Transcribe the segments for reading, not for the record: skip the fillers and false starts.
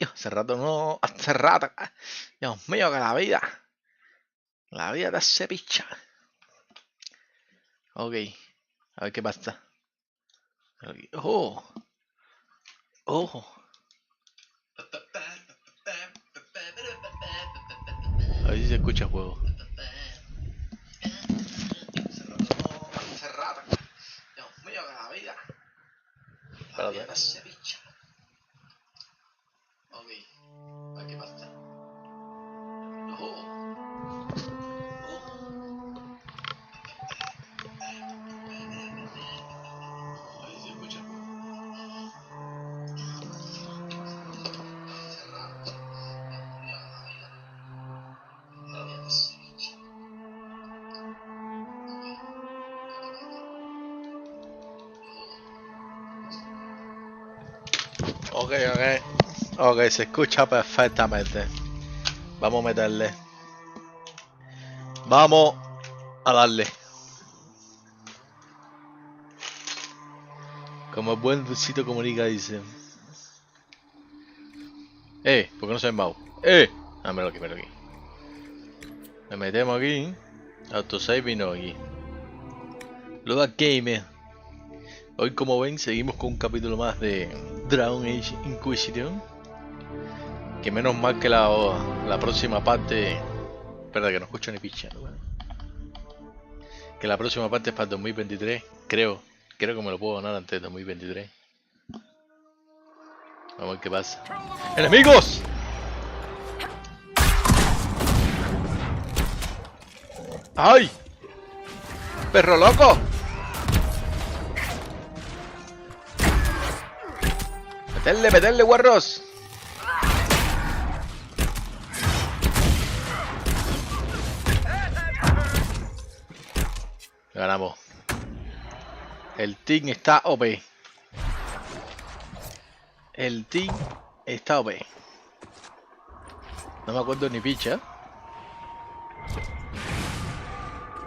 Hace rato no, hace rato. Dios mío, que la vida te hace picha. Ok, a ver qué pasa. Oh, oh. A ver si se escucha el juego. Hace rato. Dios mío, que la vida te hace picha. Ok, a ver qué pasa. Ok, se escucha perfectamente. Vamos a meterle. Vamos a darle. Como el buen Luisito Comunica dice. ¿Por qué no se mouse? Míralo aquí, míralo aquí. Me metemos aquí. Autosave y no aquí. Load Game. Hoy, como ven, seguimos con un capítulo más de Dragon Age Inquisition. Que menos mal que la próxima parte. Espera, que no escucho ni picha, ¿no? Que la próxima parte es para el 2023. Creo que me lo puedo ganar antes del 2023. Vamos a ver qué pasa. ¡Enemigos! ¡Ay! ¡Perro loco! ¡Meterle, guarros! Ganamos. El team está OP. El team está OP. No me acuerdo ni picha.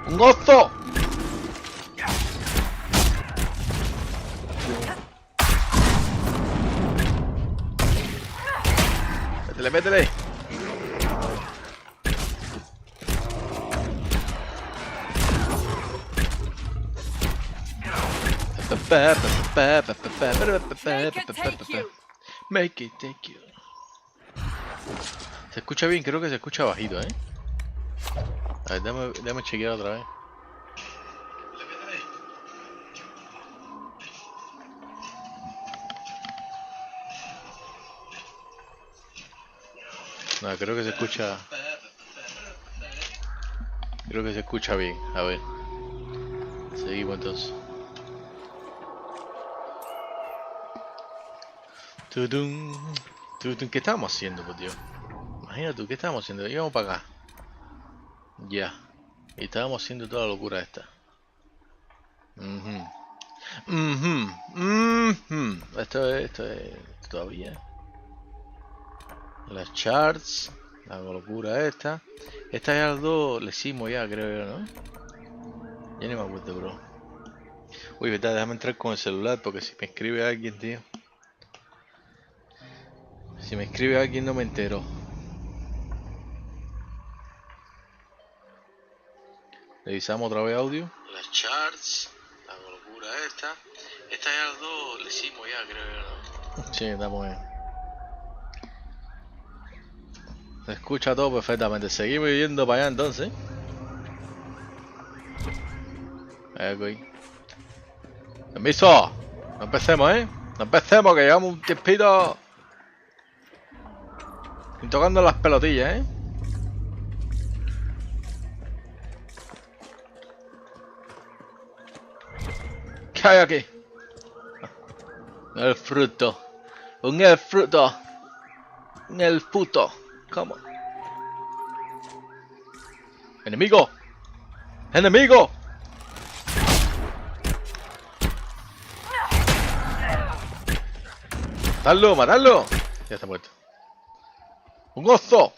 ¡Un oso! Métele. Make it, thank you. Se escucha bien, creo que se escucha bajito, A ver, déjame chequear otra vez. No, creo que se escucha. Creo que se escucha bien. A ver. Seguimos entonces. ¿Qué estábamos haciendo, por Dios? Imagínate, ¿qué estábamos haciendo? Íbamos para acá. Ya. Y estábamos haciendo toda la locura esta. Esto es todavía. Las charts. La locura esta. Estas ya las dos le hicimos ya, creo yo, ¿no? Ya ni me acuerdo, bro. Uy, verdad, déjame entrar con el celular porque si me escribe alguien, tío. Si me escribe alguien no me entero. Revisamos otra vez audio. Las charts, la locura esta. Estas ya las dos le hicimos ya, creo yo, ¿no? Sí, estamos bien. Se escucha todo perfectamente. Seguimos yendo para allá entonces. Ahí. Permiso. No empecemos, No empecemos, que llevamos un tiempito tocando las pelotillas, ¿Qué hay aquí? El fruto. El fruto. El puto. ¿Cómo? ¡Enemigo! ¡Enemigo! ¡Matadlo! Ya está muerto. ¡Un oso!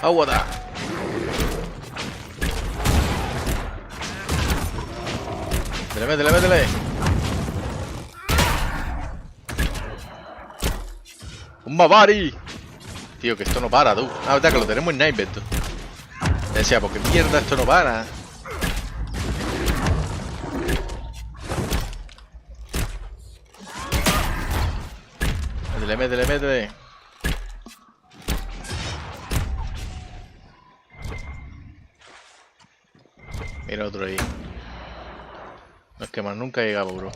Aguada. Métele, métele. ¡Un Mavari! Tío, que esto no para, tú. Ah, verdad que lo tenemos en sniper, tú. Decía, ¿por qué mierda esto no para? Métele, métele, métele. Mira otro ahí. No es que más nunca llegamos, bro.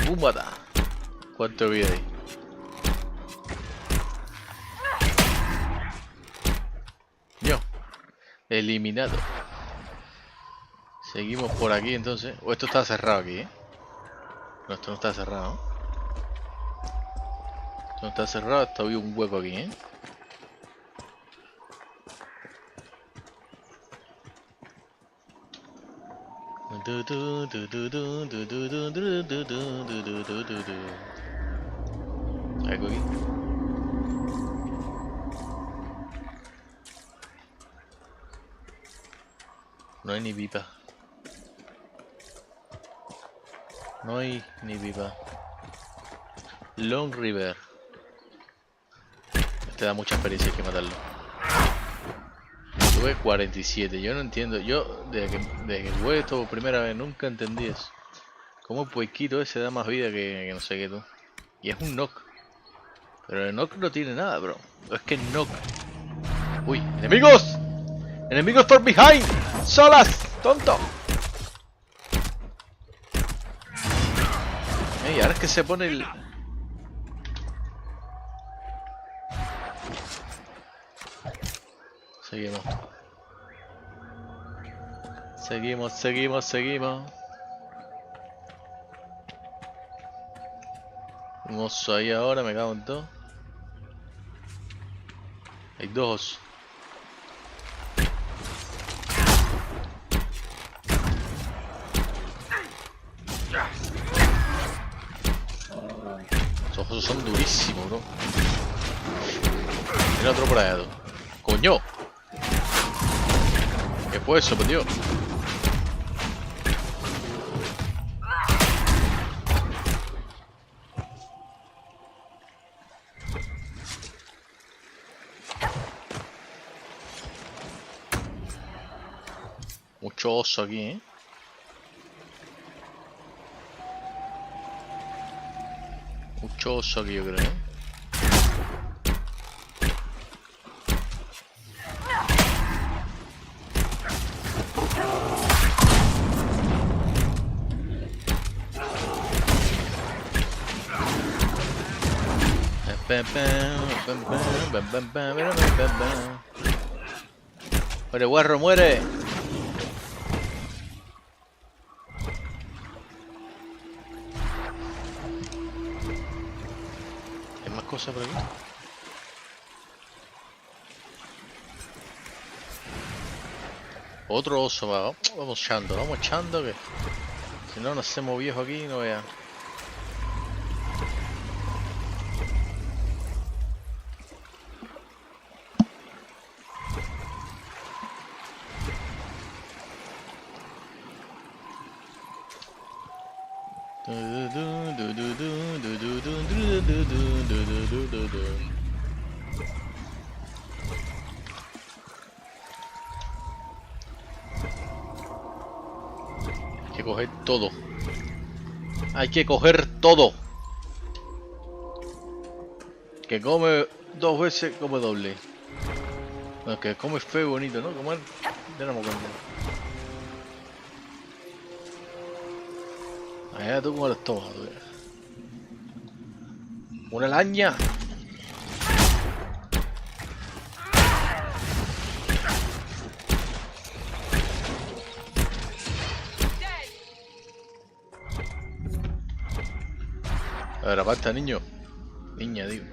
¡Búmbata! ¿Cuánto vida ahí? Yo. Eliminado. Seguimos por aquí entonces. O esto está cerrado aquí, ¿eh? No, esto no está cerrado. Esto no está cerrado, hasta había un hueco aquí, ¿eh? ¿Algo aquí? No hay ni pipa. No hay ni pipa. Long River. Te da mucha experiencia, hay que matarlo. Tuve 47, yo no entiendo. Yo, desde que jugué esto por primera vez, nunca entendí eso. ¿Cómo el puequito ese da más vida que no sé qué tú? Y es un knock. Pero el knock no tiene nada, bro. Es que el knock. ¡Uy! ¡Enemigos! ¡Enemigos from behind! ¡Solas! ¡Tonto! Ey, ahora es que se pone el... Seguimos. Seguimos, seguimos, seguimos. Un oso ahí ahora, me cago en todo. Hay dos osos. Esos osos son durísimos, bro. Mira otro por allá. ¡Coño! ¿Qué fue eso, pues, tío? Mucho oso aquí, ¿eh? Mucho oso aquí, yo creo, ¿eh? Muere, guarro, muere. ¿Hay más cosas por aquí? Otro oso, va. Vamos echando que si no nos hacemos viejos aquí, no vean. Hay que coger todo. Hay que coger todo. Que come dos veces, come doble. No, que come feo y bonito, ¿no? Comer. Ya no me acuerdo. Allá tú como los tomas, tú. Una araña. A ver, aparta, niño. Niña, digo.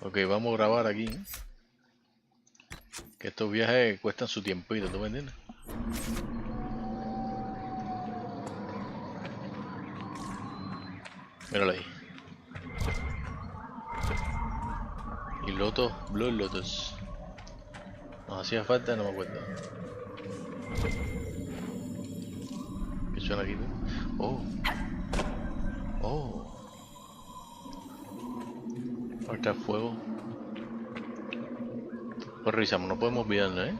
Ok, vamos a grabar aquí. Que estos viajes cuestan su tiempito, ¿tú me entiendes? Míralo ahí. Y Lotus, Blue Lotus. Nos hacía falta, no me acuerdo. ¿Qué suena aquí? Oh. Oh. Ahora está el fuego. Pues revisamos, no podemos olvidarlo, ¿eh?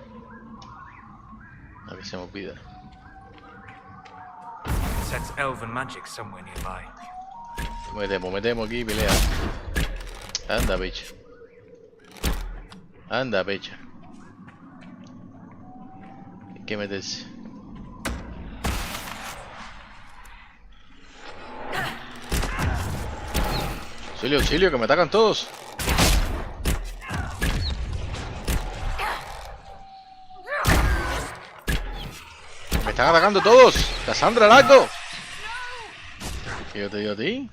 A que se me olvida. Sense elven magic somewhere nearby. Metemos aquí y pelea. Anda, pecha. Anda, pecha. Hay que meterse. Auxilio, auxilio, que me atacan todos. Me están atacando todos. Cassandra, largo. ¿Qué yo te digo a ti?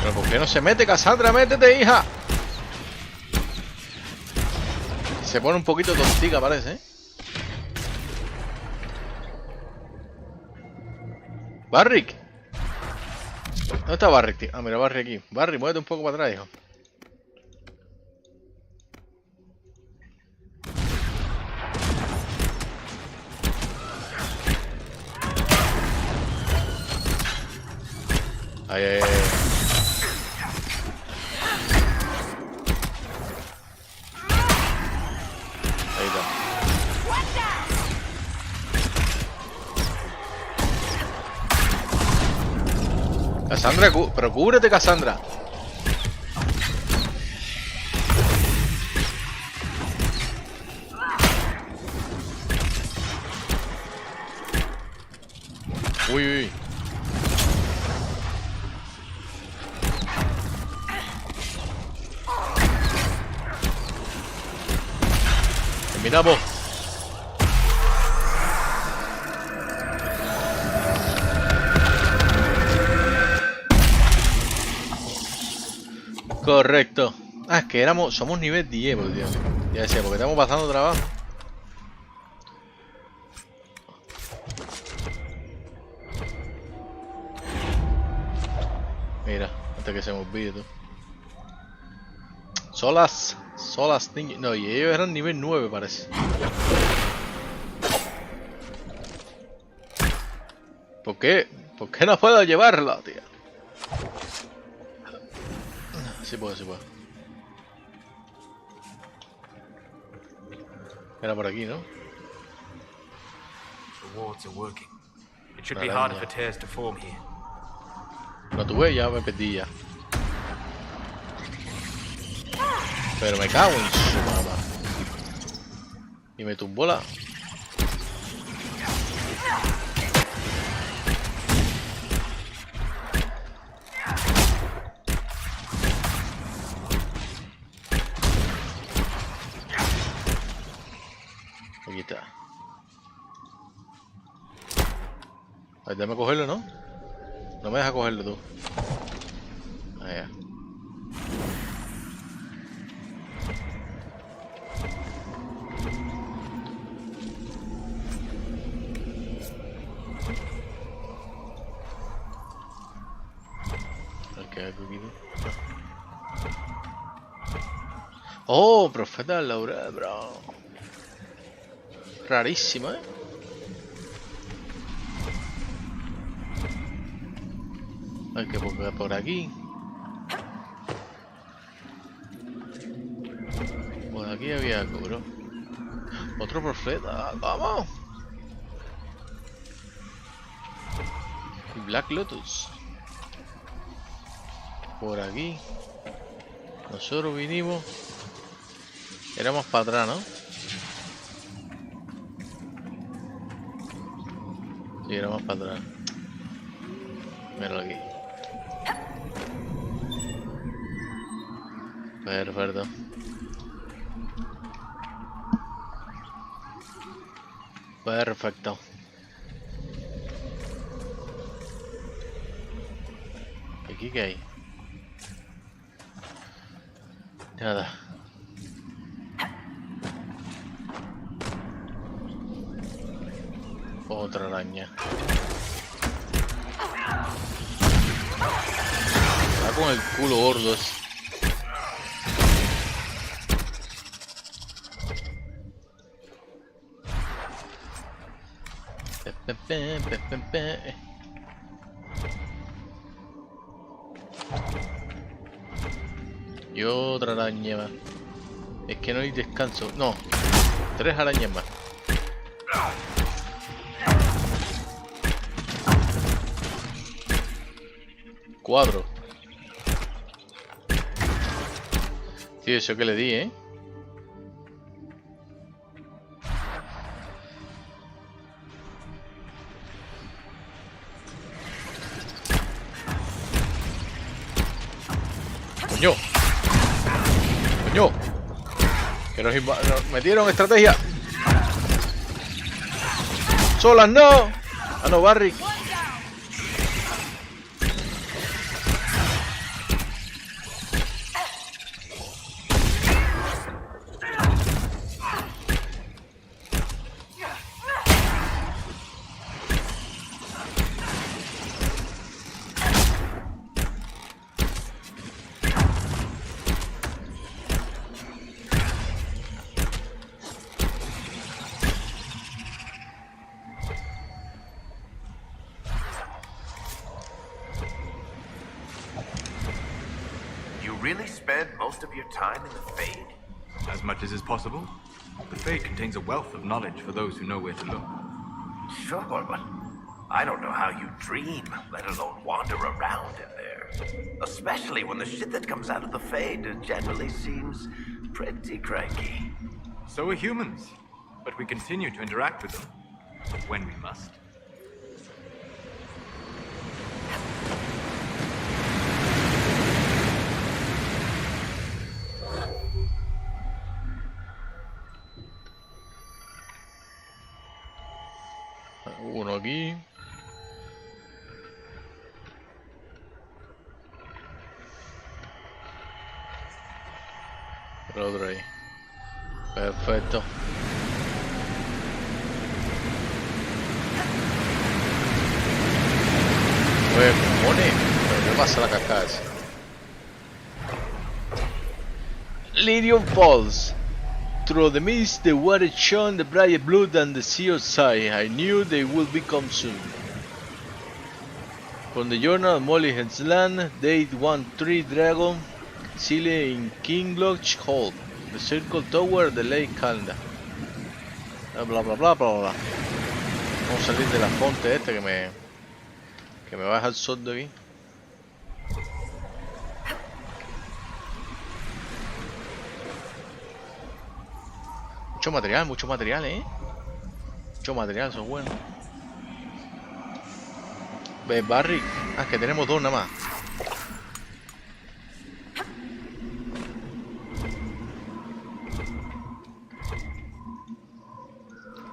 ¿Pero por qué no se mete, Cassandra? ¡Métete, hija! Se pone un poquito tontica, parece, ¿eh? ¡Barrick! ¿Dónde está Barrick, tío? Ah, mira, Barrick aquí. Barrick, muévete un poco para atrás, hijo. Ahí, ahí, ahí. Ahí está. Cassandra, pero cúbrete, Cassandra. Uy, uy. Terminamos. Correcto. Ah, es que somos nivel 10, por Dios. Ya decía, porque estamos pasando trabajo. Mira, antes que se me olvide tú. Solas niños. No, y ellos eran nivel 9, parece. ¿Por qué? ¿Por qué no puedo llevarla, tío? Sí puedo, sí puedo. Era por aquí, ¿no? The wards are working. It should be harder for tears to form here. No tuve, ya me perdí ya. Pero me cago en su mamá. Y me tumbó la... Aquí está. Ahí, déjame cogerlo, ¿no? No me deja cogerlo tú. Allá. Oh, profeta del laurel, bro. Rarísimo, ¿eh? Hay que buscar por aquí. Por aquí había algo, bro. Otro profeta, vamos. Black Lotus. Por aquí. Nosotros vinimos. Éramos para atrás, ¿no? Sí, éramos para atrás. Míralo aquí. Perfecto. Perfecto. ¿Aquí qué hay? Otra araña. Está con el culo gordo ese. Y otra araña más. Es que no hay descanso. No. 3 arañas más. Cuatro. Tío, eso que le di, ¿eh? ¡Coño! ¡Coño! Que nos metieron estrategia. ¡Solas no! ¡Ah, no, Barry! Really spend most of your time in the Fade? As much as is possible. The Fade contains a wealth of knowledge for those who know where to look. Sure, but I don't know how you dream, let alone wander around in there. Especially when the shit that comes out of the Fade generally seems pretty cranky. So are humans, but we continue to interact with them when we must. Uno aquí. El otro ahí. Perfecto. Pues, cojones. ¿Pero qué pasa la cascada esa? Lyrium Falls. Through the mist, the water shone the bright blue than the sea outside. I knew they would become soon. From the journal of Molly Hensland, date 1-3 Dragon, Chile in King Lodge Hall, the Circle Tower, the Lake Calda. Bla bla bla bla bla. Vamos a salir de la fonte esta que me va a dejar sordo aquí. Mucho material, Mucho material, eso es bueno. Ve, Barry. Ah, que tenemos dos nada más.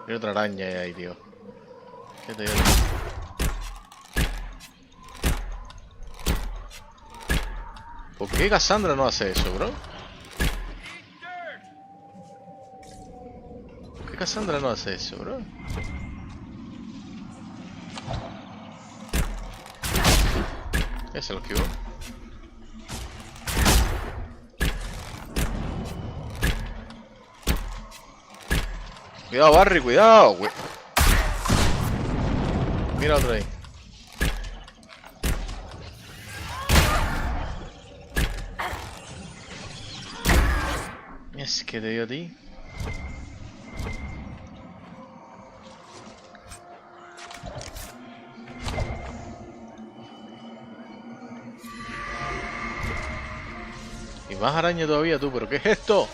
Hay otra araña ahí, tío. ¿Qué te digo? ¿Por qué Cassandra no hace eso, bro? Cassandra no hace eso, bro. Ese lo esquivó. Cuidado, Barry, cuidado, güey. Mira otro ahí. Es que te dio a ti. Más araña todavía tú, pero ¿qué es esto?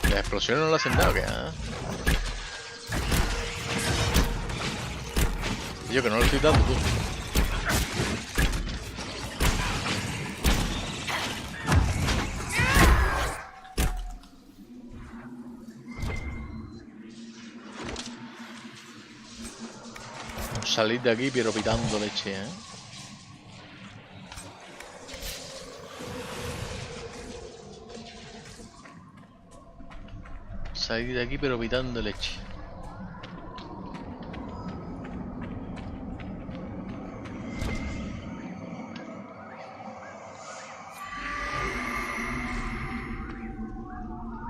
Las explosiones no le hacen nada, ¿qué? ¿Ah? Yo que no lo estoy dando tú. Vamos a salir de aquí pero pitando leche, ¿eh? salir de aquí pero pitando leche.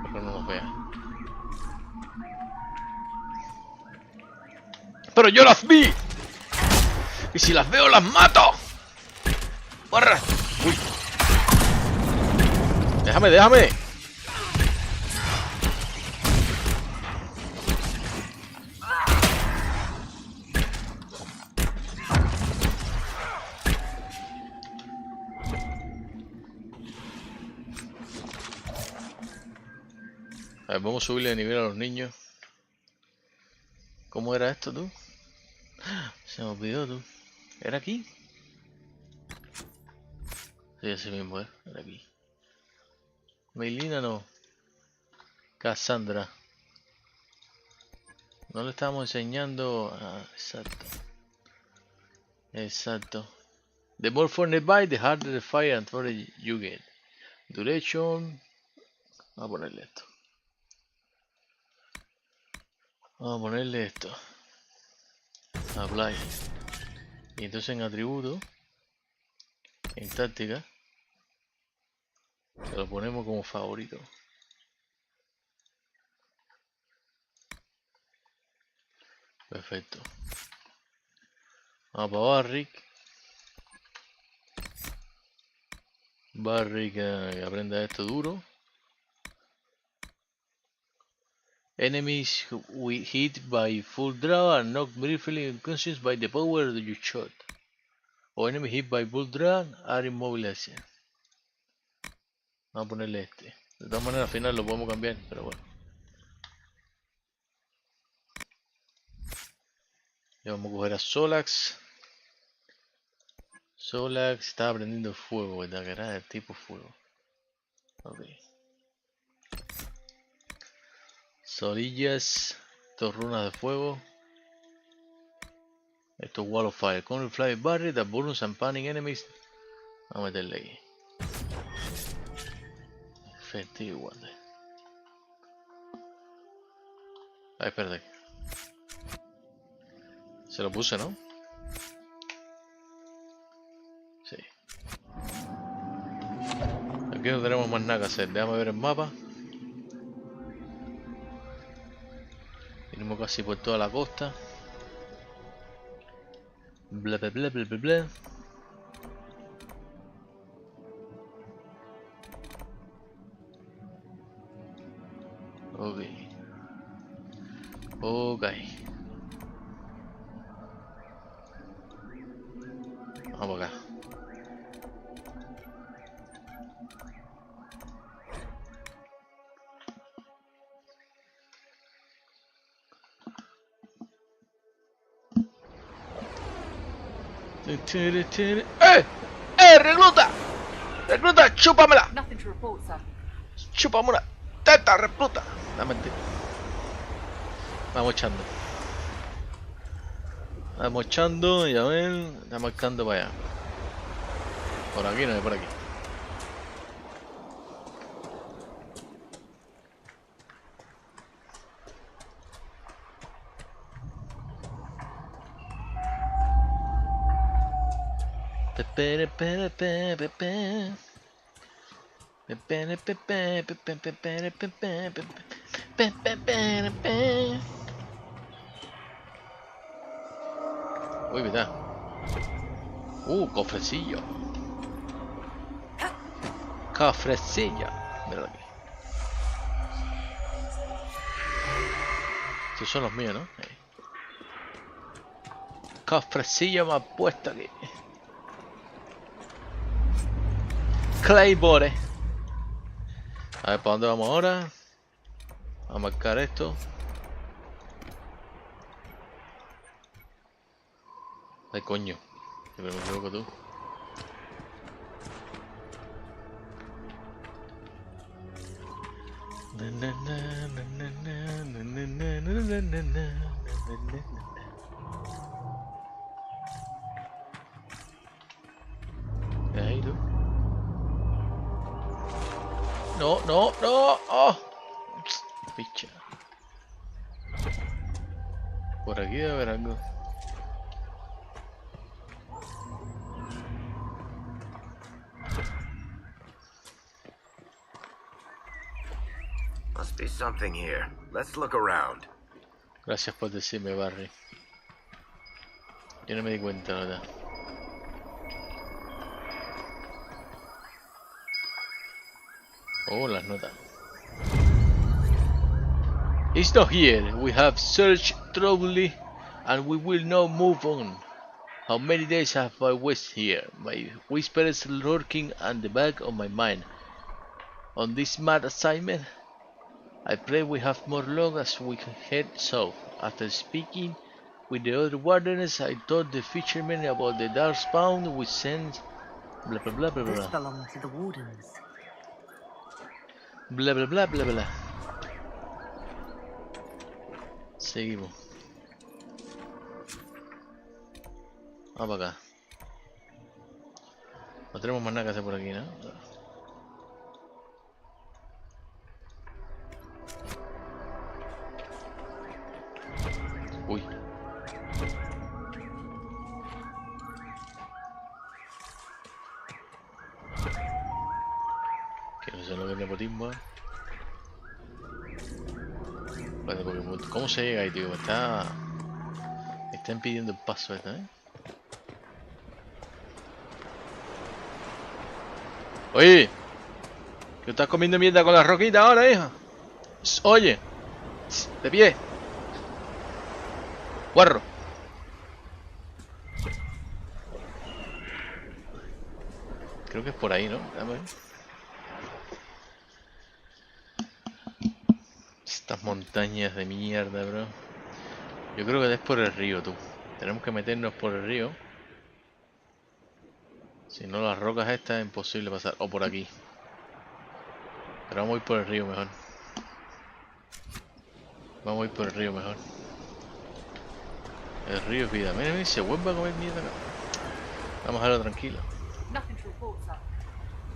Pero no nos vea. ¡Pero yo las vi! ¡Y si las veo, las mato! ¡Borra! ¡Uy! ¡Déjame, déjame! A ver, vamos a subirle de nivel a los niños. ¿Cómo era esto, tú? Se me olvidó, tú. ¿Era aquí? Sí, así mismo, era aquí. Milana no. Cassandra. No le estábamos enseñando. Ah, exacto. Exacto. The more for nearby, the harder the fire and forage you get. Duration. Vamos a ponerle esto. Vamos a ponerle esto. Apply. Y entonces en atributo, en táctica, se lo ponemos como favorito. Perfecto. Vamos para Barrick. Barrick que aprenda esto duro. Enemies hit by full draw are knocked briefly unconscious by the power of your shot. O enemy hit by full draw are immobilized. Vamos a ponerle este. De todas maneras al final lo podemos cambiar, pero bueno. Y vamos a coger a Solax. Solax estaba prendiendo fuego, ¿verdad? Que era el tipo fuego. Ok. Solillas. Estos runas de fuego. Esto es Wall of Fire. Con el Fly Barrier that burns and panic enemies. Vamos a meterle ahí. Efectivo igual. Ah, espérate. Se lo puse, ¿no? Sí. Aquí no tenemos más nada que hacer. Déjame ver el mapa. Venimos casi por toda la costa. Bla bla bla bla bla bla. Ok. Ok. Vamos acá. ¡Eh! ¡Eh! ¡Recluta! ¡Recluta! ¡Chúpamela! Nothing to report, sir. ¡Chúpame una teta, recluta! No, mentira. Vamos echando. Vamos echando, ya ven. Está marcando para allá. Por aquí no es por aquí. Uy, mira. Cofrecillo. Cofrecillo. Míralo aquí. Estos son los míos, ¿no? Ahí. Cofrecillo me ha puesto aquí. Claybore. A ver, ¿para dónde vamos ahora? A marcar esto. Ay, coño. Siempre me equivoco tú. Ahí tú. No, no, no. Oh. Picha. Por aquí debe haber algo. Must be something here. Let's look around. Gracias por decirme, Barry. Yo no me di cuenta, la verdad. Oh, las notas. It's not here. We have searched thoroughly and we will now move on. How many days have I wasted here? My whispers lurking at the back of my mind. On this mad assignment, I pray we have more luck as we head south. After speaking with the other wardens, I told the fishermen about the darkspawn we sent. Blah blah blah blah This blah. belonged to the wardens. Bla bla bla bla bla. Seguimos. Vamos para acá. No tenemos más nada que hacer por aquí, ¿no? Uy. Que no sé lo que es nepotismo. Vale, porque ¿cómo se llega ahí, tío? Me está impidiendo el paso esta, ¿eh? Oye, que estás comiendo mierda con la roquita ahora, hija. Oye, de pie. Guarro. Creo que es por ahí, ¿no? Dame. Estas montañas de mierda, bro. Yo creo que es por el río, tú. Tenemos que meternos por el río. Si no, las rocas estas es imposible pasar. O por aquí. Pero vamos a ir por el río mejor. Vamos a ir por el río mejor. El río es vida. Mira, mira, se vuelve a comer mierda acá. Vamos a dejarlo tranquilo.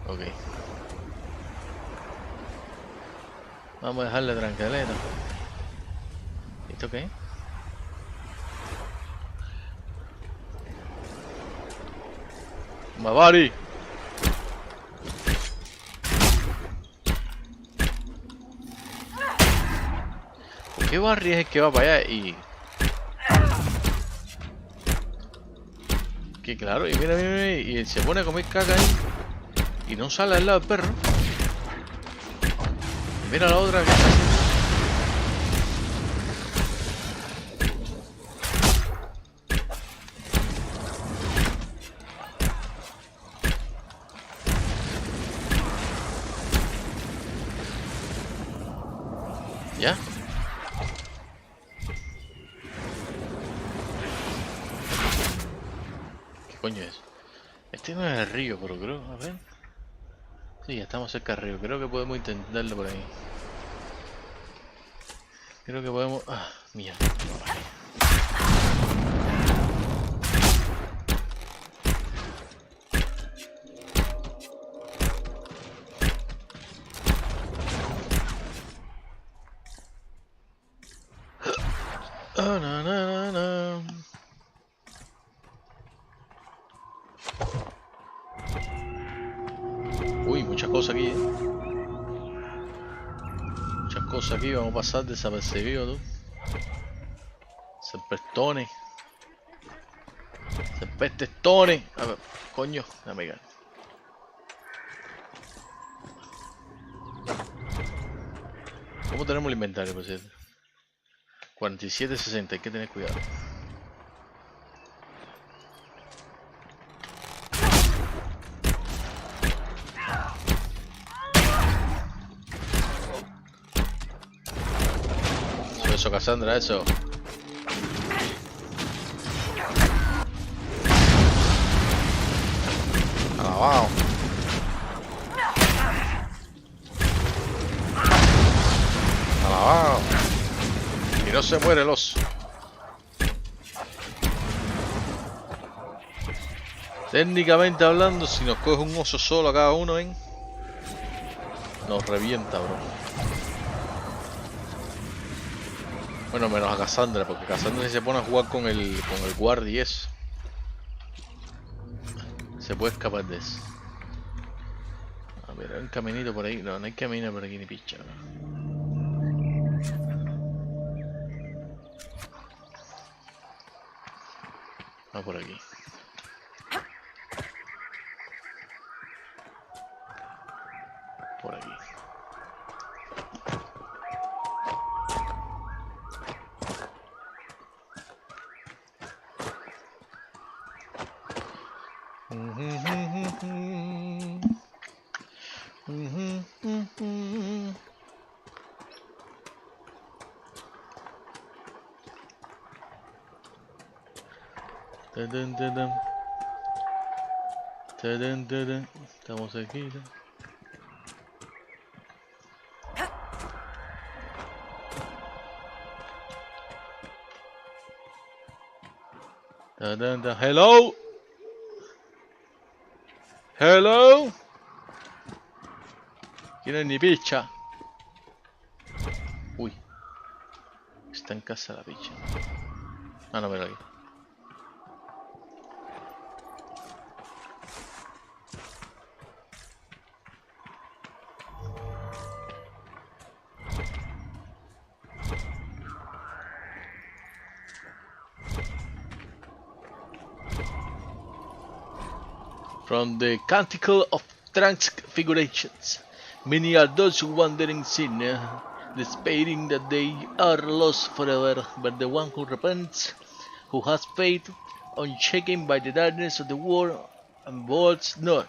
Ok. Vamos a dejarle tranquileta. ¿Esto qué? ¡Mavari! ¿Qué Barry es el que va para allá? Y... que claro, y mira, mira, mira, y él se pone a comer caca ahí. Y no sale al lado del perro. Y mira la otra que está haciendo. ¿Ya? ¿Qué coño es? Este no es el río, pero creo, a ver. Sí, ya estamos cerca del río. Creo que podemos intentarlo por ahí. Creo que podemos... ah, mierda. Oh, no, no, no, no. Uy, muchas cosas aquí, muchas cosas aquí, vamos a pasar desapercibidos, tú. Serpestones. Serpestestones. A ver, coño, déjame caer. ¿Cómo tenemos el inventario, por cierto? 47-60, hay que tener cuidado. Eso, Cassandra, eso. Alabado. Alabado. Y no se muere el oso. Técnicamente hablando, si nos coge un oso solo a cada uno, nos revienta, bro. Bueno, menos a Cassandra, porque Cassandra si se pone a jugar con el guardia y eso. Se puede escapar de eso. A ver, hay un caminito por ahí. No, no hay camino por aquí ni picha. Va por aquí. Por aquí. Tadam, tadam. Tadam, tadam. Estamos aquí. Tadam, tadam. Hello. Hello. ¿Quién es mi picha? Uy. Está en casa la picha. Ah, no, mira aquí. From the Canticle of Transfigurations, many are those who wander in sin, despairing that they are lost forever, but the one who repents, who has faith, unshaken by the darkness of the world, and boards not,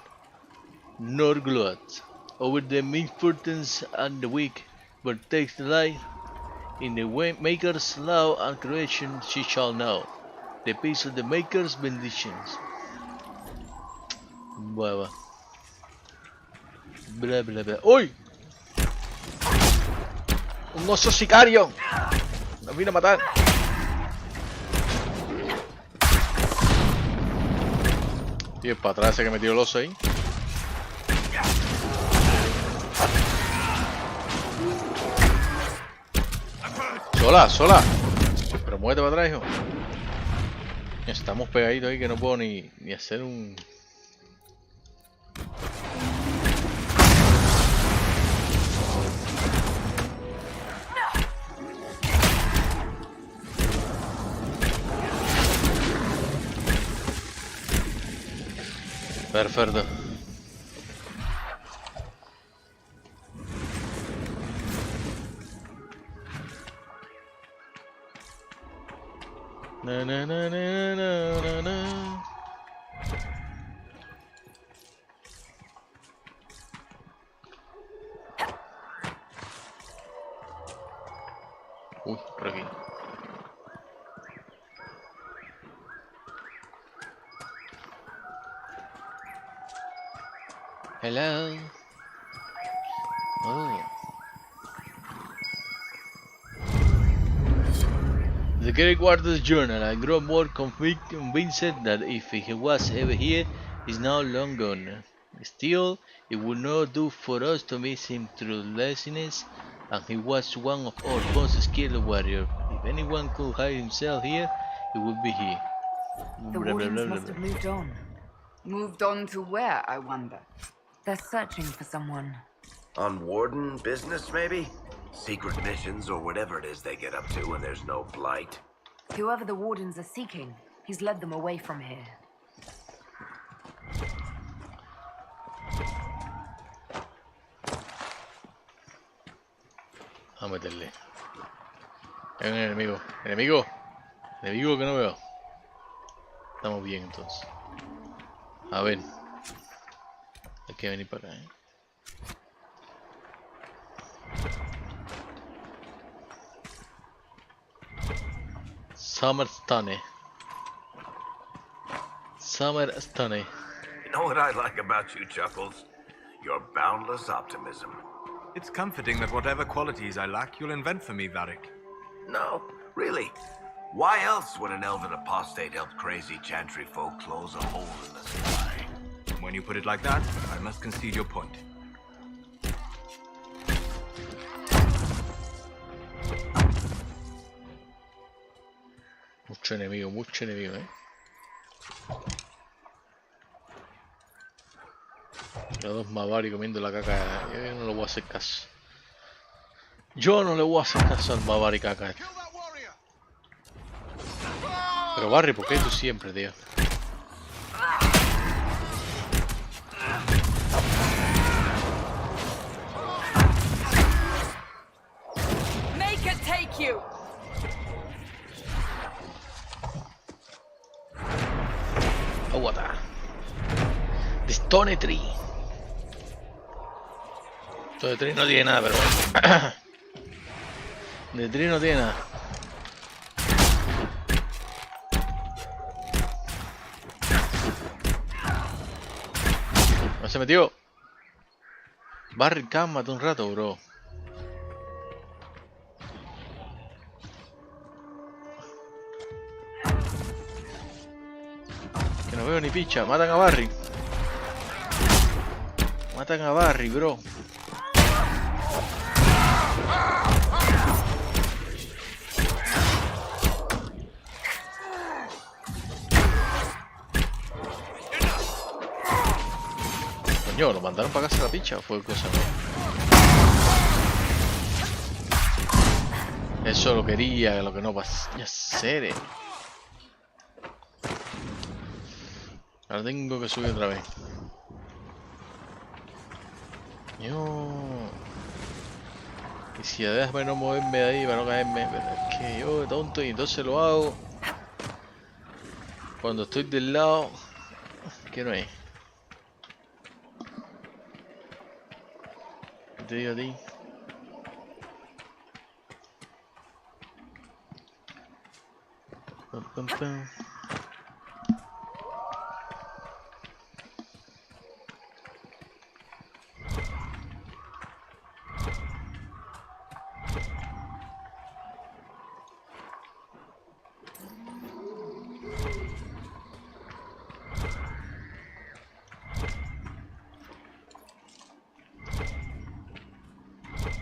nor gloats over the misfortunes and the weak, but takes delight in the Maker's law and creation. She shall know the peace of the Maker's benedictions. Blah, blah, blah, blah. ¡Uy! ¡Un oso sicario! ¡Nos vino a matar! Tío, para atrás ese que metió el oso ahí. ¡Sola, sola! Pero muévete para atrás, hijo. Estamos pegaditos ahí que no puedo ni hacer un... Perfecto. Na na na na na na. Uy, por aquí. Hello. Oh. The Great Warden's Journal. I grow more convinced that if he was ever here, he's now long gone. Still, it would not do for us to miss him through laziness, and he was one of our most skilled warriors. If anyone could hide himself here, it would be he. The Wardens must have moved on. Moved on to where, I wonder? They're searching for someone. On Warden business, maybe? Secret missions or whatever it is they get up to when there's no blight. Whoever the Wardens are seeking, he's led them away from here. Vamos a meterle. Hay un enemigo. ¡Enemigo! ¡Enemigo que no veo! Estamos bien entonces. A ver. Hay que venir para acá, Summer Stone. Summer Stone. You know what I like about you, Chuckles? Your boundless optimism. It's comforting that whatever qualities I lack, you'll invent for me, Varric. No, really. Why else would an elven apostate help crazy chantry folk close a hole in the sky? When you put it like that, I must concede your point. mucho enemigo, Los dos Mavari comiendo la caca. Yo no le voy a hacer caso. Yo no le voy a hacer caso al Mavari caca. Pero Barry, ¿por qué tú siempre, tío? Make it take you. Aguanta. The Stone Tree. Stone Tree no tiene nada, pero bueno. The Tree no tiene nada. No se metió. Barry, cálmate un rato, bro. Que no veo ni picha. Matan a Barry. Matan a Barry, bro. Coño, ¿lo mandaron para casa la picha o fue cosa mía? Eso lo quería, lo que no pasa. Ya seré. Ahora tengo que subir otra vez. Yo... Y si déjame no moverme de ahí para no caerme. Pero es que yo de tonto y entonces lo hago cuando estoy del lado que no es. ¿Qué te digo a ti? Pam, pam, pam.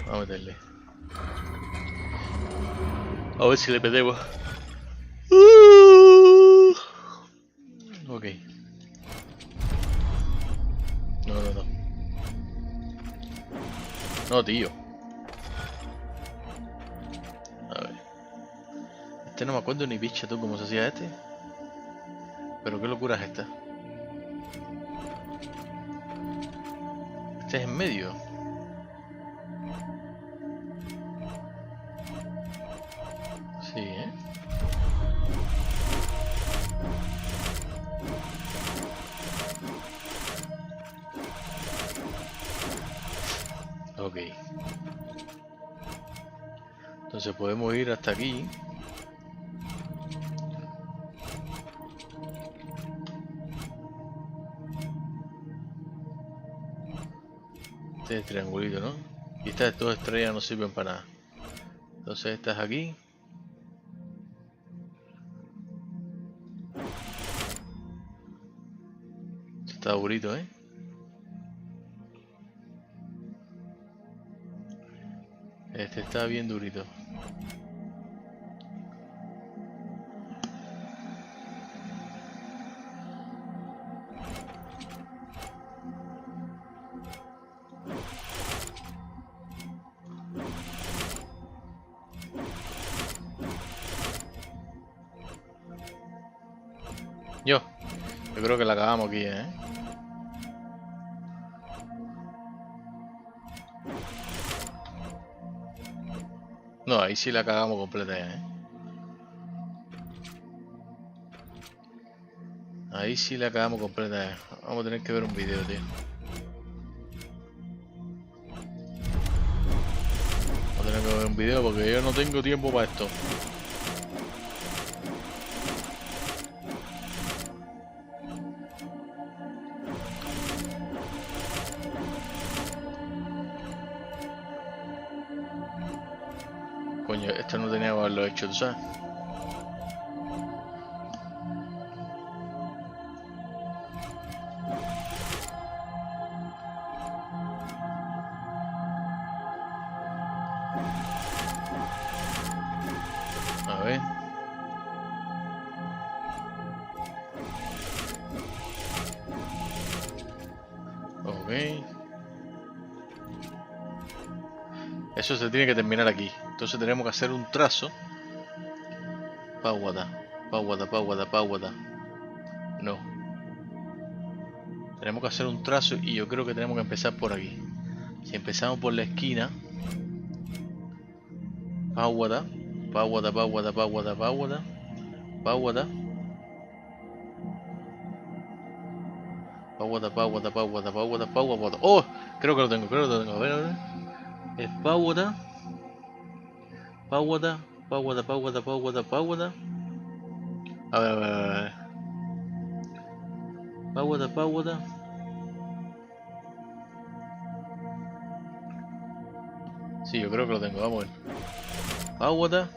Vamos a meterle. A ver si le metemos. Ok. No. No, tío. A ver. Este no me acuerdo ni picha tú cómo se hacía este. Pero qué locura es esta. Este es en medio. Sí, Ok. Entonces podemos ir hasta aquí. Este es triangulito, ¿no? Y estas dos estrellas no sirven para nada. Entonces estas aquí. Está durito, Este está bien durito. Yo creo que la acabamos aquí, No, ahí sí la cagamos completa ya, Ahí sí la cagamos completa ya. Vamos a tener que ver un video, tío. Vamos a tener que ver un video porque yo no tengo tiempo para esto. Coño, esto no tenía que haberlo hecho, ¿tú sabes? A ver. Ok. Eso se tiene que terminar aquí. Entonces tenemos que hacer un trazo. Páguada. No. Tenemos que hacer un trazo y yo creo que tenemos que empezar por aquí. Si empezamos por la esquina. Páguada. Oh, creo que lo tengo, A ver. Es páguada. A ver. Páguada. Sí, yo creo que lo tengo, vamos a ver. Páguada.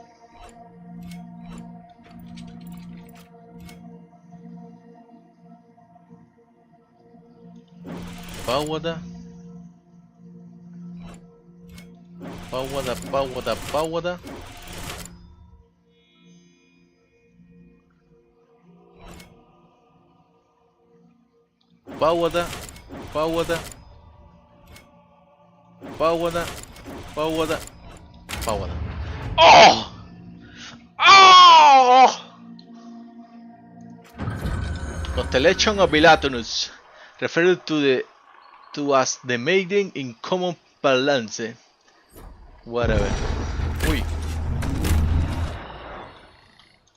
Páguada. ¡Oh! ¡Oh! Constellation of Bilatonus, referred to as the maiden in common parlance. Whatever. Uy.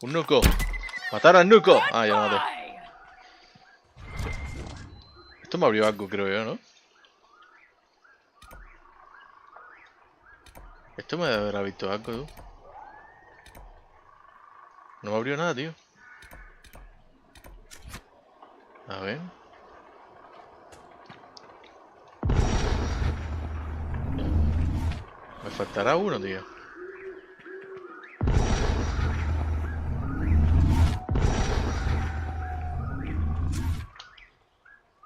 Un nuco. Matar al nuco. Ah, ya lo maté. Esto me abrió algo, creo yo, ¿no? Esto me debe haber abierto algo, tú. No me abrió nada, tío. A ver. Me faltará uno, tío.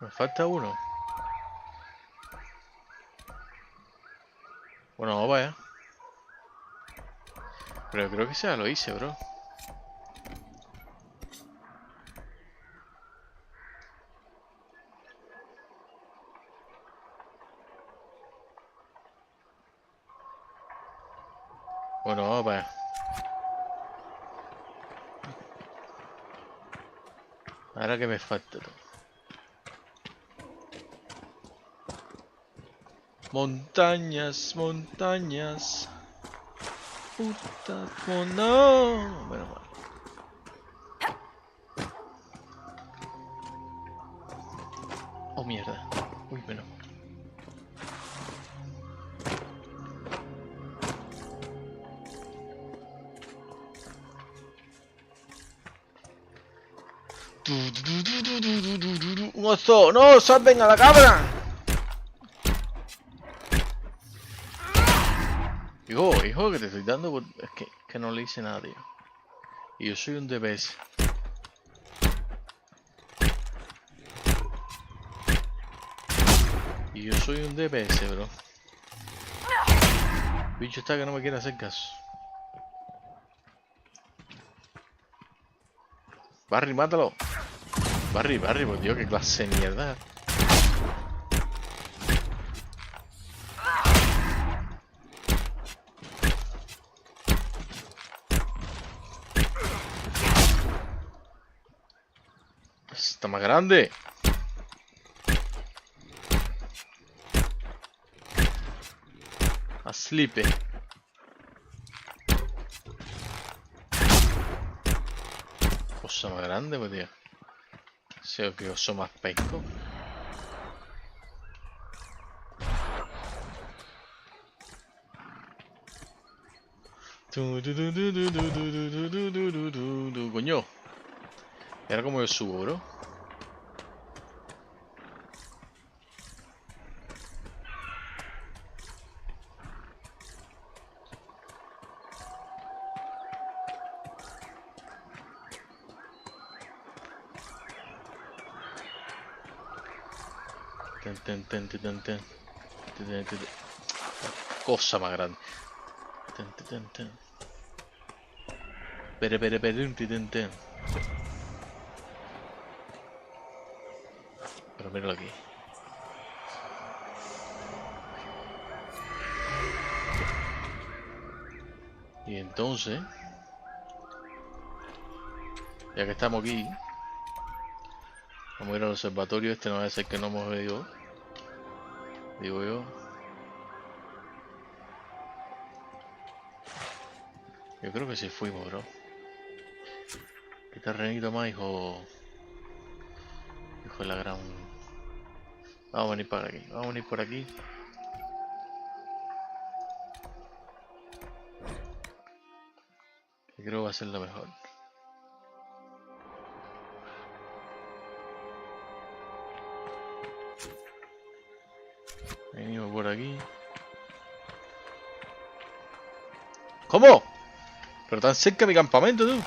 Me falta uno. Bueno, vamos allá. Pero creo que ya lo hice, bro. Bueno, vamos para allá. Ahora que me falta todo. Montañas. Puta, no. Bueno, bueno. Oh, mierda. Uy, menos. ¡Un oso! ¡No! ¡Salven a la cabra! Hijo, que te estoy dando. Es que no le hice nada, tío. Y yo soy un DPS. Bro. Bicho está que no me quiere hacer caso. Barry, mátalo. Barry, por Dios, qué clase de mierda. Está más grande. Asleep. Oso más grande, pues tío. Sé que oso más pesco. Coño. ¿Y ahora cómo yo subo, bro? Cosa más grande. Pero míralo aquí. Y entonces, ya que estamos aquí, vamos a ir al observatorio. Este no va a ser que no hemos ido, digo yo. Yo creo que sí fuimos, bro. ¿Qué terrenito más, hijo? Hijo de la gran... Vamos a venir para aquí, vamos a venir por aquí. Que creo que va a ser lo mejor. Venimos por aquí. ¿Cómo? Pero tan cerca de mi campamento, tú.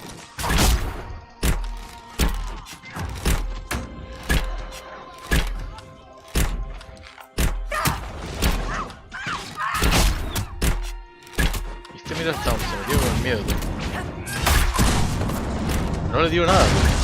Este mira está, se metió con el miedo, tú. No le dio nada, tú.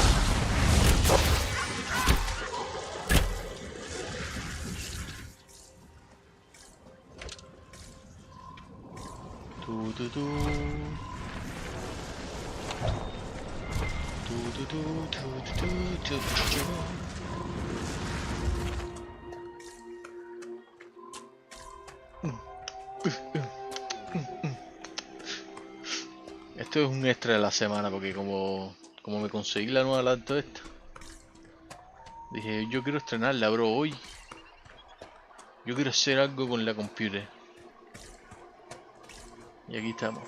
Esto es un extra de la semana porque como me conseguí la nueva laptop esta, dije yo quiero estrenarla, bro, hoy. Yo quiero hacer algo con la computer. Y aquí estamos.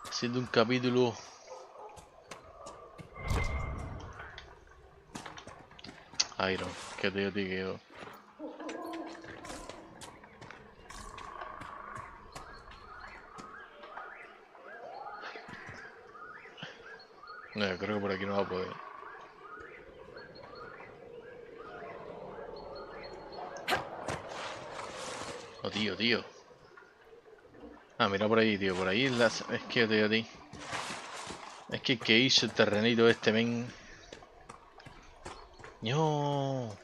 Haciendo un capítulo. Iron, que te digo que yo. No, creo que por aquí no va a poder. Oh, tío. Ah, mira por ahí, tío. Por ahí es la... Es que, tío, tío. Es que el que hizo el terrenito este, men. No.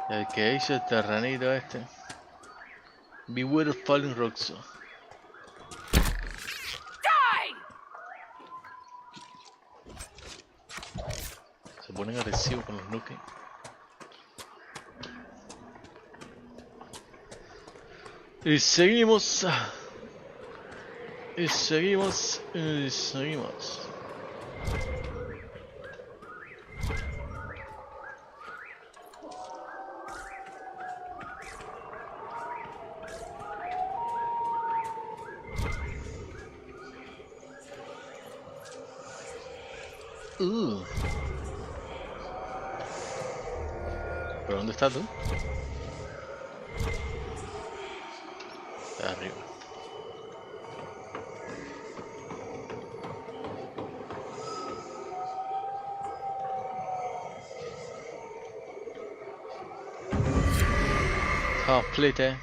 El que hizo el terrenito este. Beware of falling rocks. Se ponen agresivos con los nuques. Y seguimos. Y seguimos. Y seguimos. ¿Pero dónde estás tú? De arriba. Complete.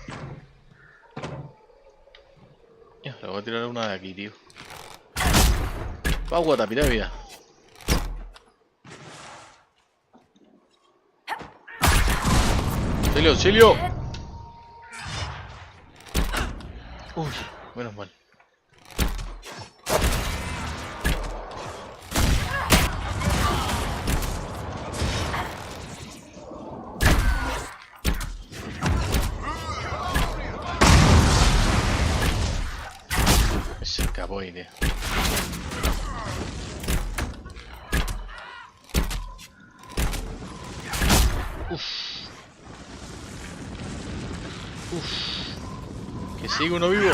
Ya, le voy a tirar una de aquí, tío. Agua, tapita de vida. ¡Auxilio, auxilio! Uy, menos mal. Se escapó ahí, tío. Que sigue uno vivo.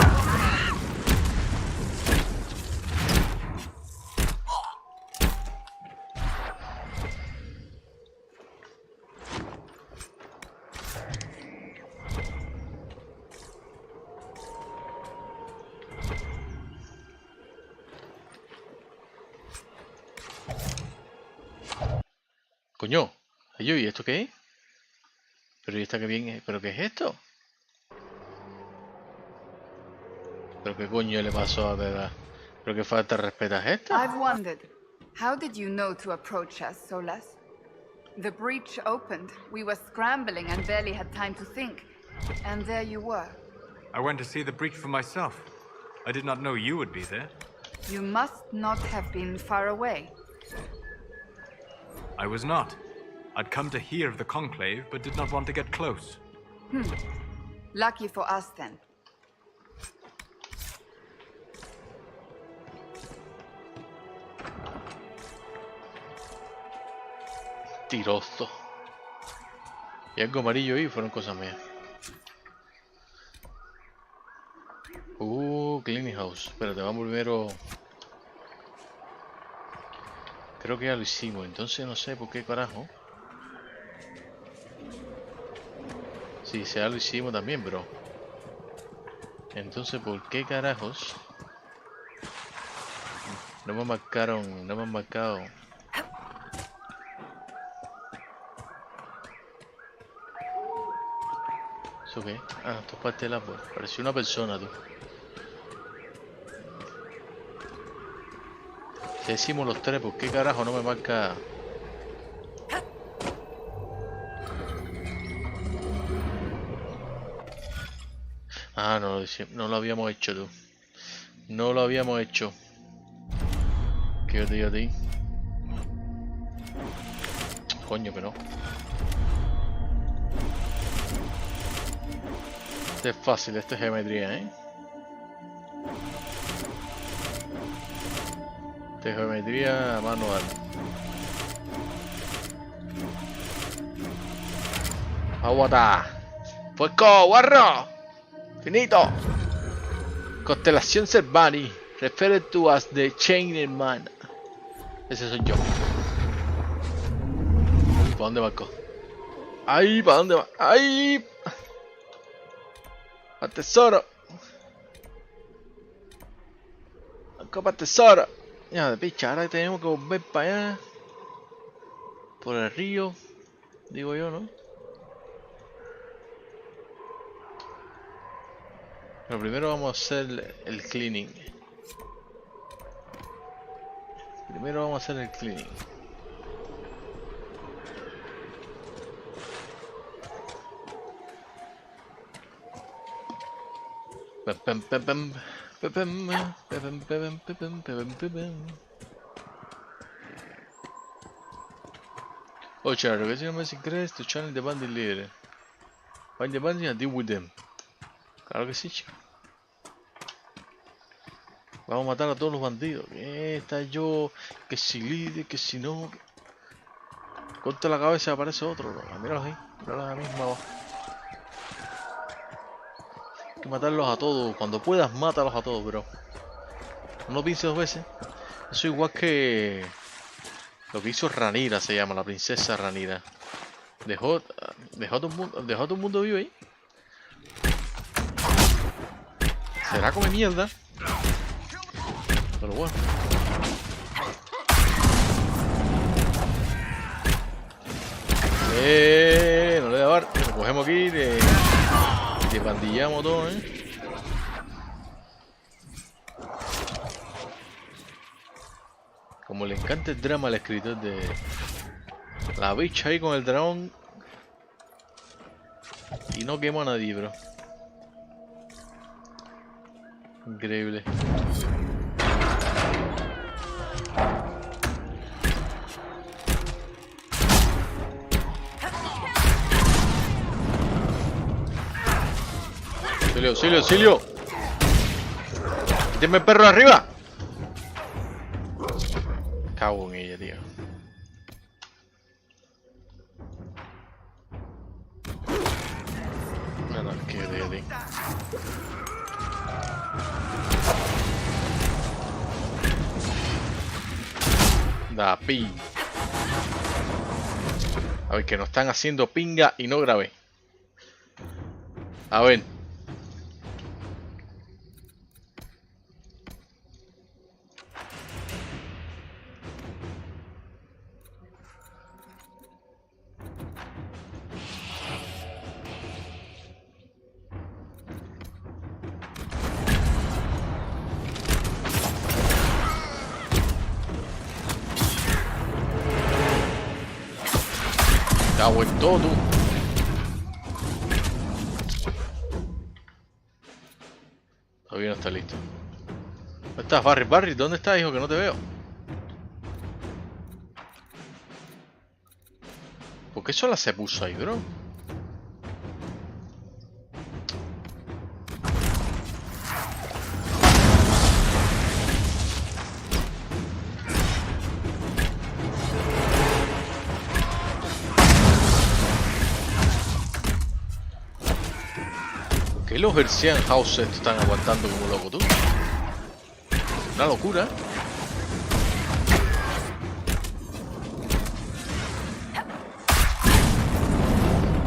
Coño, ¿y esto qué es? Pero ¿y esta que bien? ¿Pero qué es esto? ¿Pero qué coño le pasó a verdad? ¿Pero qué falta de respeto es esta? I've wondered, how did you know to approach us, Solas? The breach opened. We were scrambling and barely had time to think. And there you were. I went to see the breach for myself. I did not know you would be there. You must not have been far away. I was not. I'd come to hear of the conclave, but did not want to get close. Lucky for us then. Tiroso. Y algo amarillo ahí fueron cosas mías. Cleaning house. Espérate, vamos primero. Creo que ya lo hicimos, entonces no sé por qué carajo. Sí, ya lo hicimos también, bro. Entonces, ¿por qué carajos? No me marcaron, no me han marcado. ¿Eso qué? Ah, esto es parte del árbol. Pareció una persona, tú. Si hicimos los tres, ¿por qué carajo no me marca? Ah, no lo habíamos hecho, tú. No lo habíamos hecho. ¿Qué yo te digo a ti? Coño, que no. Este es fácil, esto es geometría, ¿eh? Este es geometría manual. ¡Aguanta! ¡Fuego, guarro! ¡Finito! Constelación Servani. Refer to as the Chain Man. Ese soy yo. ¿Para dónde va? ¡Ay! ¿Para dónde va? ¡Ay! ¡Al tesoro! ¡Copa tesoro! Ya de picha, ahora tenemos que volver para allá. Por el río. Digo yo, ¿no? Pero primero vamos a hacer el cleaning. Primero vamos a hacer el cleaning. Oh, Charlie, que si no me crees, tu channel de bandit leader. Find the bandit and deal with them. Claro que sí, chico. Vamos a matar a todos los bandidos. Está yo, que si líder, que si no. Corta la cabeza y aparece otro. Míralos ahí, míralos ahí mismo abajo. Hay que matarlos a todos. Cuando puedas, mátalos a todos, bro. No lo pienses dos veces. Eso igual que lo que hizo Ranira, se llama, la princesa Ranira. Dejó a todo el mundo vivo ahí. Será come mierda. Pero bueno. No le da bar. Lo cogemos aquí y le pandillamos todo, Como le encanta el drama al escritor de la bicha ahí con el dragón. Y no quema a nadie, bro. Increíble. Auxilio, auxilio, auxilio. Quíteme el perro arriba. Cago en ella, tío. No, que de ti. Da pi. A ver, que nos están haciendo pinga y no grabé. A ver. Cago en todo, tú. Todavía no está listo. ¿Dónde estás, Barry? Barry, ¿dónde estás, hijo? Que no te veo. ¿Por qué sola se puso ahí, bro? ¿Por qué los Hercian Houses están aguantando como loco, tú? Una locura.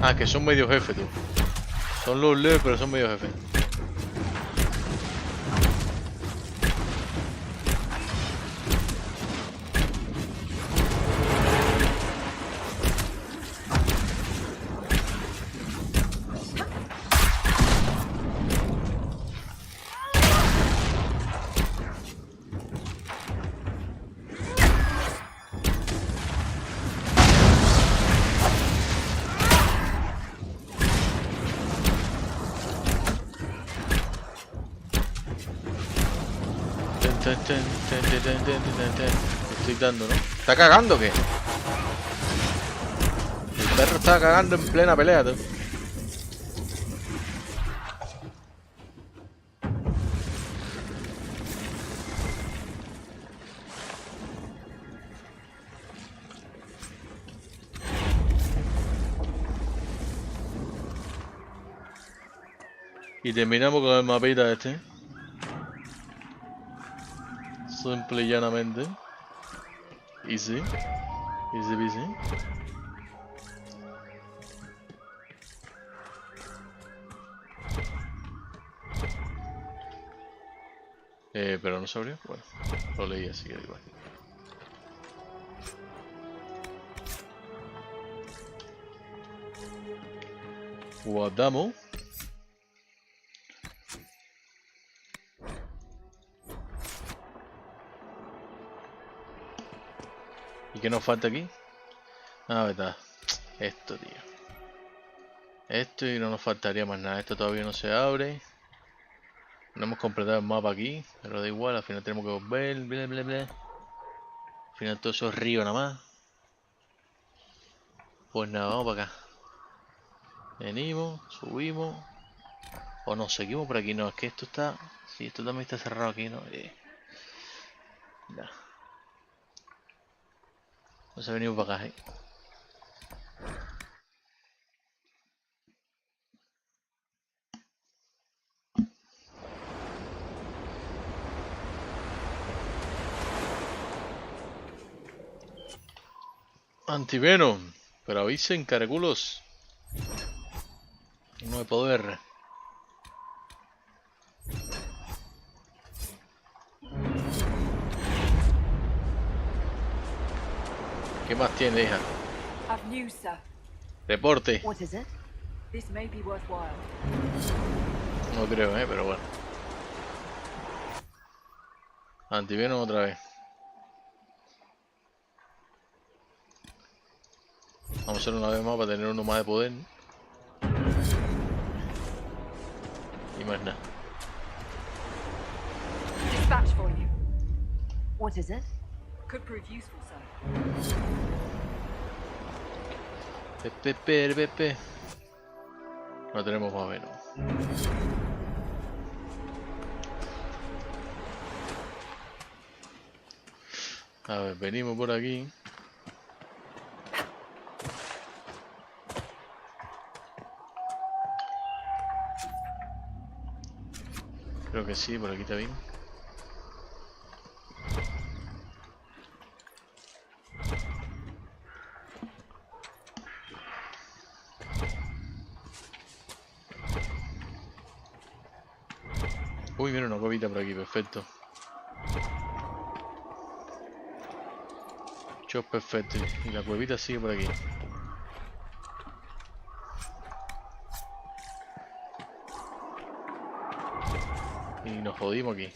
Ah, que son medio jefe, tú. Son los leves, pero son medio jefe. Estoy dando, ¿no? ¿Está cagando o qué? El perro está cagando en plena pelea, tú. Y terminamos con el mapita este. Simple y llanamente. Easy. Easy peasy. Pero no se abrió. Bueno, lo leí así que da igual. Guardamos. ¿Y qué nos falta aquí? Ah, verdad. Esto, tío. Esto y no nos faltaría más nada. Esto todavía no se abre. No hemos completado el mapa aquí, pero da igual. Al final tenemos que volver. Bla, bla, bla. Al final todo eso es río nada más. Pues nada, vamos para acá. Venimos, subimos. O nos seguimos por aquí. No, es que esto está... Sí, esto también está cerrado aquí, ¿no? Nah. Vamos a venir para acá, Antivenom. Pero avisen, caraculos. No de poder. ¿Qué más tiene, hija? Have news, sir. Reporte. What is it? This may be worthwhile. No creo, pero bueno. Antivenom otra vez. Vamos a hacer una vez más para tener uno más de poder. Y más nada. Dispatch for you. What is it? Could prove useful, sir. Pepe. No tenemos más menos. A ver, venimos por aquí. Creo que sí, por aquí está bien. Uy, mira una cuevita por aquí, perfecto. Chop perfecto. Y la cuevita sigue por aquí. Y nos jodimos aquí.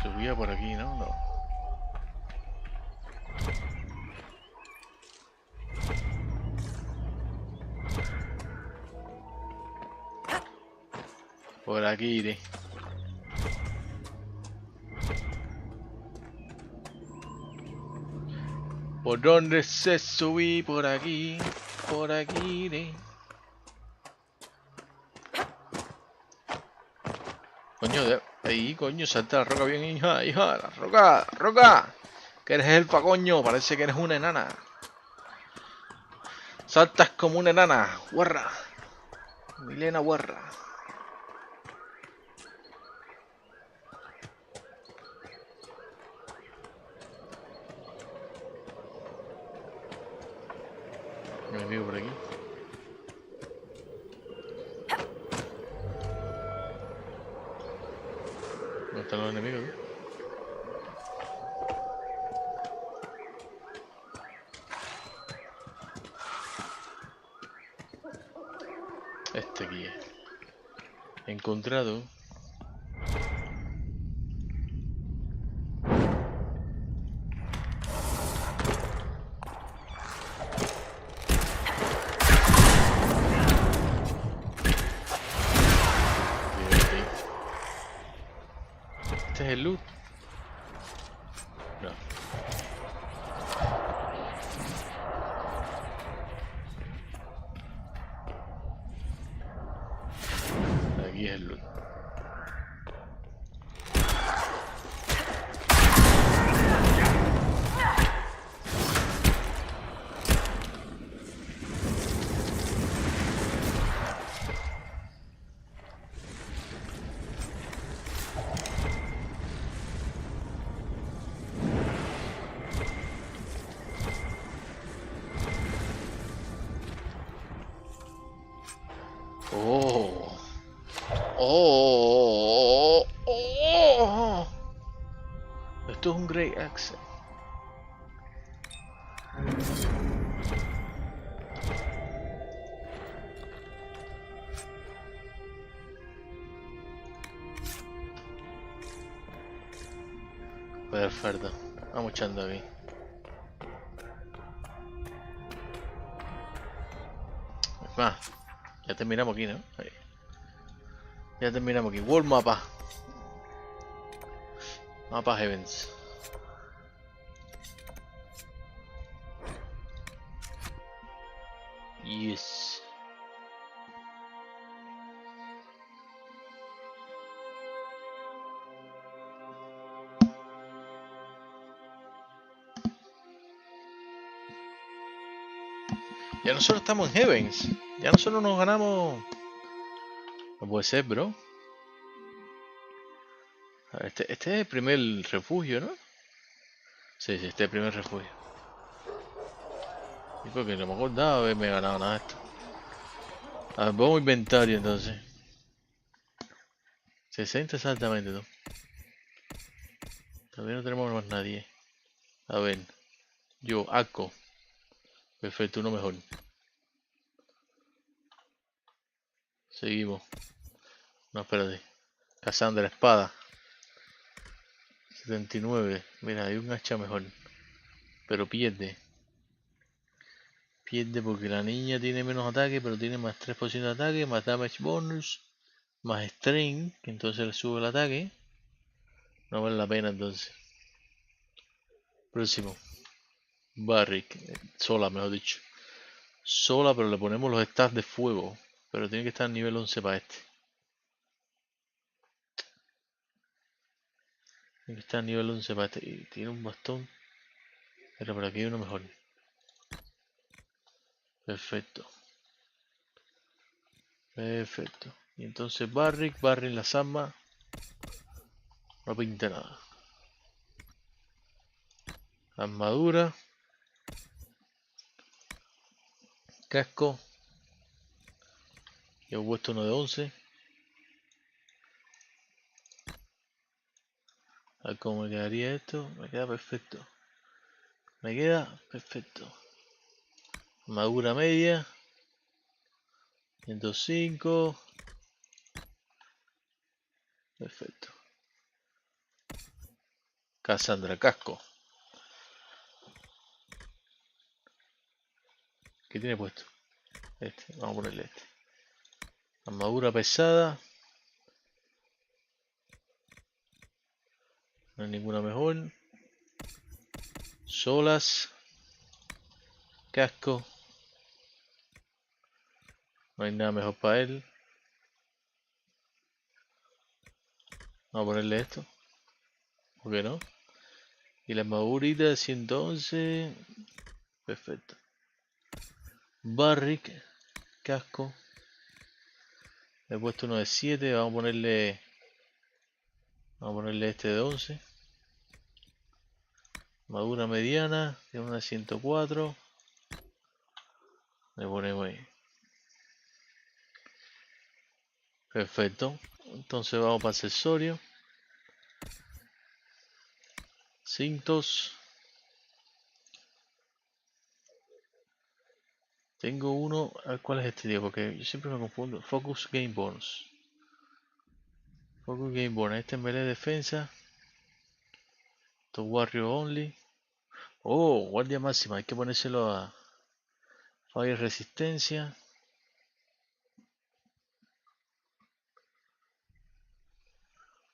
Subía por aquí, ¿no? No. Por aquí iré. ¿Por dónde se subí? Por aquí iré. Coño, ahí, coño, salta la roca bien, hija, la roca, roca. Que eres elfa, coño, parece que eres una enana. Saltas como una enana, guarra. Milena guarra. Me veo por aquí. ¿Dónde están los enemigos? Este aquí es. Encontrado. Este es el loot. No. Aquí es el loot. Oh. Oh. Oh. Esto es un Great Axe. Perfecto. Vamos echando aquí. Es más, ya terminamos aquí, ¿no? Ahí. Ya terminamos aquí. World Mapa. Mapa Heavens. Yes. Ya nosotros estamos en Heavens. Ya nosotros nos ganamos. No puede ser, bro. A ver, este es el primer refugio, ¿no? Sí, este es el primer refugio. Y porque no me acordaba haberme ganado nada de esto. A ver, vamos a inventario entonces. 60 exactamente, ¿no? Todavía no tenemos más nadie. A ver. Yo, Aco. Perfecto, uno mejor. Seguimos. No, espérate. Cazando la espada. 79. Mira, hay un hacha mejor. Pero pierde. Pierde porque la niña tiene menos ataque, pero tiene más 3% de ataque, más damage bonus, más strain, que entonces le sube el ataque. No vale la pena entonces. Próximo. Barrick. Sola, mejor dicho. Sola, pero le ponemos los stats de fuego. Pero tiene que estar en nivel 11 para este. Tiene que estar en nivel 11 para este. Y tiene un bastón. Pero por aquí hay uno mejor. Perfecto. Perfecto. Y entonces Barrick en las armas. No pinta nada. Armadura. Casco. Y he puesto uno de 11. A ver cómo me quedaría esto. Me queda perfecto. Me queda perfecto. Armadura media. 105. Perfecto. Cassandra, casco. ¿Qué tiene puesto? Este, vamos a ponerle este. Armadura pesada. No hay ninguna mejor. Solas. Casco. No hay nada mejor para él. Vamos a ponerle esto. ¿Por qué no? Y la armadurita de 111. Perfecto. Barrick. Casco. Le he puesto uno de 7. Vamos a ponerle este de 11. Armadura mediana. Tiene una de 104. Le ponemos ahí. Perfecto. Entonces vamos para accesorio. Cintos. Tengo uno. ¿Cuál es este tío? Porque yo siempre me confundo. Focus Game Bonus. Focus Game Bonus. Este en melee defensa. Esto Warrior Only. Oh, guardia máxima. Hay que ponérselo a Fire Resistencia.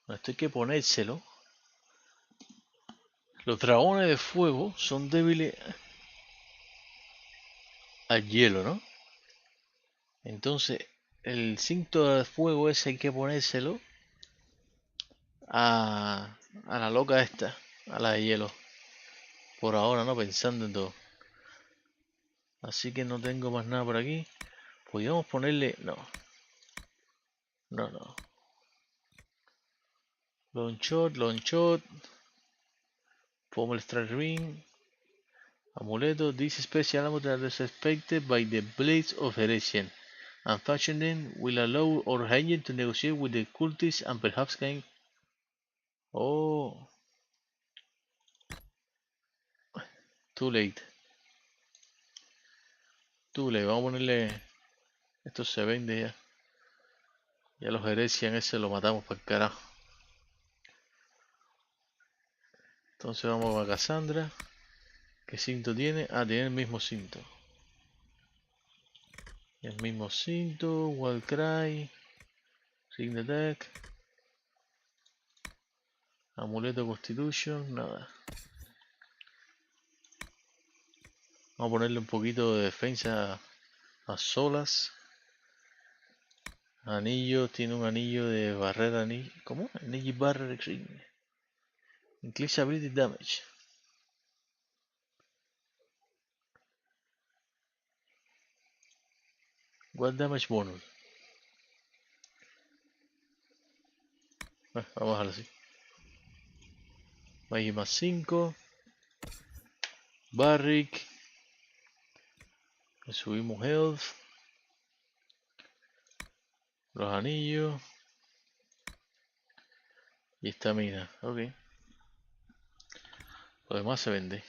Esto hay que ponérselo. Los dragones de fuego son débiles al hielo, ¿no? Entonces, el cinto de fuego ese hay que ponérselo a la loca esta, a la de hielo. Por ahora, ¿no? Pensando en todo. Así que no tengo más nada por aquí. Podríamos ponerle... No. No. Long shot. Pommel strike ring. Amuleto. This special amulet is expected by the Blades of Heresian. And fashioning will allow our agent to negotiate with the cultists and perhaps gain... Oh. Too late. Vamos a ponerle... Esto se vende ya. Ya los Heresian ese lo matamos para el carajo. Entonces vamos a Cassandra. ¿Qué cinto tiene? Ah, tiene el mismo cinto. El mismo cinto. Wild Cry. Ring the Deck. Amuleto Constitution. Nada. Vamos a ponerle un poquito de defensa a solas. Anillo. Tiene un anillo de barrera. ¿Cómo? Anillo Barrier Ring. Increase Ability Damage. What Damage Bonus. Vamos a dejarlo así. Magia más 5. Barrick. Le subimos Health. Los anillos. Y estamina. Ok. Lo demás se vende.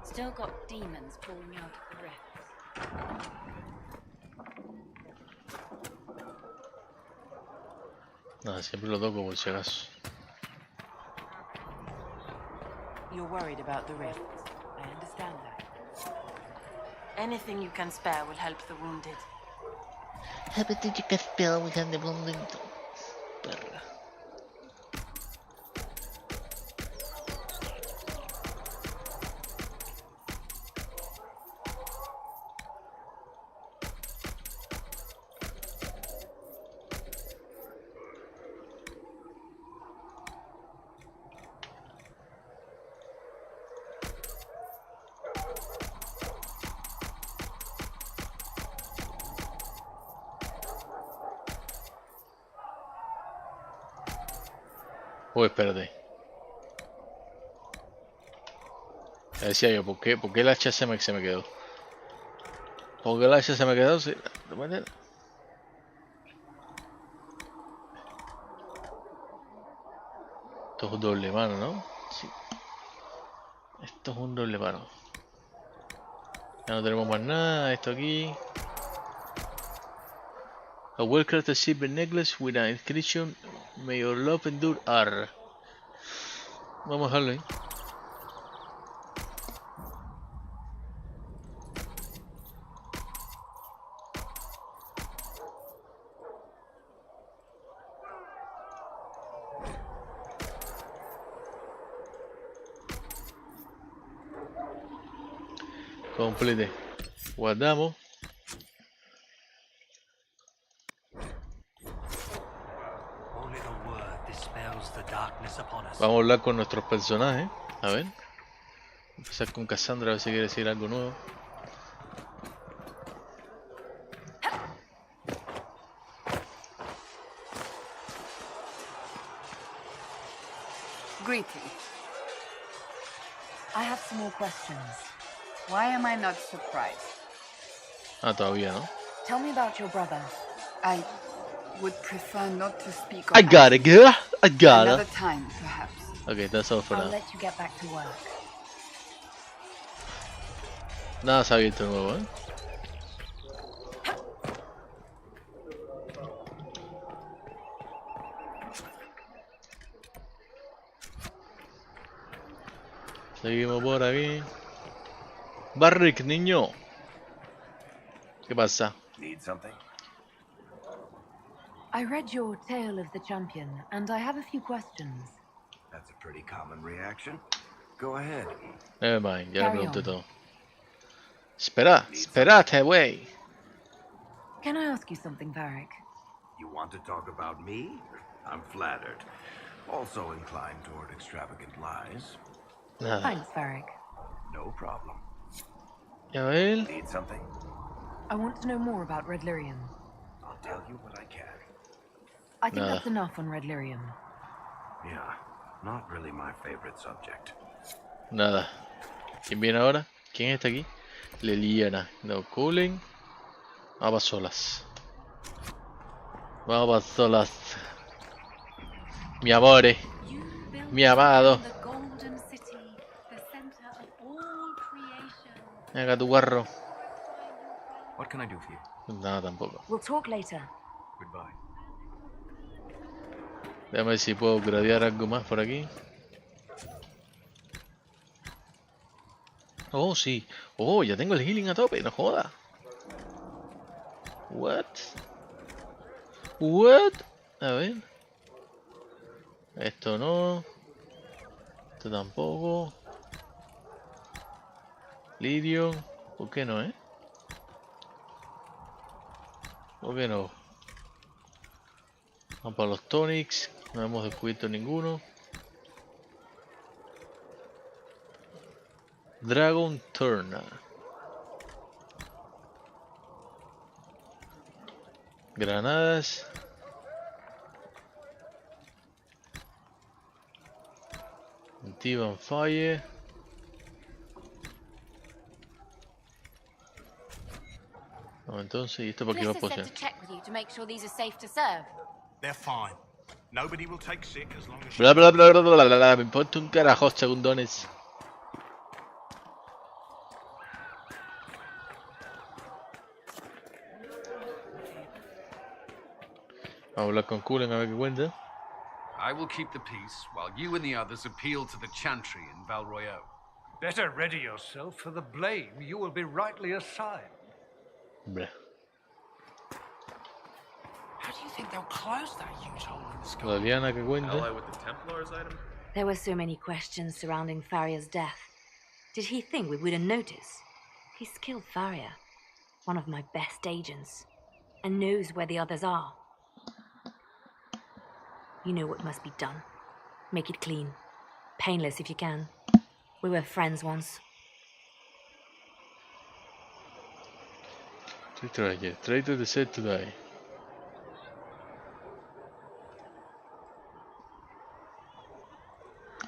Still got demons pouring out of the rifts. Nada, siempre lo toco por si acaso. You're worried about the rifts. I understand that. Anything you can spare will help the wounded. Everything you can spell we can the wounded. Perra. Oh, espérate. Ya decía yo, ¿por qué el hacha se me quedó? ¿Por qué el hacha se me quedó? Sí, de manera. Esto es un doble mano, ¿no? Sí. Esto es un doble mano. Ya no tenemos más nada. Esto aquí. A well-crafted silver necklace with an inscription. May your love endure. Arr. Vamos a dejarlo ahí. Complete. Guardamos. Vamos a hablar con nuestros personajes. A ver. Empezar con Cassandra a ver si quiere decir algo nuevo. Greeting. I have some more questions. Why am I not surprised? Ah, todavía, ¿no? Tell me about your brother. I would prefer not to speak I on got it, girl. I got another it. time, perhaps. Okay, that's all for I'll now. let you get back to work. Nada se ha abierto nuevo, ¿eh? Seguimos por aquí. Barrick, niño. ¿Qué pasa? Need something? I read your tale of the champion, and I have a few questions. That's a pretty common reaction. Go ahead. Never mind, ya le Carry pregunté on. todo. Espera, espérate, wey. Can I ask you something, Varric? You want to talk about me? I'm flattered. Also inclined toward extravagant lies. Nada. Thanks, Varric. No problem. A ver. Need something? I want to know more about Red Lyrian. I'll tell you what I can. I think Nada. that's enough on Red Lyrian. Yeah, not really my favorite subject. Nada. ¿Quién viene ahora? ¿Quién está aquí? Liliana. No cooling. Vamos solas. Vamos solas. Mi amore. Mi amado. Venga tu guarro. What can I do for you? Nada tampoco. We'll talk later. Goodbye. Déjame ver si puedo gradear algo más por aquí. Oh, sí. Oh, ya tengo el healing a tope, no joda. What? What? A ver. Esto no. Esto tampoco. Lidio. ¿Por qué no, ¿Por qué no? Vamos para los tonics. No hemos descubierto ninguno. Dragon Turner. Granadas. Antivan Fire. No, entonces, ¿y esto para qué va a poseer? check with you to make sure these are safe to serve. They're fine. Nobody will take sick as long as Bla bla bla bla bla bla bla. Me importa un carajo, segundones. Vamos a hablar con Cullen a ver qué cuenta. I will keep the peace while you and the others appeal to the Chantry in Val Royeaux. Better ready yourself for the blame you will be rightly assigned. Blah. How do you think they'll close that huge hole in the sky? La Liana que cuenta. with the Templars item? There were so many questions surrounding Faria's death. Did he think we wouldn't notice? He's killed Faria, one of my best agents, and knows where the others are. You know what must be done. Make it clean. Painless if you can. We were friends once. Traitor to set to die.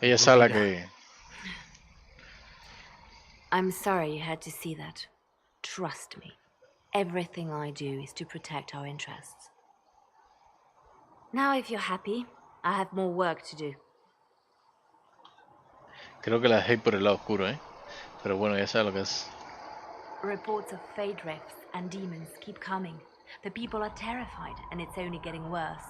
Ella sabe la que... I'm sorry you had to see that. Trust me. Everything I do is to protect our interests. Now if you're happy, I have more work to do. Creo que la dejé por el lado oscuro, Pero bueno, ya sabe lo que es. Reports of fade rifts and demons keep coming. The people are terrified, and it's only getting worse.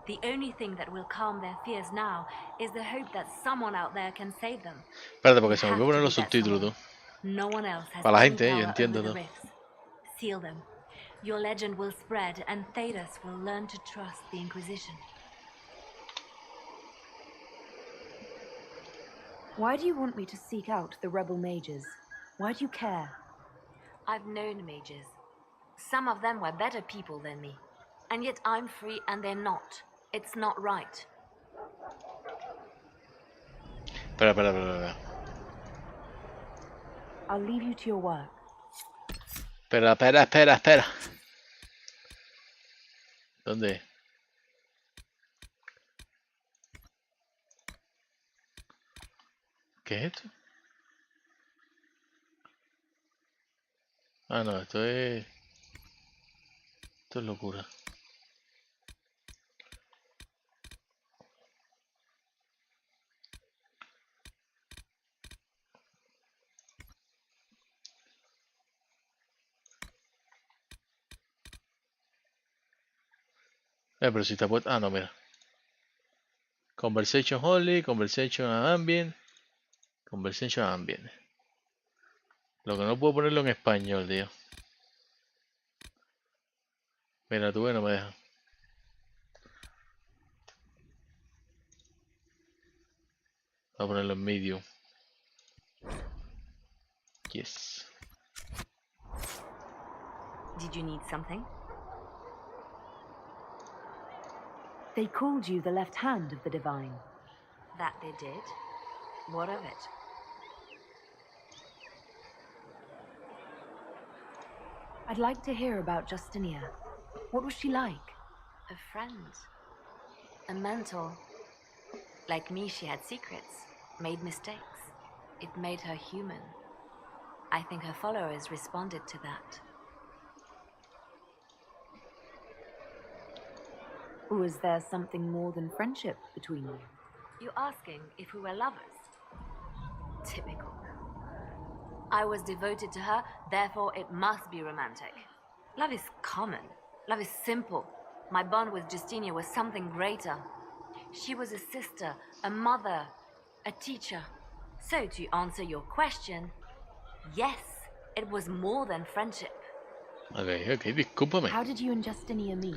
The only thing that will calm their fears now is the hope that someone out there can save them. Espérate, porque You se me have olvidó to poner be los that subtítulos, someone. tú. No one else has Para la any gente, yo power entiendo over the todo. rifts. Seal them. Your legend will spread, and Thedas will learn to trust the Inquisition. Why do you want me to seek out the rebel mages? Why do you care? I've known mages. Some of them were better people than me. And yet I'm free and they're not. It's not right. Espera. I'll leave you to your work. Espera. ¿Dónde? ¿Qué es esto? Ah, no, esto es locura. Pero si está puesto. Ah, no, mira. Conversation only, conversation ambient. Conversation ambient. Lo que no puedo ponerlo en español, tío. Mira, tú no me dejas. Voy a ponerlo en medium. Yes. Did you need something? They called you the left hand of the divine. That they did. What of it? I'd like to hear about Justinia. What was she like? A friend. A mentor. Like me, she had secrets, made mistakes. It made her human. I think her followers responded to that. Was there something more than friendship between you? You're asking if we were lovers? Typical. I was devoted to her, therefore it must be romantic. Love is common. Love is simple. My bond with Justinia was something greater. She was a sister, a mother, a teacher. So to answer your question, yes, it was more than friendship. Okay, discúlpame. How did you and Justinia meet?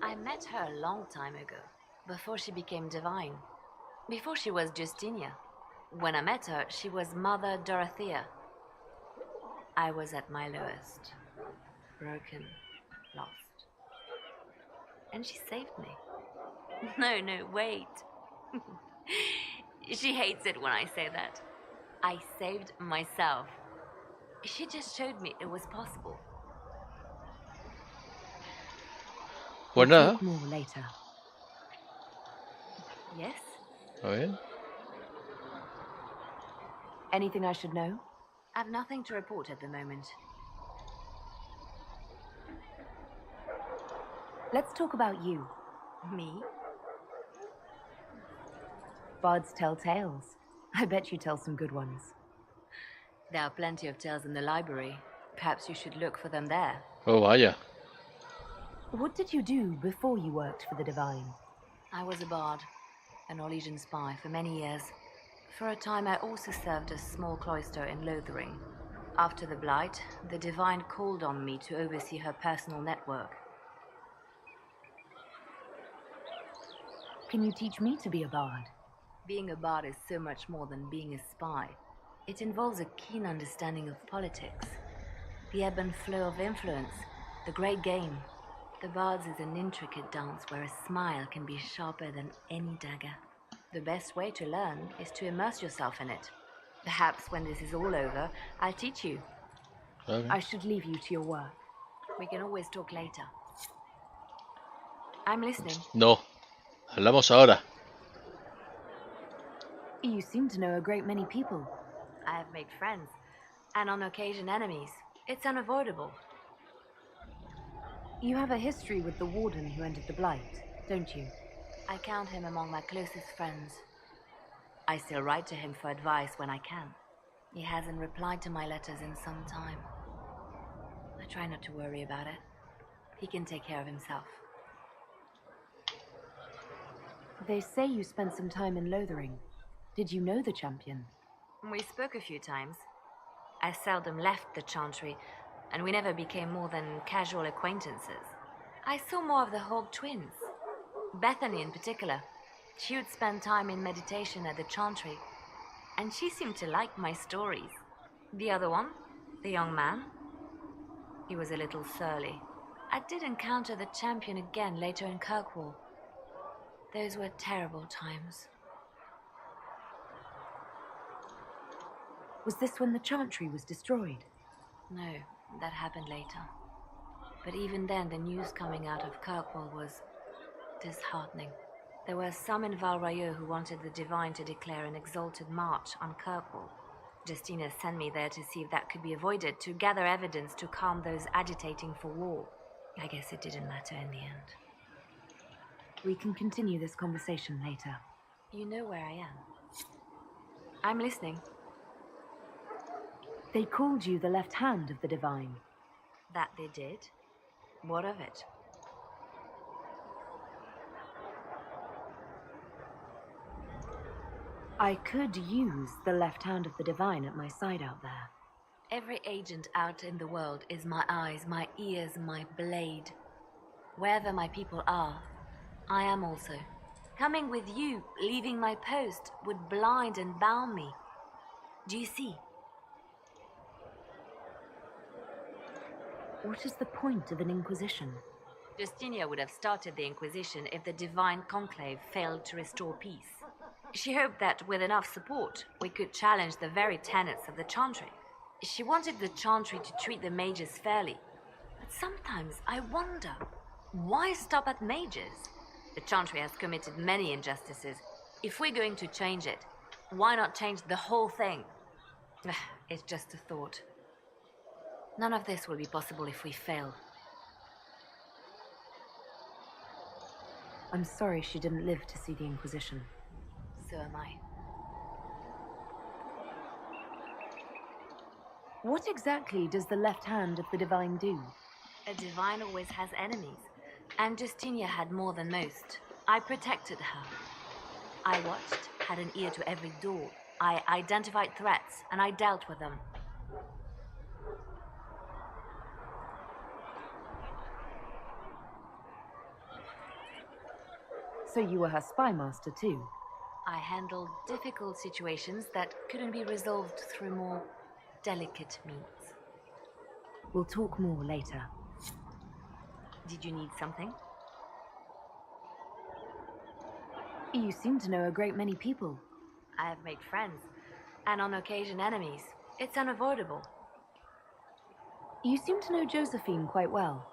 I met her a long time ago, before she became divine. Before she was Justinia. When I met her, she was Mother Dorothea. I was at my lowest. Broken, lost. And she saved me. No, wait. She hates it when I say that. I saved myself. She just showed me it was possible. Pues We'll nada. talk more later. Yes? A ver. Anything I should know? I've nothing to report at the moment. Let's talk about you. Me? Bards tell tales. I bet you tell some good ones. There are plenty of tales in the library. Perhaps you should look for them there. Oh, vaya. What did you do before you worked for the Divine? I was a bard, an Orlesian spy for many years. For a time I also served a small cloister in Lothering. After the Blight, the Divine called on me to oversee her personal network. Can you teach me to be a bard? Being a bard is so much more than being a spy. It involves a keen understanding of politics, the ebb and flow of influence, the great game. The bard's is an intricate dance where a smile can be sharper than any dagger. The best way to learn is to immerse yourself in it. Perhaps when this is all over, I'll teach you. Okay. I should leave you to your work. We can always talk later. I'm listening. No. Hablamos ahora. You seem to know a great many people. I have made friends, and on occasion enemies. It's unavoidable. You have a history with the warden who ended the Blight, don't you? I count him among my closest friends. I still write to him for advice when I can. He hasn't replied to my letters in some time. I try not to worry about it. He can take care of himself. They say you spent some time in Lothering. Did you know the champion? We spoke a few times. I seldom left the Chantry, and we never became more than casual acquaintances. I saw more of the Hog twins. Bethany in particular. She would spend time in meditation at the Chantry, and she seemed to like my stories. The other one, the young man, he was a little surly. I did encounter the champion again later in Kirkwall. Those were terrible times. Was this when the Chantry was destroyed? No, that happened later. But even then, the news coming out of Kirkwall was disheartening. There were some in Val Royeaux who wanted the Divine to declare an exalted march on Kirkwall. Justina sent me there to see if that could be avoided, to gather evidence to calm those agitating for war. I guess it didn't matter in the end. We can continue this conversation later. You know where I am. I'm listening. They called you the left hand of the Divine. That they did? What of it? I could use the left hand of the Divine at my side out there. Every agent out in the world is my eyes, my ears, my blade. Wherever my people are, I am also. Coming with you, leaving my post, would blind and bound me. Do you see? What is the point of an Inquisition? Justinia would have started the Inquisition if the Divine Conclave failed to restore peace. She hoped that with enough support, we could challenge the very tenets of the Chantry. She wanted the Chantry to treat the mages fairly. But sometimes I wonder, why stop at mages? The Chantry has committed many injustices. If we're going to change it, why not change the whole thing? It's just a thought. None of this will be possible if we fail. I'm sorry she didn't live to see the Inquisition. So am I. What exactly does the left hand of the Divine do? A Divine always has enemies, and Justinia had more than most. I protected her. I watched, had an ear to every door. I identified threats, and I dealt with them. So you were her spy master too? I handled difficult situations that couldn't be resolved through more delicate means. We'll talk more later. Did you need something? You seem to know a great many people. I have made friends, and on occasion enemies. It's unavoidable. You seem to know Josephine quite well.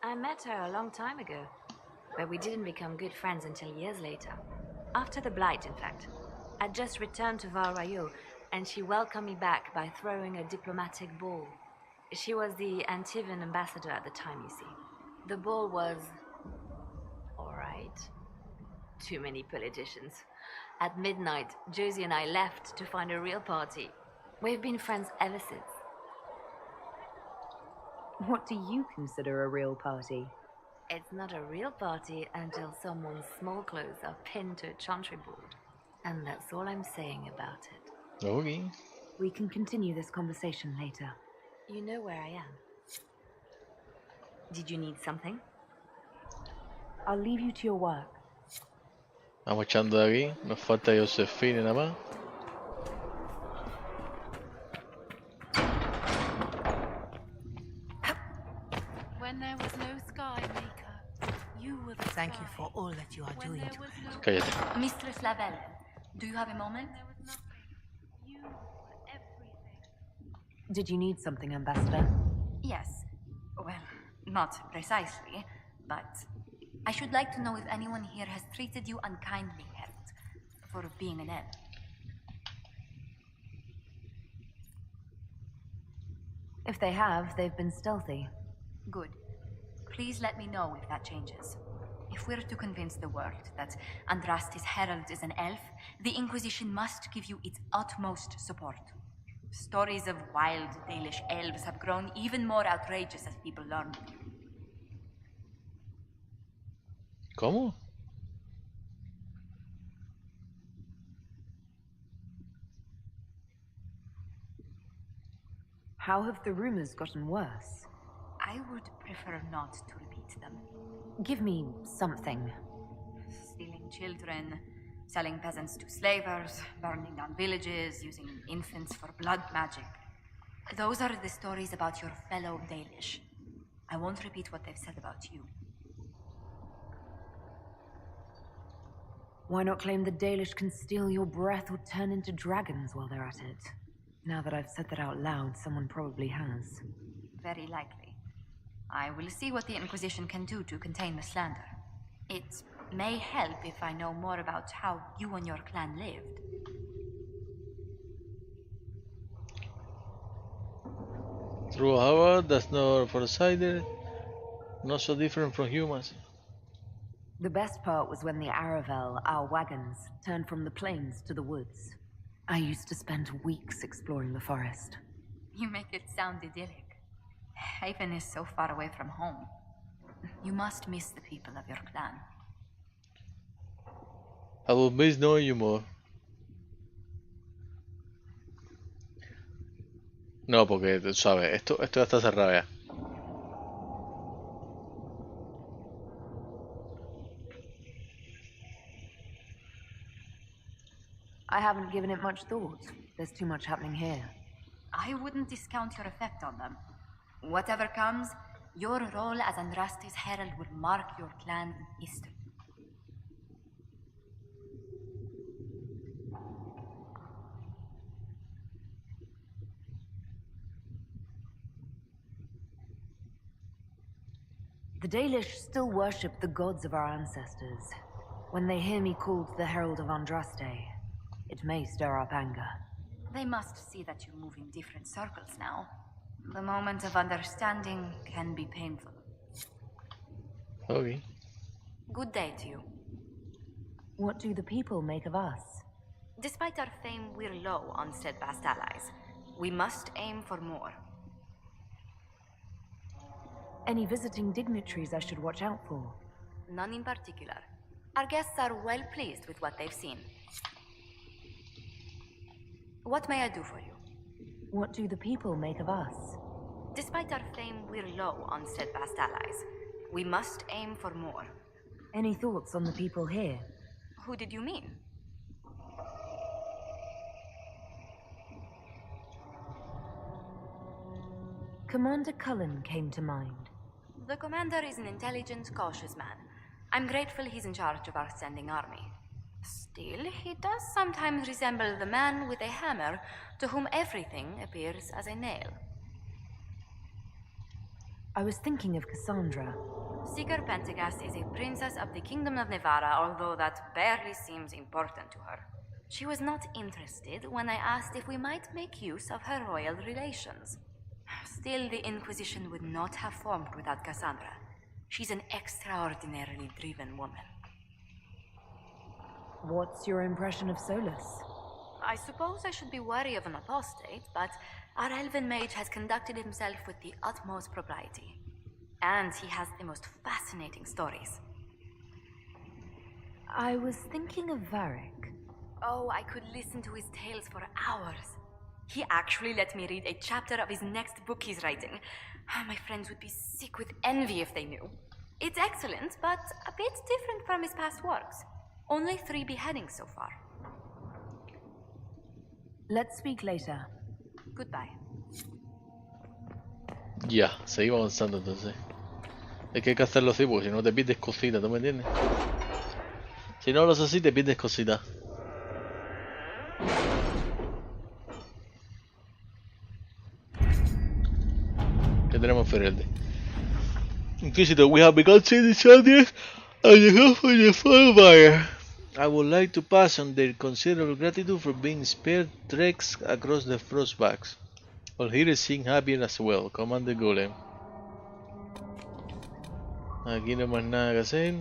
I met her a long time ago, but we didn't become good friends until years later. After the Blight, in fact. I'd just returned to Val Royeaux, and she welcomed me back by throwing a diplomatic ball. She was the Antivan ambassador at the time, you see. The ball was... alright. Too many politicians. At midnight, Josie and I left to find a real party. We've been friends ever since. What do you consider a real party? It's not a real party until someone's small clothes are pinned to a chantry board. And that's all I'm saying about it. Okay. We can continue this conversation later. You know where I am. Did you need something? I'll leave you to your work. Vamos echando de aquí. Nos falta Josephine nada más. When there was no sky maker, you were the Thank sky. you for all that you are When doing there to was her. no Cállate. Mistress Lavelle, do you have a moment? There was nothing. You were everything. Did you need something, Ambassador? Yes. Well, not precisely, but I should like to know if anyone here has treated you unkindly yet for being an elf. If they have, they've been stealthy. Good. Please let me know if that changes. If we're to convince the world that Andrastis Herald is an elf, the Inquisition must give you its utmost support. Stories of wild Dalish elves have grown even more outrageous as people learn. ¿Cómo? How have the rumors gotten worse? I would prefer not to repeat them. Give me something. Stealing children, selling peasants to slavers, burning down villages, using infants for blood magic. Those are the stories about your fellow Dalish. I won't repeat what they've said about you. Why not claim the Dalish can steal your breath or turn into dragons while they're at it? Now that I've said that out loud, someone probably has. Very likely. I will see what the Inquisition can do to contain the slander. It may help if I know more about how you and your clan lived. True, however, that's not for a cider. Not so different from humans. The best part was when the Aravel, our wagons, turned from the plains to the woods. I used to spend weeks exploring the forest. You make it sound idyllic. Haven is so far away from home. You must miss the people of your clan. I will miss knowing you more. No, porque tú sabes, esto ya está cerrado ya. I haven't given it much thought. There's too much happening here. I wouldn't discount your effect on them. Whatever comes, your role as Andraste's herald will mark your clan in history. The Dalish still worship the gods of our ancestors. When they hear me called the Herald of Andraste, it may stir up anger. They must see that you move in different circles now. The moment of understanding can be painful. Okay. Good day to you. What do the people make of us? Despite our fame, we're low on steadfast allies. We must aim for more. Any visiting dignitaries I should watch out for? None in particular. Our guests are well pleased with what they've seen. What may I do for you? What do the people make of us? Despite our fame, we're low on steadfast allies. We must aim for more. Any thoughts on the people here? Who did you mean? Commander Cullen came to mind. The commander is an intelligent, cautious man. I'm grateful he's in charge of our standing army. Still, he does sometimes resemble the man with a hammer to whom everything appears as a nail. I was thinking of Cassandra. Seeker Pentagast is a princess of the Kingdom of Nevada, although that barely seems important to her. She was not interested when I asked if we might make use of her royal relations. Still, the Inquisition would not have formed without Cassandra. She's an extraordinarily driven woman. What's your impression of Solus? I suppose I should be wary of an apostate, but our elven mage has conducted himself with the utmost propriety. And he has the most fascinating stories. I was thinking of Varric. Oh, I could listen to his tales for hours. He actually let me read a chapter of his next book he's writing. My friends would be sick with envy if they knew. It's excellent, but a bit different from his past works. Only 3 beheadings so far. Let's speak later. Goodbye. Ya, seguimos avanzando entonces. Es que hay que hacerlo así, porque si no te pierdes cositas, ¿tú me entiendes? Si no lo haces así, te pierdes cositas. ¿Qué tenemos, Ferelde? Inquisitor, we have begun seeing the soldiers and the help of the fire. I would like to pass on their considerable gratitude for being spared treks across the frostbacks. All here seem happy as well. Commander Golem. Aquí no hay más nada que hacer.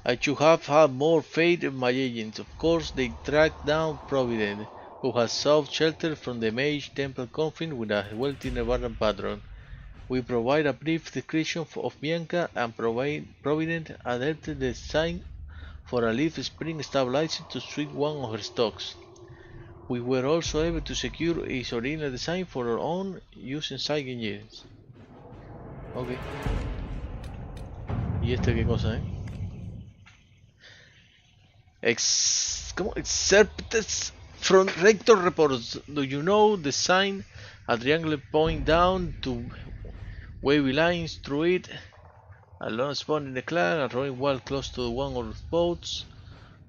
I should have had more faith in my agents. Of course, they tracked down Providence. who has sought shelter from the mage temple coffin with a wealthy Nevarran patron. We provide a brief description of Bianca and Provident adapted the design for a leaf spring stabilizer to suit one of her stocks. We were also able to secure its original design for our own use inside engines. Ok. ¿Y este qué cosa, ¿Cómo? Excerpts from Rector reports. Do you know the sign? A triangle point down to wavy lines through it. A long spot in the clan, a rowing while close to one of the boats.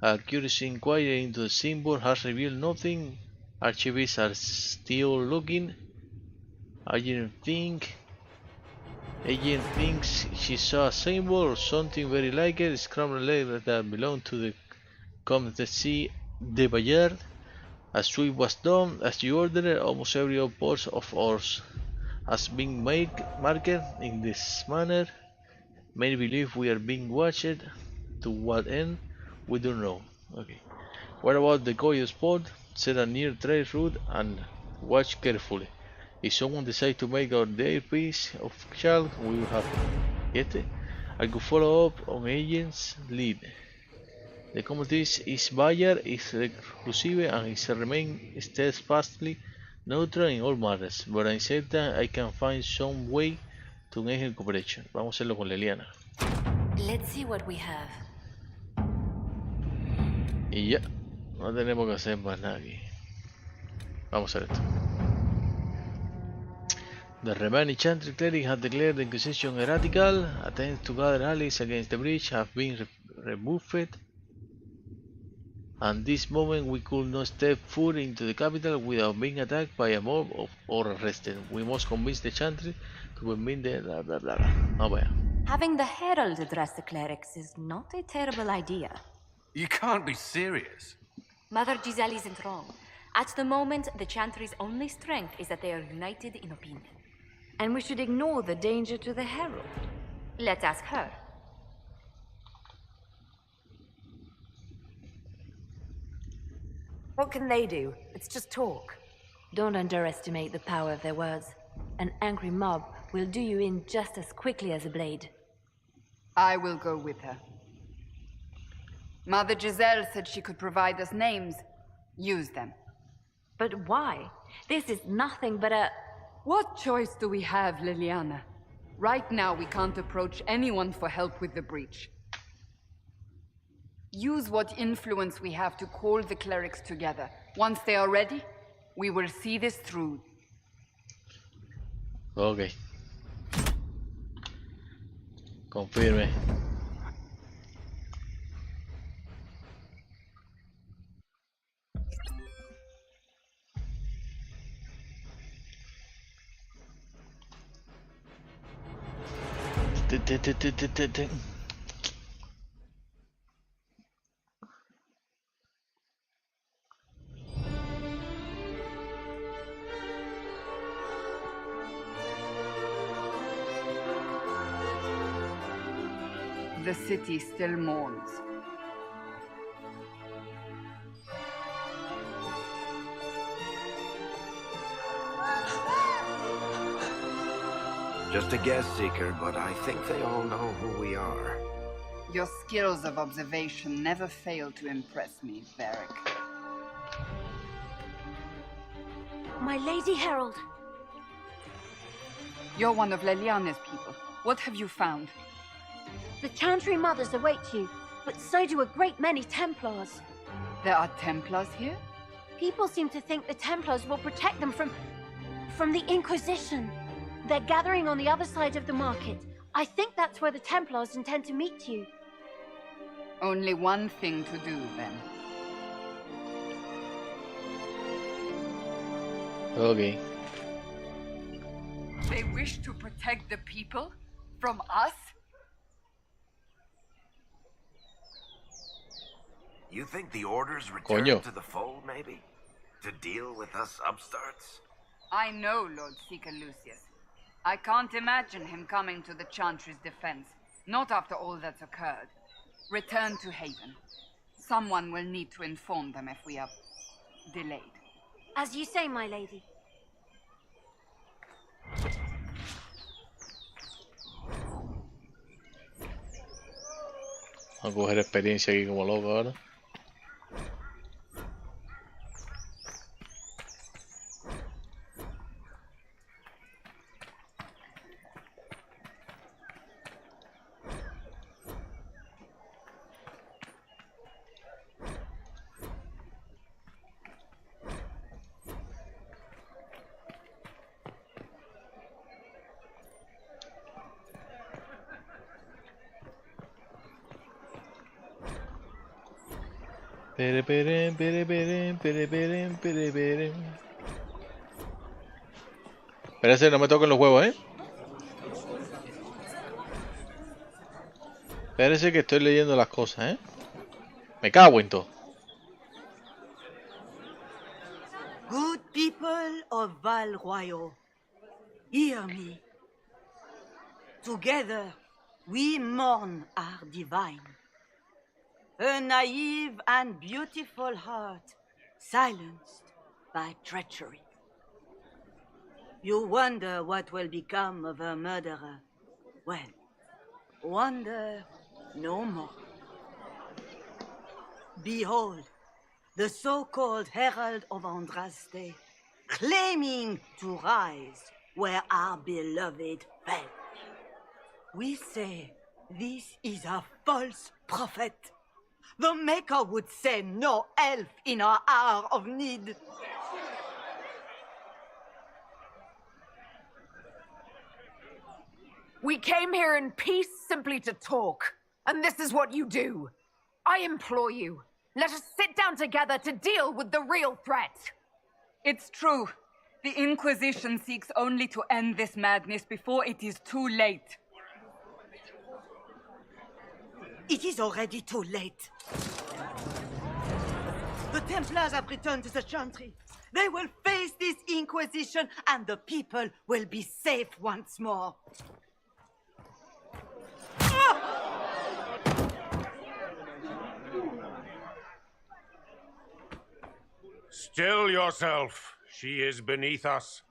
A curious inquiry into the symbol has revealed nothing. Archivists are still looking. Agent thinks she saw a symbol or something very like it. Scrambled letters that belong to the Comtesse de Bayard. A sweep was done as you ordered. Almost every port of ours has been marked in this manner. Many believe we are being watched. To what end? We don't know. Okay. What about the Goyo spot? Set a near trade route and watch carefully. If someone decides to make our their piece of child, we will have it. I could follow up on agent's lead. The community is Bayer, is exclusive, and is remain steadfastly neutral in all matters, but I'm certain I can find some way to engage cooperation. Vamos a hacerlo con Leliana. Let's see what we have. Y ya, no tenemos que hacer más nada aquí. Vamos a ver esto. The remaining Chantry cleric had declared the Inquisition heretical. Attempts to gather allies against the breach have been removed. And this moment we could not step foot into the capital without being attacked by a mob or arrested. We must convince the Chantry to permit the blah blah blah. Oh, vaya. Having the Herald address the clerics is not a terrible idea. You can't be serious. Mother Giselle isn't wrong. At the moment, the Chantry's only strength is that they are united in opinion. And we should ignore the danger to the Herald. Let's ask her. What can they do? It's just talk. Don't underestimate the power of their words. An angry mob will do you in just as quickly as a blade. I will go with her. Mother Giselle said she could provide us names. Use them. But why? This is nothing but a... What choice do we have, Liliana? Right now we can't approach anyone for help with the breach. Use what influence we have to call the clerics together. Once they are ready, we will see this through. Okay. Confirme. The city still mourns. Just a guess, Seeker, but I think they all know who we are. Your skills of observation never fail to impress me, Varric. My Lady Herald. You're one of Leliana's people. What have you found? The Chantry Mothers await you, but so do a great many Templars. There are Templars here? People seem to think the Templars will protect them from the Inquisition. They're gathering on the other side of the market. I think that's where the Templars intend to meet you. Only one thing to do, then. Okay. They wish to protect the people? From us? You think the Order's returned to the fold, maybe? To deal with us upstarts? I know Lord Seeker Lucius. I can't imagine him coming to the Chantry's defense. Not after all that's occurred. Return to Haven. Someone will need to inform them if we are delayed. As you say, my lady. Vamos a coger experiencia aquí como loco ahora. Pere, pere, pere, pere, pere, pere, pere, pere. Espérate, no me toquen los huevos, ¿eh? Espérese que estoy leyendo las cosas, ¿eh? Me cago en todo. Good people of Val Royal, hear me. Together, we mourn our divine. A naive and beautiful heart, silenced by treachery. You wonder what will become of a murderer. Well, wonder no more. Behold, the so-called Herald of Andraste, claiming to rise where our beloved fell. We say this is a false prophet. The Maker would send no elf in our hour of need. We came here in peace simply to talk, and this is what you do. I implore you, let us sit down together to deal with the real threat. It's true. The Inquisition seeks only to end this madness before it is too late. It is already too late. The Templars have returned to the Chantry. They will face this Inquisition, and the people will be safe once more. Still yourself. She is beneath us.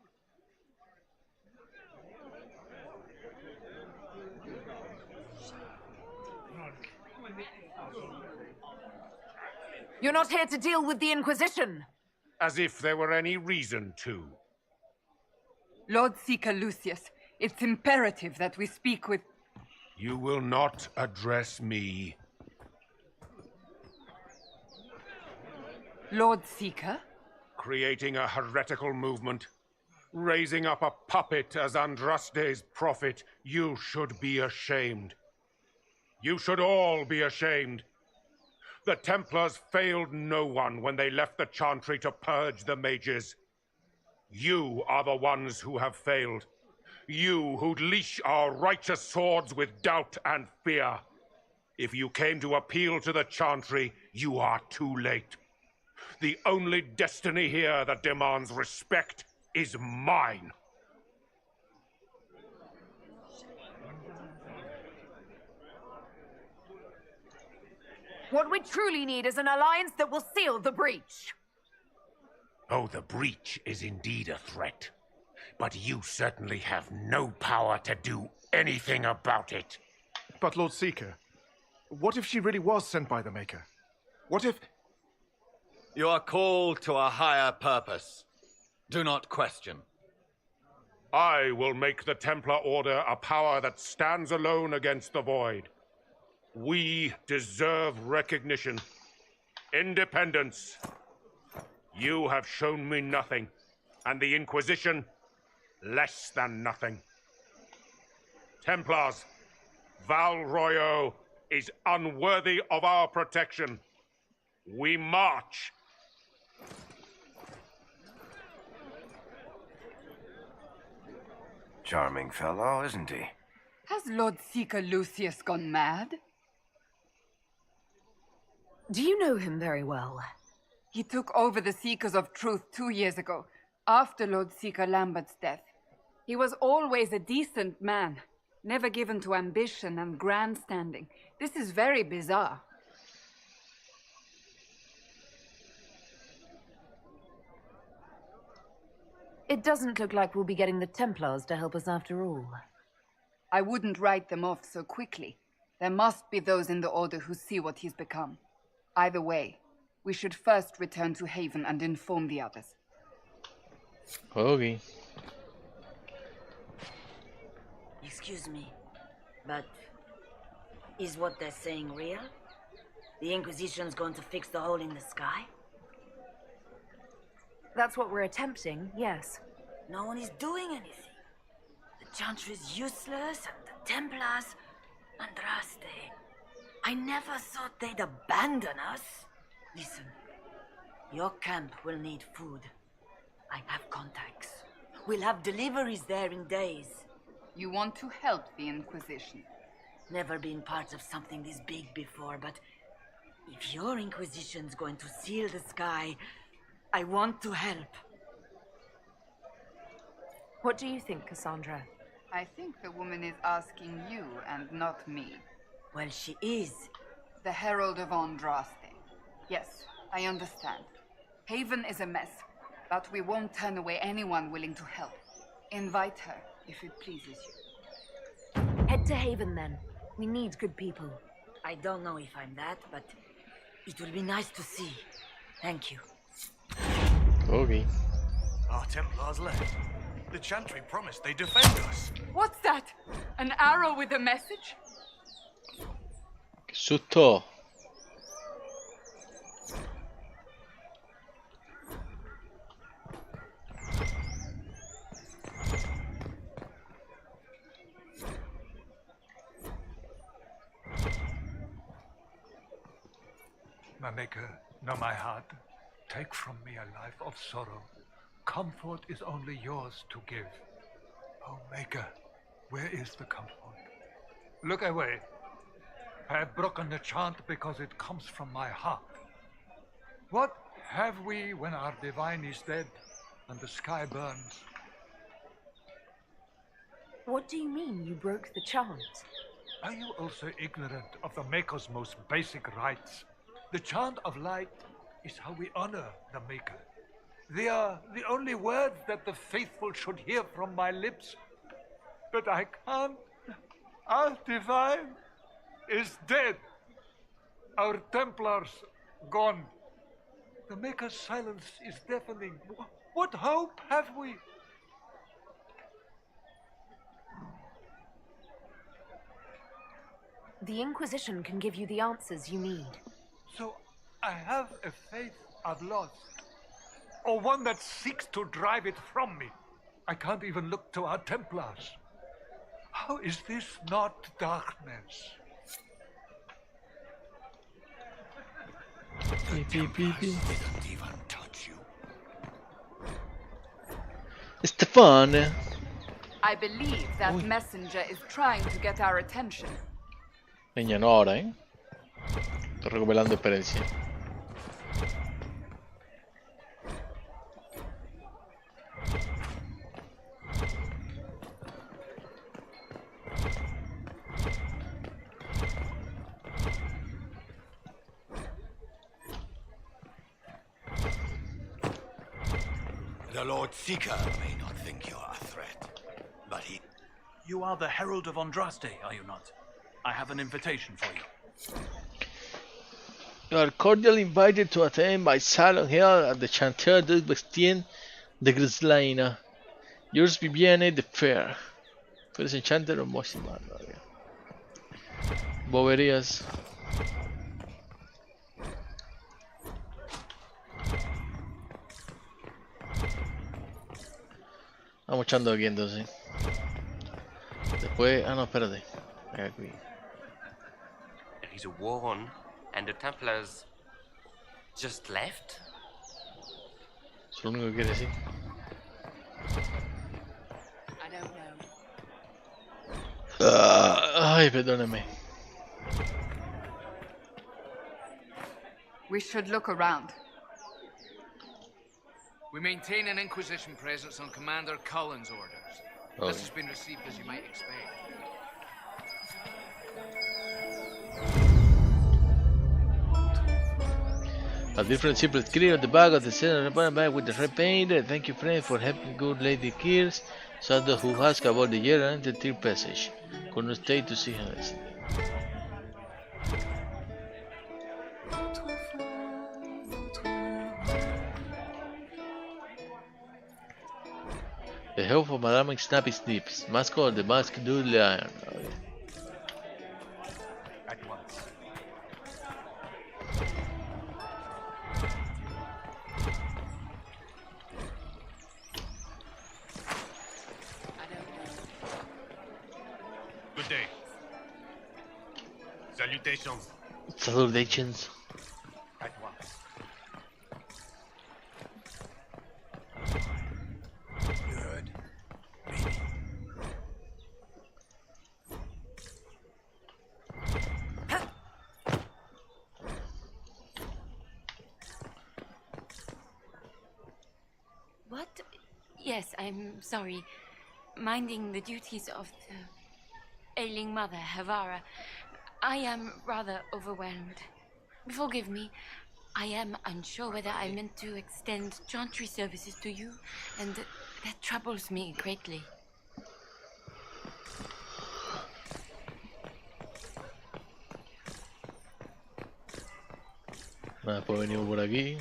You're not here to deal with the Inquisition. As if there were any reason to. Lord Seeker Lucius, it's imperative that we speak with... You will not address me. Lord Seeker? Creating a heretical movement. Raising up a puppet as Andraste's prophet. You should be ashamed. You should all be ashamed. The Templars failed no one when they left the Chantry to purge the mages. You are the ones who have failed. You who'd leash our righteous swords with doubt and fear. If you came to appeal to the Chantry, you are too late. The only destiny here that demands respect is mine. What we truly need is an alliance that will seal the breach. Oh, the breach is indeed a threat. But you certainly have no power to do anything about it. But Lord Seeker, what if she really was sent by the Maker? What if... You are called to a higher purpose. Do not question. I will make the Templar Order a power that stands alone against the Void. We deserve recognition. Independence. You have shown me nothing, and the Inquisition, less than nothing. Templars, Val Royal is unworthy of our protection. We march. Charming fellow, isn't he? Has Lord Seeker Lucius gone mad? Do you know him very well? He took over the Seekers of Truth 2 years ago, after Lord Seeker Lambert's death. He was always a decent man, never given to ambition and grandstanding. This is very bizarre. It doesn't look like we'll be getting the Templars to help us after all. I wouldn't write them off so quickly. There must be those in the Order who see what he's become. Either way, we should first return to Haven and inform the others. Okay. Excuse me, but is what they're saying real? The Inquisition's going to fix the hole in the sky? That's what we're attempting, yes. No one is doing anything. The Chantry is useless, and the Templars... Andraste. I never thought they'd abandon us. Listen, your camp will need food. I have contacts. We'll have deliveries there in days. You want to help the Inquisition? Never been part of something this big before, but if your Inquisition's going to seal the sky, I want to help. What do you think, Cassandra? I think the woman is asking you and not me. Well, she is. The Herald of Andraste. Yes, I understand. Haven is a mess, but we won't turn away anyone willing to help. Invite her, if it pleases you. Head to Haven, then. We need good people. I don't know if I'm that, but it will be nice to see. Thank you. Okay. Our Templars left. The Chantry promised they'd defend us. What's that? An arrow with a message? Che susto. My Maker, know my heart. Take from me a life of sorrow. Comfort is only yours to give. Oh, Maker, where is the comfort? Look away. I have broken the chant because it comes from my heart. What have we when our divine is dead and the sky burns? What do you mean you broke the chant? Are you also ignorant of the Maker's most basic rites? The chant of light is how we honor the Maker. They are the only words that the faithful should hear from my lips. But I can't. Our divine is dead. Our Templars gone. The Maker's silence is deafening. What hope have we? The Inquisition can give you the answers you need. So I have a faith I've lost. Or one that seeks to drive it from me. I can't even look to our Templars. How is this not darkness? Beep. Didn't even touch you. Stefan. I believe that messenger is trying to get our attention. Niña, no ahora, ¿eh? Estoy recuperando experiencia. The Lord Seeker may not think you're a threat, but he... You are the Herald of Andraste, are you not? I have an invitation for you. You are cordially invited to attend my salon here at the Chanteur de Bastien de Grislaina. Yours Viviane de Fair. Tú eres enchanter hermosísima. Boberías. Vamos echando aquí entonces. Después... Ah, no, espérate. Aquí. There is a war on, and the Templars just left? Es lo único que quiere decir. I don't know. Ay, perdóneme. We should look around. We maintain an Inquisition presence on Commander Cullen's orders. Oh. This has been received as you might expect. A different simple clear on the back of the center back with the red paint. Thank you, friend, for helping good Lady Kears. Sado who asked about the year and the third passage. Couldn't stay to see her. The help of Madame Snappy Snips, mascot of the Masked Doodle Iron. At once. Good day. Salutations. Salutations. At once. Good. What? Yes, I'm sorry. Minding the duties of the ailing mother, Havara. I am rather overwhelmed. Forgive me. I am unsure whether I meant to extend chantry services to you, and that troubles me greatly. Nada, pues venimos por aquí.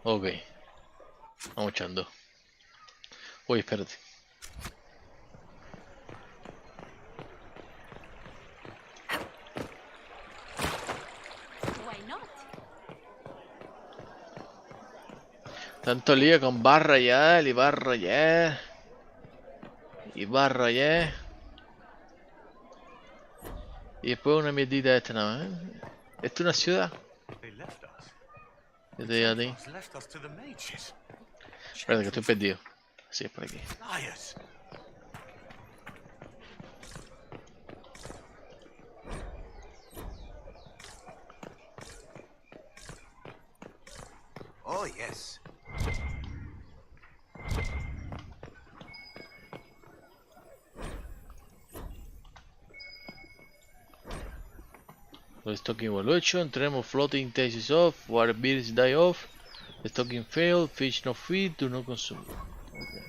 Ok. Vamos echando. Uy, espérate. Why not? Tanto lío con barra ya, y barra ya. Y barra ya. Y después una mierdita esta nada más. ¿Esto es una ciudad? They left us. Yo te digo a ti. Templars left us to the mages. Espérate que estoy perdido. Sí, es por aquí. Liars. Oh, yes. The stocking evolution, tremor floating takes off, water bears die off, the stocking fail, fish no feed, do not consume. Okay.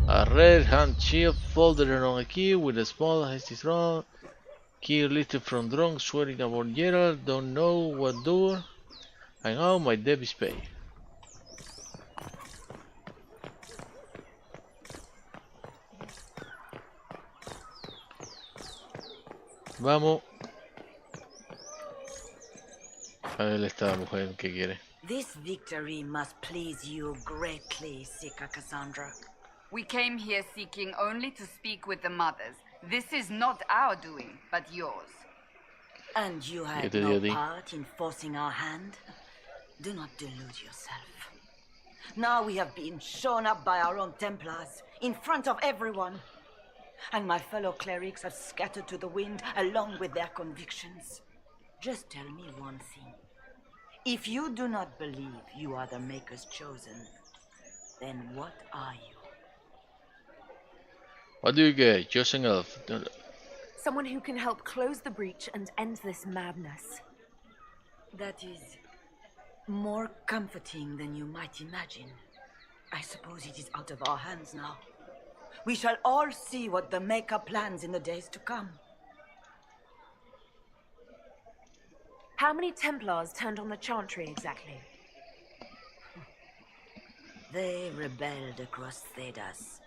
A red hand shield folded on a key with a small hasty throw. Key lifted from drunk, swearing about Gerald, don't know what door. I know my debt is paid. Vamos. A ver esta mujer que quiere. This victory must please you greatly, Sika Cassandra. We came here seeking only to speak with the mothers. This is not our doing, but yours. And you had no part in forcing our hand? Do not delude yourself. Now we have been shown up by our own Templars, in front of everyone. And my fellow clerics have scattered to the wind along with their convictions. Just tell me one thing. If you do not believe you are the Maker's chosen, then what are you? What do you get? Chosen elf. Someone who can help close the breach and end this madness. That is more comforting than you might imagine. I suppose it is out of our hands now. We shall all see what the Maker plans in the days to come. How many Templars turned on the Chantry exactly? They rebelled across Thedas.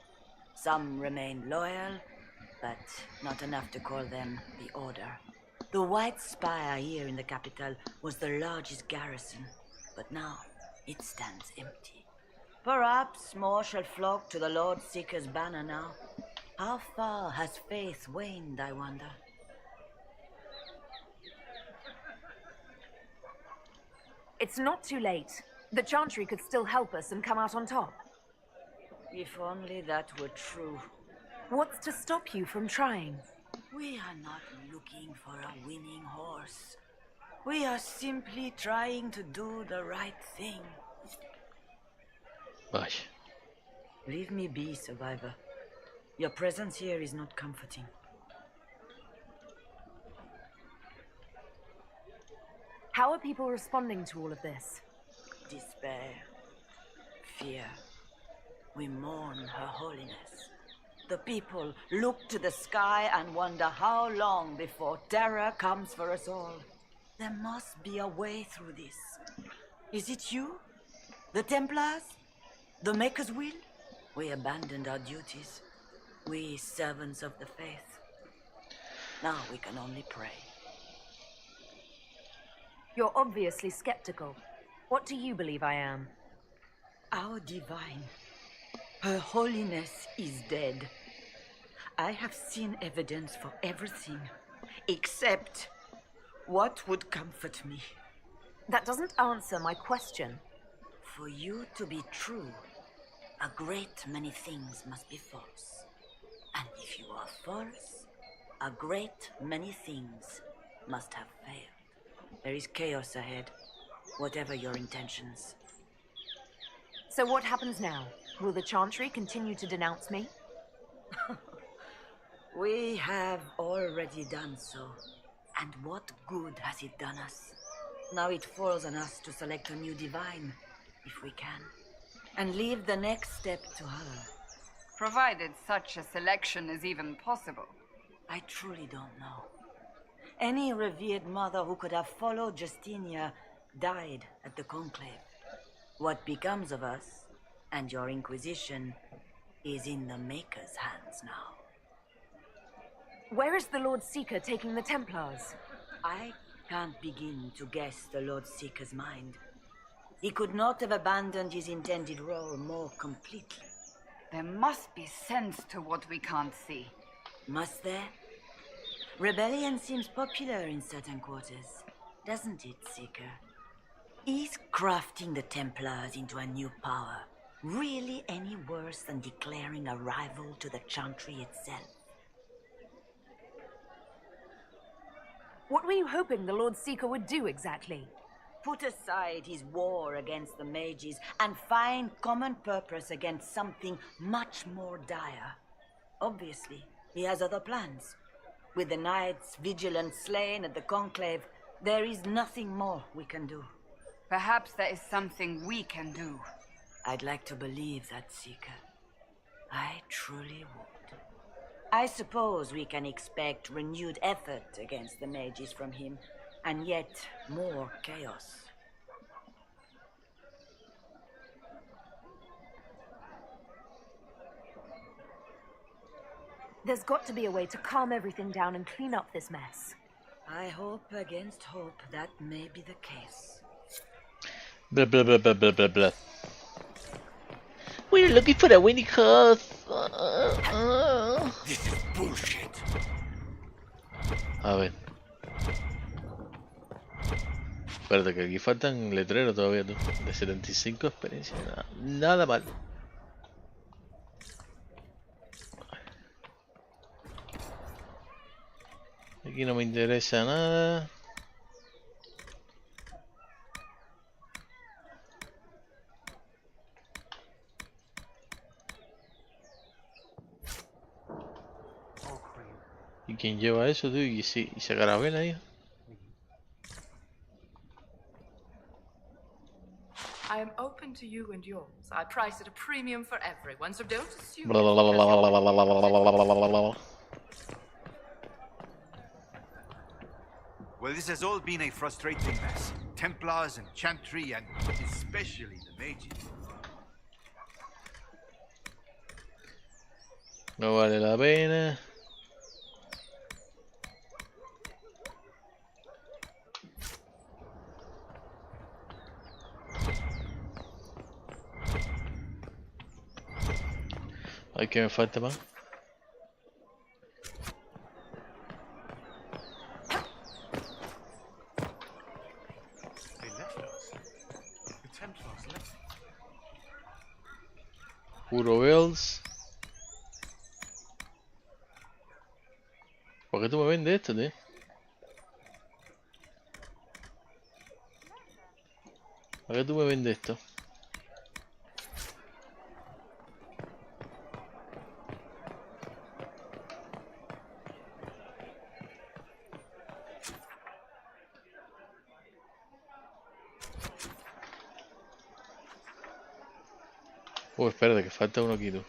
Some remained loyal, but not enough to call them the Order. The White Spire here in the capital was the largest garrison, but now it stands empty. Perhaps more shall flock to the Lord Seeker's banner now. How far has faith waned, I wonder? It's not too late. The Chantry could still help us and come out on top. If only that were true. What's to stop you from trying? We are not looking for a winning horse. We are simply trying to do the right thing. Vaya. Leave me be, survivor. Your presence here is not comforting. How are people responding to all of this? Despair. Fear. We mourn Her Holiness. The people look to the sky and wonder how long before terror comes for us all. There must be a way through this. Is it you? The Templars? The Maker's will? We abandoned our duties. We servants of the faith. Now we can only pray. You're obviously skeptical. What do you believe I am? Our divine. Her Holiness is dead. I have seen evidence for everything, except what would comfort me. That doesn't answer my question. For you to be true, a great many things must be false. And if you are false, a great many things must have failed. There is chaos ahead, whatever your intentions. So what happens now? Will the Chantry continue to denounce me? We have already done so. And what good has it done us? Now it falls on us to select a new divine, if we can, and leave the next step to her. Provided such a selection is even possible. I truly don't know. Any revered mother who could have followed Justinia died at the Conclave. What becomes of us, and your Inquisition, is in the Maker's hands now. Where is the Lord Seeker taking the Templars? I can't begin to guess the Lord Seeker's mind. He could not have abandoned his intended role more completely. There must be sense to what we can't see. Must there? Rebellion seems popular in certain quarters, doesn't it, Seeker? Is crafting the Templars into a new power really any worse than declaring a rival to the Chantry itself? What were you hoping the Lord Seeker would do exactly? Put aside his war against the mages and find common purpose against something much more dire. Obviously, he has other plans. With the knights vigilant slain at the Conclave, there is nothing more we can do. Perhaps there is something we can do. I'd like to believe that, Seeker. I truly would. I suppose we can expect renewed effort against the mages from him, and yet more chaos. There's got to be a way to calm everything down and clean up this mess. I hope against hope that may be the case. Blah blah blah blah blah blah blah. We're looking for a winning horse. This is bullshit. A ver. Espérate que aquí faltan letreros todavía, tú. De 75 experiencias. Nada mal. Aquí no me interesa nada. ¿Y quién lleva eso, tú? ¿Y se carabela ahí? I am open to you and yours. I price at a premium for everyone, so don't assume. Well, this has all been a frustrating mess. Templars and Chantry, and especially the mages. No vale la pena. Ay, que me falta más. Puro Bells. ¿Por qué tú me vendes esto, tío? ¿Por qué tú me vendes esto? Espérate, que falta uno aquí, tú.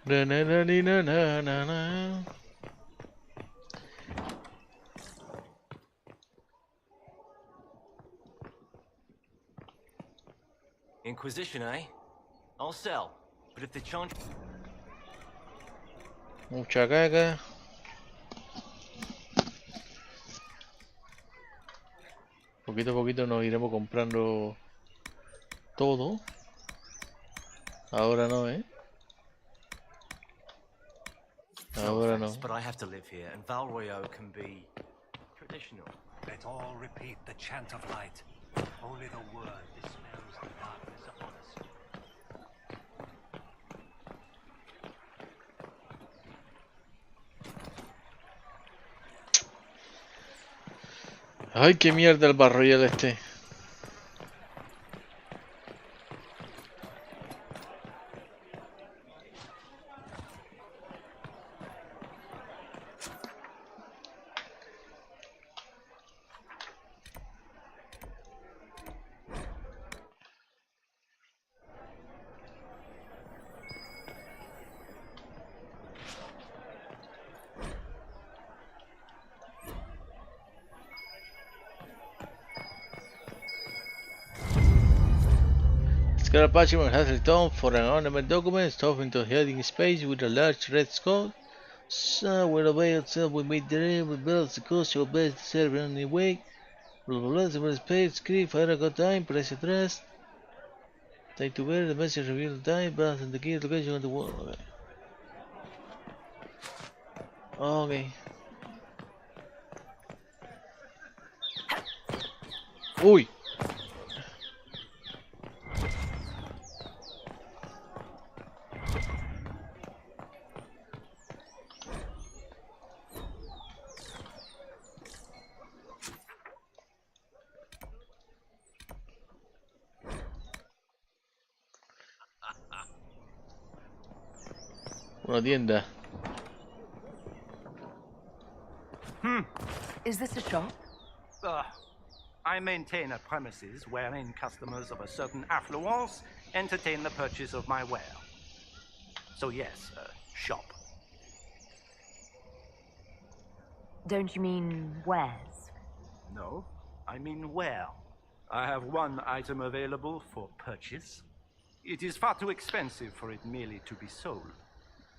Na, na, na, ni, na, na, na, na. Inquisition, eh? I'll sell, but if the chant... Mucha caca. Poquito a poquito nos iremos comprando todo. Ahora no, ¿eh? Ahora no. But I have to live here, and Valroyo can be traditional. Let all repeat the chant of light. Only the word dispels the darkness upon us. Ay, qué mierda el barroyal este. Scarlet parchment has returned for an ornament document stuffed into a hiding space with a large red skull. Somewhere away outside we made the air, we built the coast to obey the server on the way. Blah blah blah, the space, script, fire got time, press address. Time to wear the message reveal the time, but and the key location on the wall. Okay. Uy. Una tienda. Is this a shop? I maintain a premises wherein customers of a certain affluence entertain the purchase of my ware. So yes, shop. Don't you mean wares? No, I mean ware. I have one item available for purchase. It is far too expensive for it merely to be sold.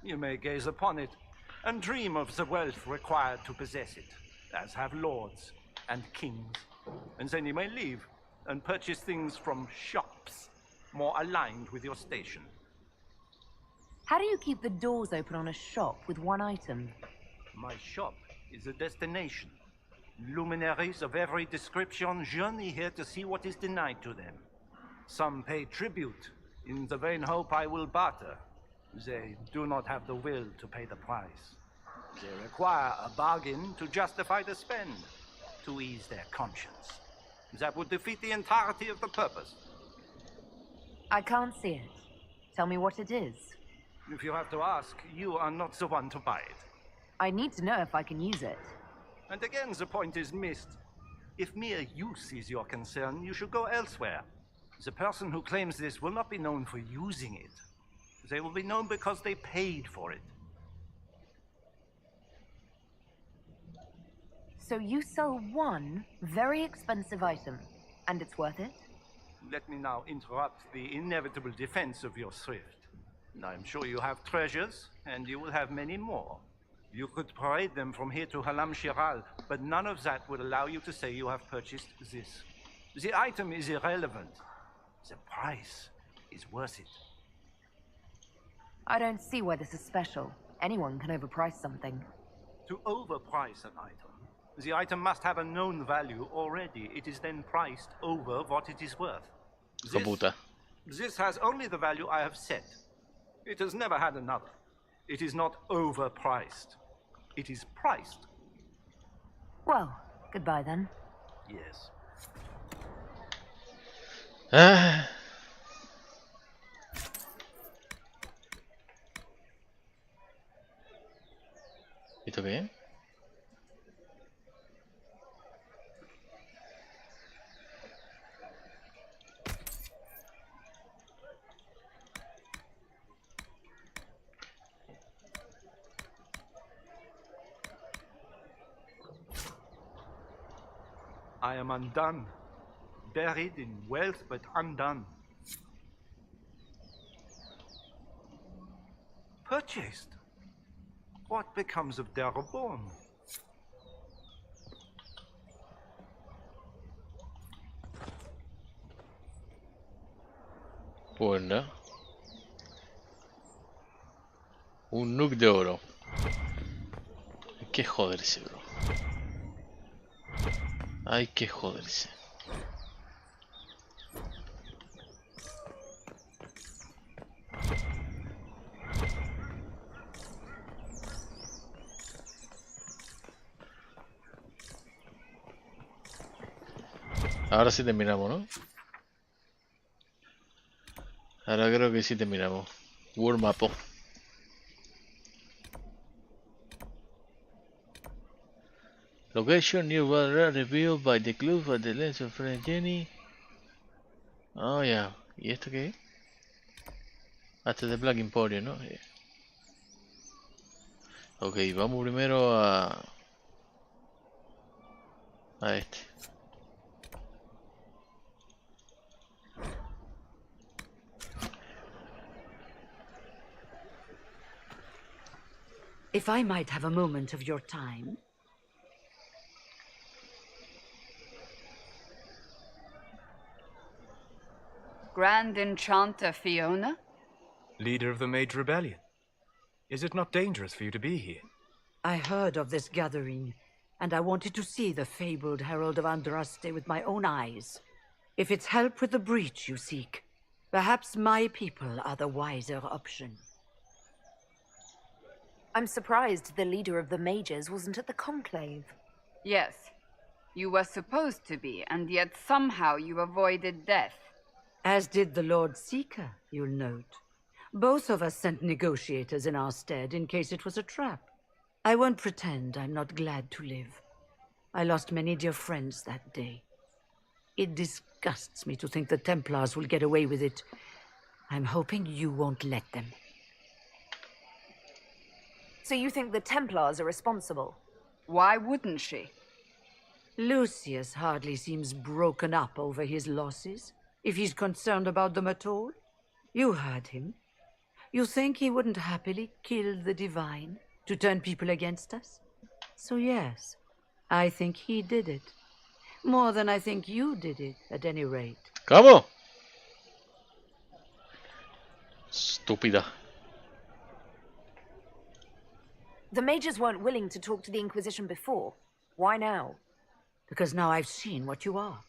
You may gaze upon it and dream of the wealth required to possess it, as have lords and kings. And then you may leave and purchase things from shops more aligned with your station. How do you keep the doors open on a shop with one item? My shop is a destination. Luminaries of every description journey here to see what is denied to them. Some pay tribute in the vain hope I will barter. They do not have the will to pay the price. They require a bargain to justify the spend, to ease their conscience. That would defeat the entirety of the purpose. I can't see it. Tell me what it is. If you have to ask, you are not the one to buy it. I need to know if I can use it. And again, the point is missed. If mere use is your concern, you should go elsewhere. The person who claims this will not be known for using it. They will be known because they paid for it. So you sell one very expensive item, and it's worth it? Let me now interrupt the inevitable defense of your thrift. I'm sure you have treasures, and you will have many more. You could parade them from here to Halam Shiral, but none of that would allow you to say you have purchased this. The item is irrelevant. The price is worth it. I don't see why this is special. Anyone can overprice something. to overprice an item. The item must have a known value already. It is then priced over what it is worth. This has only the value I have set. It has never had another. It is not overpriced. It is priced. Well, goodbye then. Yes. ¿Esto qué? I am undone. Buried in wealth, but undone. Purchased. What becomes of their reborn? Pues nada. Un nuke de oro. Hay que joderse, bro. Hay que joderse. Ahora sí terminamos, ¿no? Ahora creo que sí terminamos. World Map. Location new weather revealed by the club by the lens of friend Jenny. Oh, ya. ¿Y esto qué es? Hasta de Black Emporium, ¿no? Ok, vamos primero a este. If I might have a moment of your time. Grand Enchanter Fiona? Leader of the Mage Rebellion. Is it not dangerous for you to be here? I heard of this gathering, and I wanted to see the fabled Herald of Andraste with my own eyes. If it's help with the breach you seek, perhaps my people are the wiser option. I'm surprised the leader of the mages wasn't at the conclave. Yes. You were supposed to be, and yet somehow you avoided death. As did the Lord Seeker, you'll note. Both of us sent negotiators in our stead in case it was a trap. I won't pretend I'm not glad to live. I lost many dear friends that day. It disgusts me to think the Templars will get away with it. I'm hoping you won't let them. So you think the Templars are responsible? Why wouldn't she? Lucius hardly seems broken up over his losses, if he's concerned about them at all. You heard him. You think he wouldn't happily kill the Divine to turn people against us? So yes, I think he did it. More than I think you did it, at any rate. ¿Cómo? Estúpida. The mages weren't willing to talk to the Inquisition before. Why now? Because now I've seen what you are.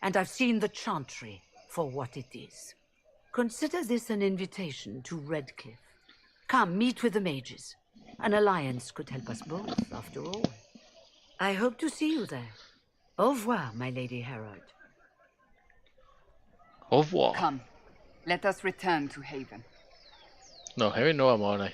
And I've seen the Chantry for what it is. Consider this an invitation to Redcliffe. Come, meet with the mages. An alliance could help us both, after all. I hope to see you there. Au revoir, my Lady Herald. Au revoir. Come, let us return to Haven. No, Haven no vamos ahora.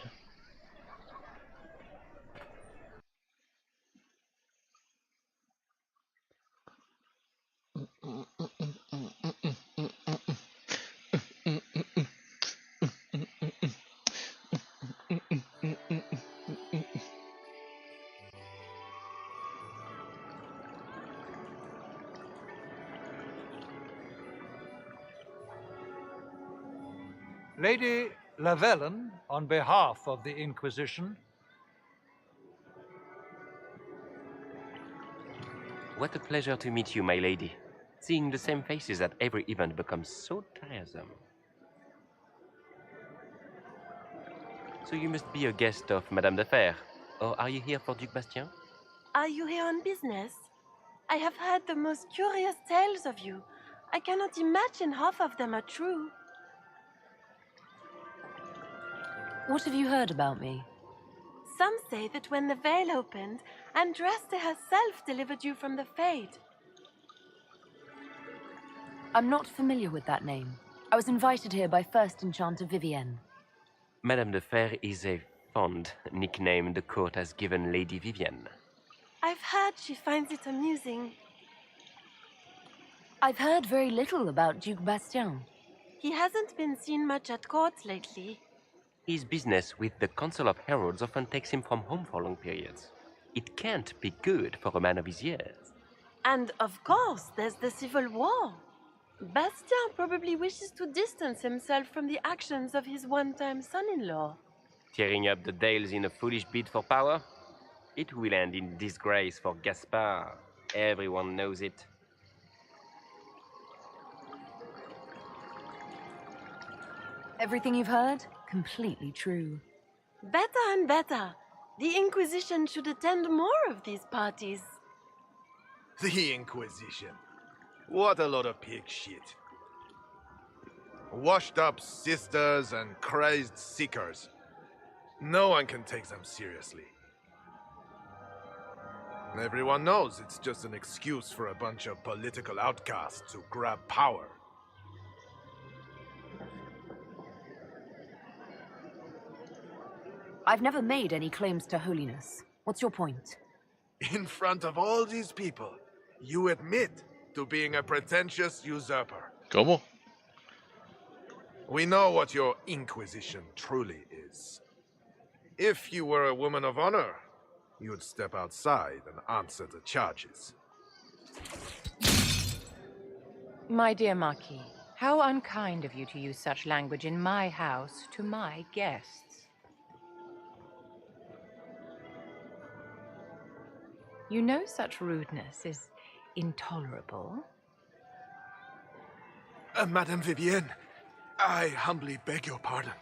Lady Lavellan, on behalf of the Inquisition. What a pleasure to meet you, my lady. Seeing the same faces at every event becomes so tiresome. So you must be a guest of Madame de Fer. Or are you here for Duke Bastien? Are you here on business? I have heard the most curious tales of you. I cannot imagine half of them are true. What have you heard about me? Some say that when the veil opened, Andraste herself delivered you from the Fade. I'm not familiar with that name. I was invited here by First Enchanter Vivienne. Madame de Fer is a fond nickname the court has given Lady Vivienne. I've heard she finds it amusing. I've heard very little about Duke Bastien. He hasn't been seen much at court lately. His business with the Council of Heralds often takes him from home for long periods. It can't be good for a man of his years. And of course, there's the Civil War. Bastien probably wishes to distance himself from the actions of his one-time son-in-law. Tearing up the Dales in a foolish bid for power? It will end in disgrace for Gaspard. Everyone knows it. Everything you've heard? Completely true. Better and better. The Inquisition should attend more of these parties. The Inquisition. What a lot of pig shit. Washed up sisters and crazed seekers. No one can take them seriously. Everyone knows it's just an excuse for a bunch of political outcasts to grab power. I've never made any claims to holiness. What's your point? In front of all these people, you admit to being a pretentious usurper. ¿Cómo? We know what your Inquisition truly is. If you were a woman of honor, you'd step outside and answer the charges. My dear Marquis, how unkind of you to use such language in my house to my guests. You know such rudeness is intolerable. Madame Vivienne, I humbly beg your pardon.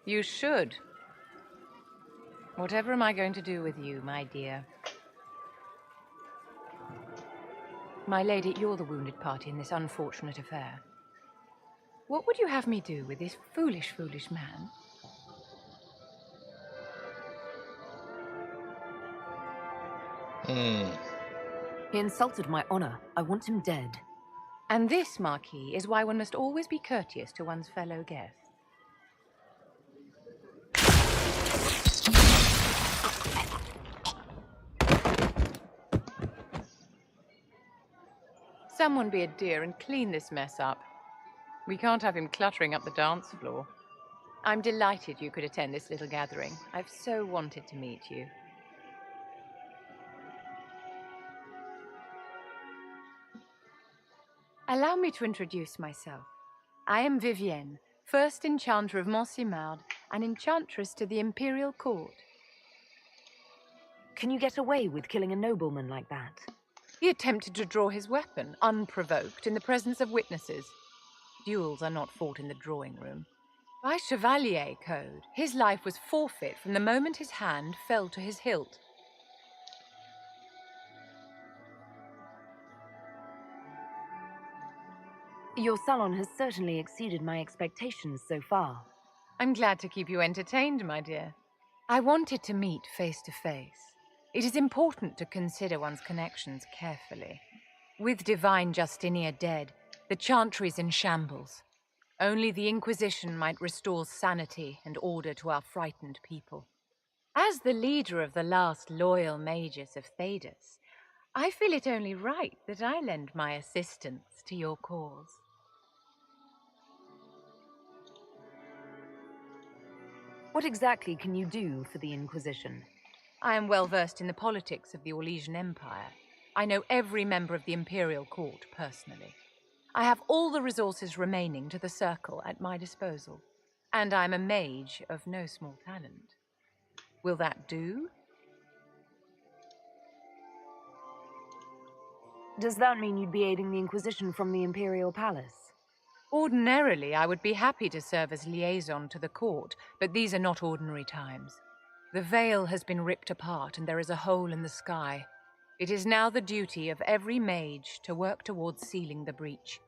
You should. Whatever am I going to do with you, my dear? My lady, you're the wounded party in this unfortunate affair. What would you have me do with this foolish, foolish man? He insulted my honor. I want him dead. And this, Marquis, is why one must always be courteous to one's fellow guests. Someone be a dear and clean this mess up. We can't have him cluttering up the dance floor. I'm delighted you could attend this little gathering. I've so wanted to meet you. Allow me to introduce myself. I am Vivienne, first enchanter of Montsimard and enchantress to the Imperial Court. Can you get away with killing a nobleman like that? He attempted to draw his weapon, unprovoked, in the presence of witnesses. Duels are not fought in the drawing room. By Chevalier code, his life was forfeit from the moment his hand fell to his hilt. Your salon has certainly exceeded my expectations so far. I'm glad to keep you entertained, my dear. I wanted to meet face to face. It is important to consider one's connections carefully. With Divine Justinia dead, the Chantry's in shambles. Only the Inquisition might restore sanity and order to our frightened people. As the leader of the last loyal mages of Thedas, I feel it only right that I lend my assistance to your cause. What exactly can you do for the Inquisition? I am well versed in the politics of the Orlesian Empire. I know every member of the Imperial Court personally. I have all the resources remaining to the Circle at my disposal. And I'm a mage of no small talent. Will that do? Does that mean you'd be aiding the Inquisition from the Imperial Palace? Ordinarily, I would be happy to serve as liaison to the court, but these are not ordinary times. The veil has been ripped apart and there is a hole in the sky. It is now the duty of every mage to work towards sealing the breach.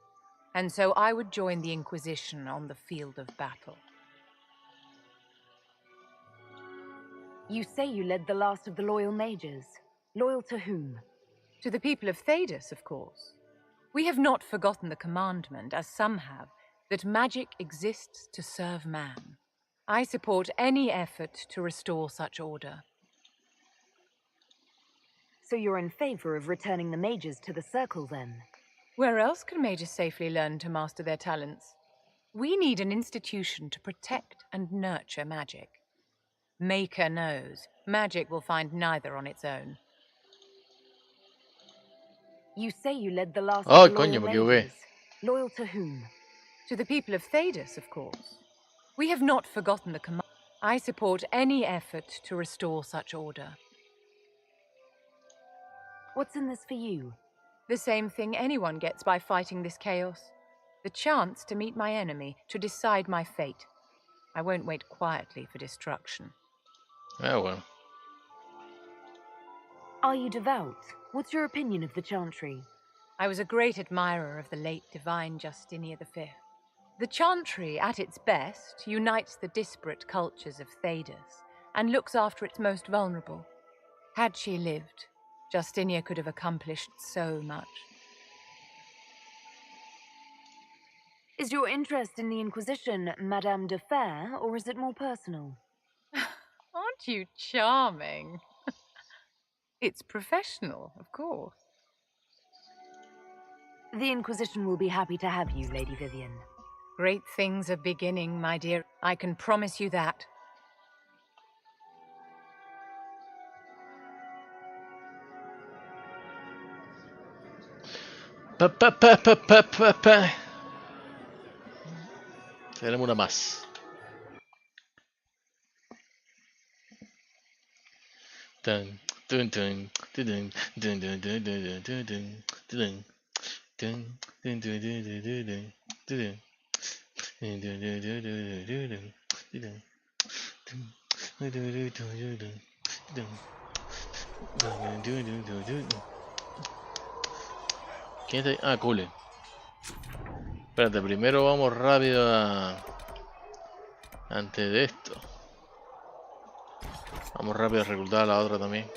And so I would join the Inquisition on the field of battle. You say you led the last of the loyal mages. Loyal to whom? To the people of Thedas, of course. We have not forgotten the commandment, as some have, that magic exists to serve man. I support any effort to restore such order. So you're in favor of returning the mages to the Circle, then? Where else can mages safely learn to master their talents? We need an institution to protect and nurture magic. Maker knows, magic will find neither on its own. You say you led the last Oh, of the coño, loyal me equivoqué. mages. Loyal to whom? To the people of Thedas, of course. We have not forgotten the command. I support any effort to restore such order. What's in this for you? The same thing anyone gets by fighting this chaos. The chance to meet my enemy, to decide my fate. I won't wait quietly for destruction. Oh, well. Are you devout? What's your opinion of the Chantry? I was a great admirer of the late divine Justinian V. The Chantry, at its best, unites the disparate cultures of Thedas and looks after its most vulnerable. Had she lived, Justinia could have accomplished so much. Is your interest in the Inquisition Madame de Fer, or is it more personal? Aren't you charming? It's professional, of course. The Inquisition will be happy to have you, Lady Vivian. Great things are beginning, my dear. I can promise you that. Tenemos una más. Dun, dun, dun, dun, dun, dun, dun, dun, dun, dun, dun, dun, dun, dun, dun, dun, dun, ¿quién está ahí? Ah, Cule. Espérate, primero vamos rápido a... Antes de esto. Vamos rápido a reclutar a la otra también.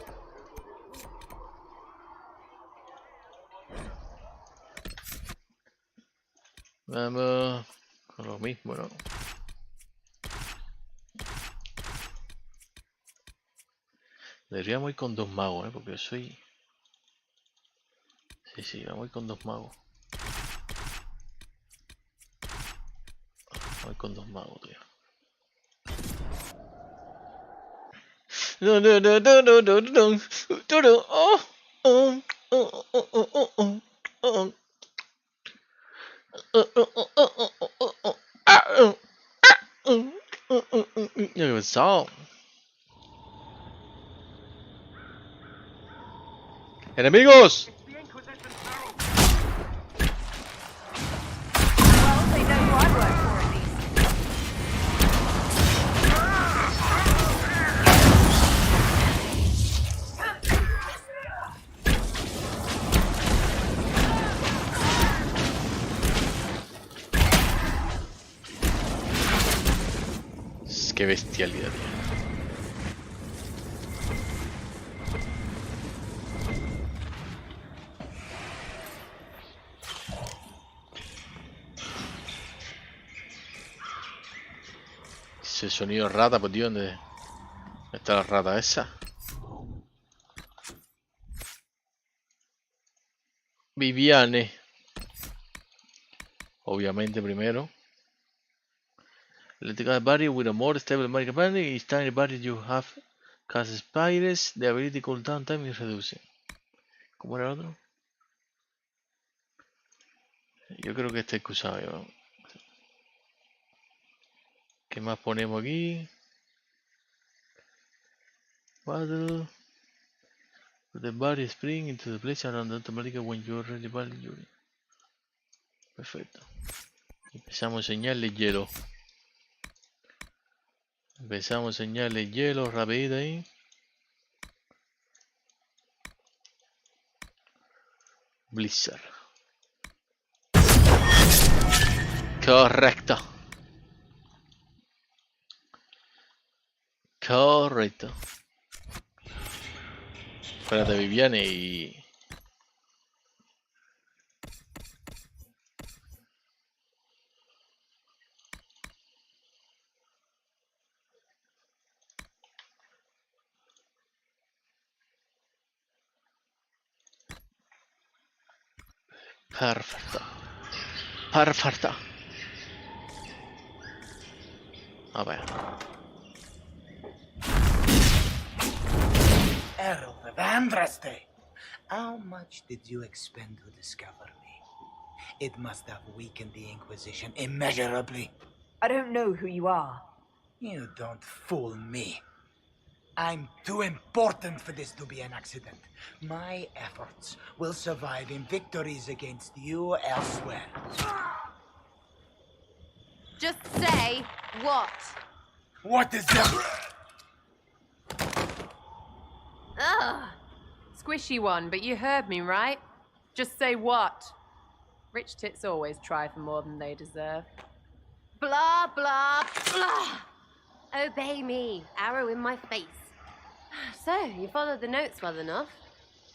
Vamos con lo mismo, ¿no? Deberíamos ir con dos magos, ¿eh? Porque yo soy... Sí, vamos a ir con dos magos. Vamos a ir con dos magos, tío. Ya que pesado. ¡Enemigos! Qué bestialidad, tío. Ese sonido rata, pues tío, ¿dónde está la rata esa? Viviane. Obviamente primero. Let the body with a more stable magic body. Each time the body you have cast spires, the ability cooldown time is reduced. ¿Cómo era el otro? Yo creo que está excusado. ¿No? ¿Qué más ponemos aquí? Battle. The body spring into the place around automatically when you're ready body. Perfecto. Empezamos a enseñarle hielo. Empezamos a enseñarle hielo rapidito ahí. Blizzard. Correcto. Correcto. Espérate, Viviane y... Perfecto. Perfecto. A ver. Herald of Andraste, how much did you expend to discover me? It must have weakened the Inquisition immeasurably. I don't know who you are. You don't fool me. I'm too important for this to be an accident. My efforts will survive in victories against you elsewhere. Just say what? What is that? Ugh. Squishy one, but you heard me, right? Just say what? Rich tits always try for more than they deserve. Blah, blah, blah. Obey me. Arrow in my face. So, you followed the notes well enough.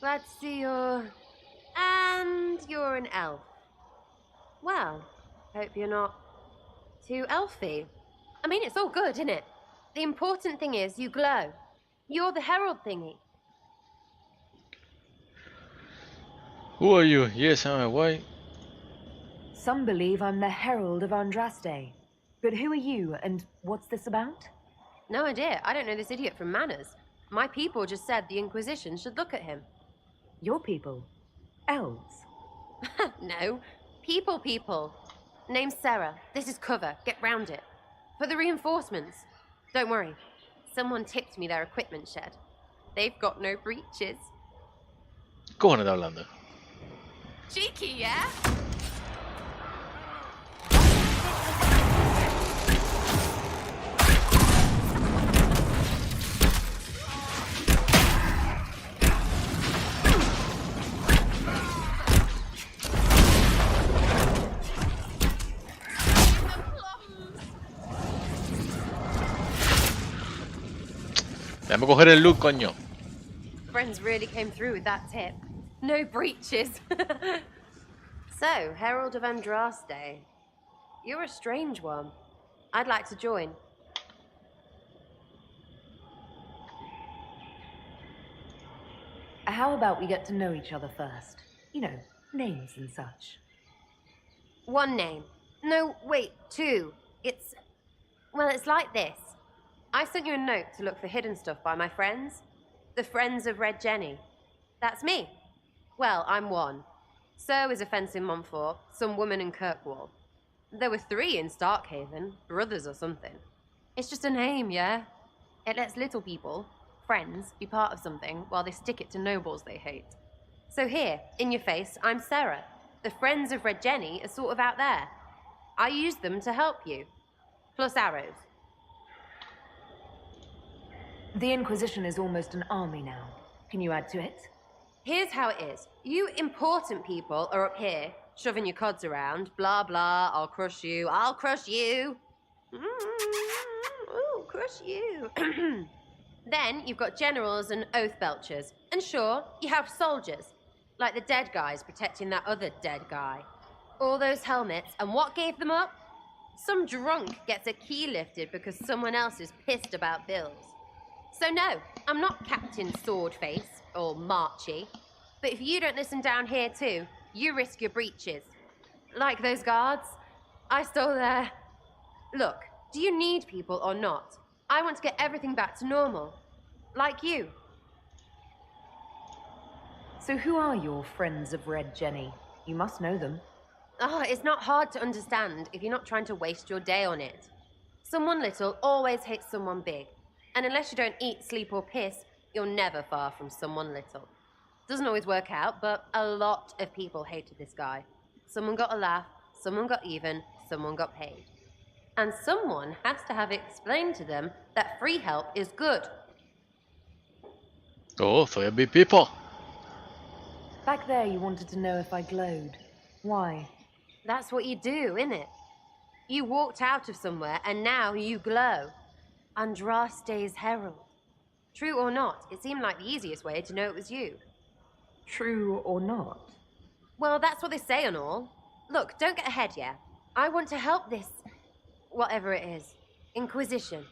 Glad to see you're... And you're an elf. Well, hope you're not too elfy. I mean, it's all good, isn't it? The important thing is you glow. You're the herald thingy. Who are you? Yes, I'm a white. Some believe I'm the Herald of Andraste. But who are you, and what's this about? No idea. I don't know this idiot from Manners. My people just said the Inquisition should look at him. Your people? Elves? No. People. Name's Sarah. This is cover. Get round it. For the reinforcements. Don't worry. Someone tipped me their equipment shed. They've got no breaches. ¿Cómo está hablando? Cheeky, yeah? Déjame coger el loot, coño. Friends really came through with that tip. No breaches. So, Herald of Andraste. You're a strange one. I'd like to join. How about we get to know each other first? You know, names and such. One name. No, wait, two. Well, it's like this. I sent you a note to look for hidden stuff by my friends. The Friends of Red Jenny. That's me. Well, I'm one. So is a fence in Montfort, some woman in Kirkwall. There were 3 in Starkhaven, brothers or something. It's just a name, yeah? It lets little people, friends, be part of something while they stick it to nobles they hate. So here, in your face, I'm Sarah. The Friends of Red Jenny are sort of out there. I use them to help you. Plus arrows. The Inquisition is almost an army now. Can you add to it? Here's how it is. You important people are up here, shoving your cods around. Blah, blah, I'll crush you. Ooh, crush you. Then you've got generals and oath belchers. And sure, you have soldiers. Like the dead guys protecting that other dead guy. All those helmets, and what gave them up? Some drunk gets a key lifted because someone else is pissed about bills. So no, I'm not Captain Swordface or Marchy. But if you don't listen down here too, you risk your breeches. Like those guards, I stole their... Look, do you need people or not? I want to get everything back to normal. Like you. So who are your Friends of Red Jenny? You must know them. Oh, it's not hard to understand if you're not trying to waste your day on it. Someone little always hates someone big. And unless you don't eat, sleep, or piss, you're never far from someone little. Doesn't always work out, but a lot of people hated this guy. Someone got a laugh, someone got even, someone got paid. And someone has to have explained to them that free help is good. Oh, so you'll be people. Back there, you wanted to know if I glowed. Why? That's what you do, innit? You walked out of somewhere and now you glow. Andraste's herald. True or not, it seemed like the easiest way to know it was you. True or not? Well, that's what they say and all. Look, don't get ahead, yeah? I want to help this... whatever it is. Inquisition.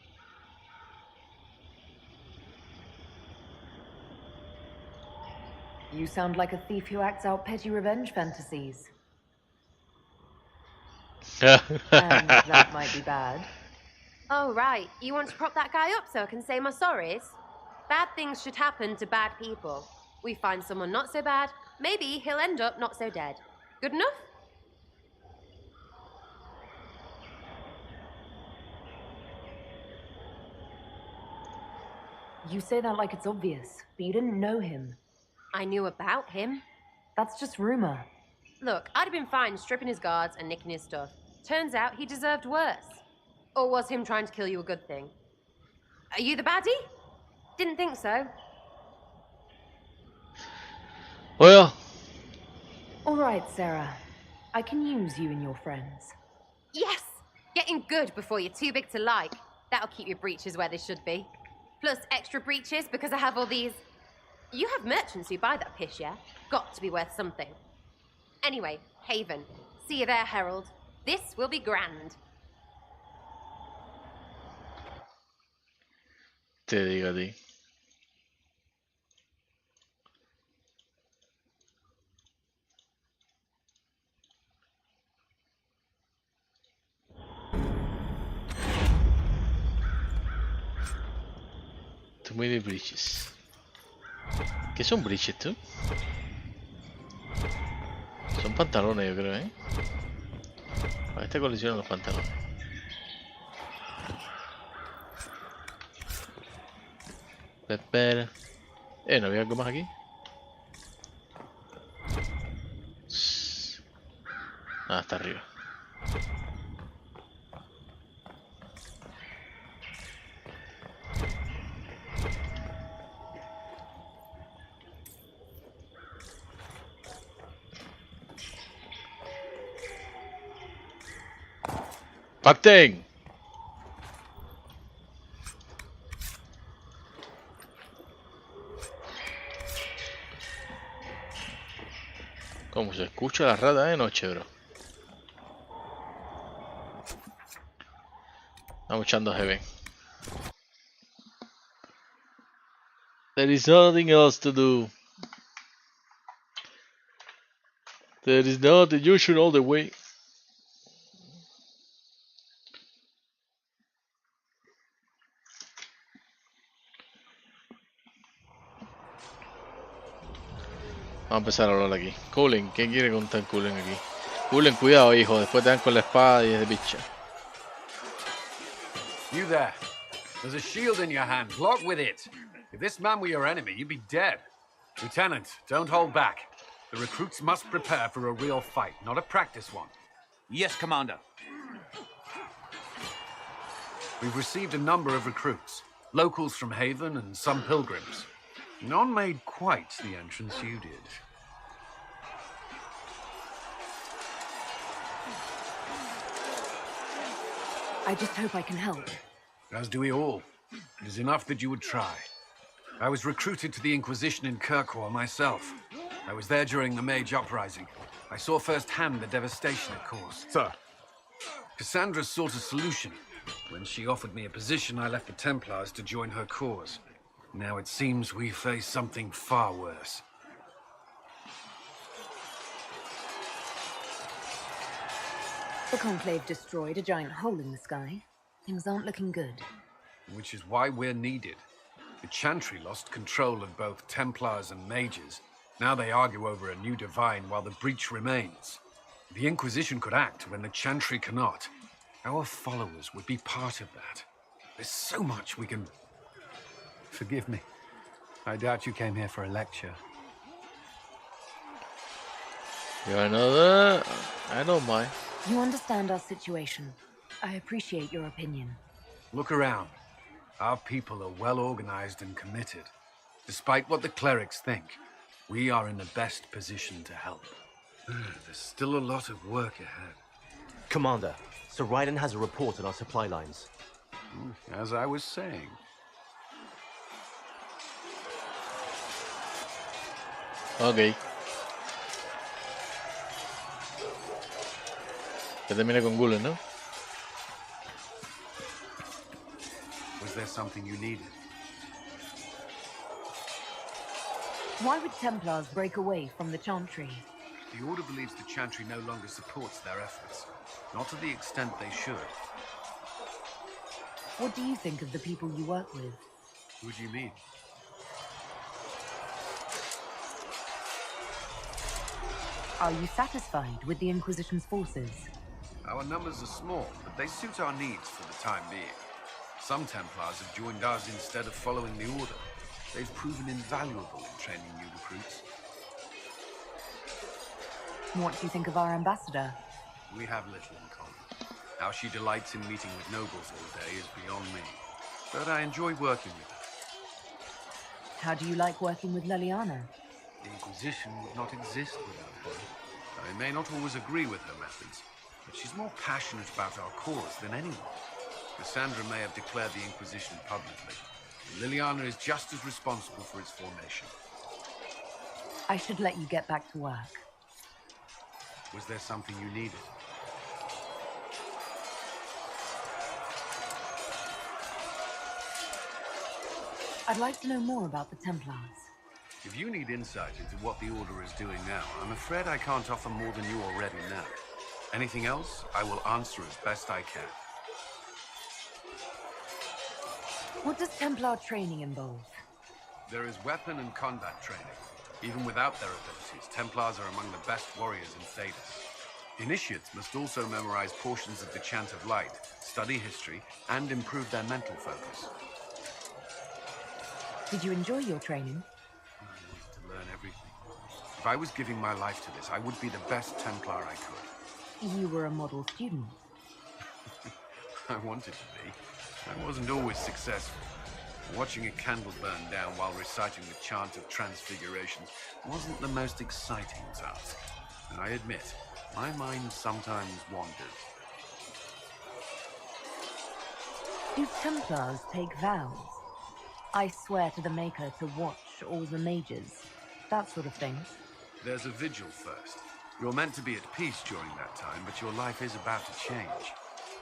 You sound like a thief who acts out petty revenge fantasies. And that might be bad. Oh, right. You want to prop that guy up so I can say my sorries? Bad things should happen to bad people. We find someone not so bad, maybe he'll end up not so dead. Good enough? You say that like it's obvious, but you didn't know him. I knew about him. That's just rumor. Look, I'd have been fine stripping his guards and nicking his stuff. Turns out he deserved worse. Or was him trying to kill you a good thing? Are you the baddie? Didn't think so. Well. All right, Sarah. I can use you and your friends. Yes! Getting good before you're too big to like. That'll keep your breeches where they should be. Plus extra breeches because I have all these... You have merchants who buy that piss, yeah? Got to be worth something. Anyway, Haven. See you there, Herald. This will be grand. Te digo a ti. Too many breaches. ¿Qué son breaches tú? Son pantalones, yo creo, ¿eh? A este colisionan los pantalones. Espera. ¿No había algo más aquí? Ah, está arriba. ¡Pacten! Como se escucha la rata de noche, bro. Vamos echando heavy. There is nothing else to do. There is not the usual all the way. Vamos a empezar a hablar aquí. Cullen, ¿qué quiere contar Cullen aquí? Cullen, cuidado, hijo. Después te dan con la espada y es de bicha. You there. There's a shield in your hand. Block with it. If this man were your enemy, you'd be dead. Lieutenant, don't hold back. The recruits must prepare for a real fight, not a practice one. Yes, Commander. We've received a number of recruits. Locals from Haven and some pilgrims. None made quite the entrance you did. I just hope I can help. As do we all. It is enough that you would try. I was recruited to the Inquisition in Kirkwall myself. I was there during the Mage Uprising. I saw firsthand the devastation it caused. Sir. Cassandra sought a solution. When she offered me a position, I left the Templars to join her cause. Now it seems we face something far worse. The Conclave destroyed a giant hole in the sky. Things aren't looking good. Which is why we're needed. The Chantry lost control of both Templars and Mages. Now they argue over a new divine while the breach remains. The Inquisition could act when the Chantry cannot. Our followers would be part of that. There's so much we can... Forgive me. I doubt you came here for a lecture. You know that? I don't mind. You understand our situation. I appreciate your opinion. Look around. Our people are well organized and committed. Despite what the clerics think, we are in the best position to help. There's still a lot of work ahead. Commander, Sir Raiden has a report on our supply lines. As I was saying. Ok. Que termine con Gulen, ¿no? Was there something you needed? Why would Templars break away from the Chantry? The Order believes the Chantry no longer supports their efforts. Not to the extent they should. What do you think of the people you work with? Who do you mean? Are you satisfied with the Inquisition's forces? Our numbers are small, but they suit our needs for the time being. Some Templars have joined us instead of following the Order. They've proven invaluable in training new recruits. What do you think of our ambassador? We have little in common. How she delights in meeting with nobles all day is beyond me. But I enjoy working with her. How do you like working with Liliana? The Inquisition would not exist without her. I may not always agree with her methods, but she's more passionate about our cause than anyone. Cassandra may have declared the Inquisition publicly. Liliana is just as responsible for its formation. I should let you get back to work. Was there something you needed? I'd like to know more about the Templars. If you need insight into what the Order is doing now, I'm afraid I can't offer more than you already know. Anything else, I will answer as best I can. What does Templar training involve? There is weapon and combat training. Even without their abilities, Templars are among the best warriors in Thedas. Initiates must also memorize portions of the Chant of Light, study history, and improve their mental focus. Did you enjoy your training? I wanted to learn everything. If I was giving my life to this, I would be the best Templar I could. You were a model student. I wanted to be. I wasn't always successful. Watching a candle burn down while reciting the Chant of Transfiguration wasn't the most exciting task. And I admit, my mind sometimes wandered. Do Templars take vows? I swear to the Maker to watch all the mages. That sort of thing. There's a vigil first. You're meant to be at peace during that time, but your life is about to change.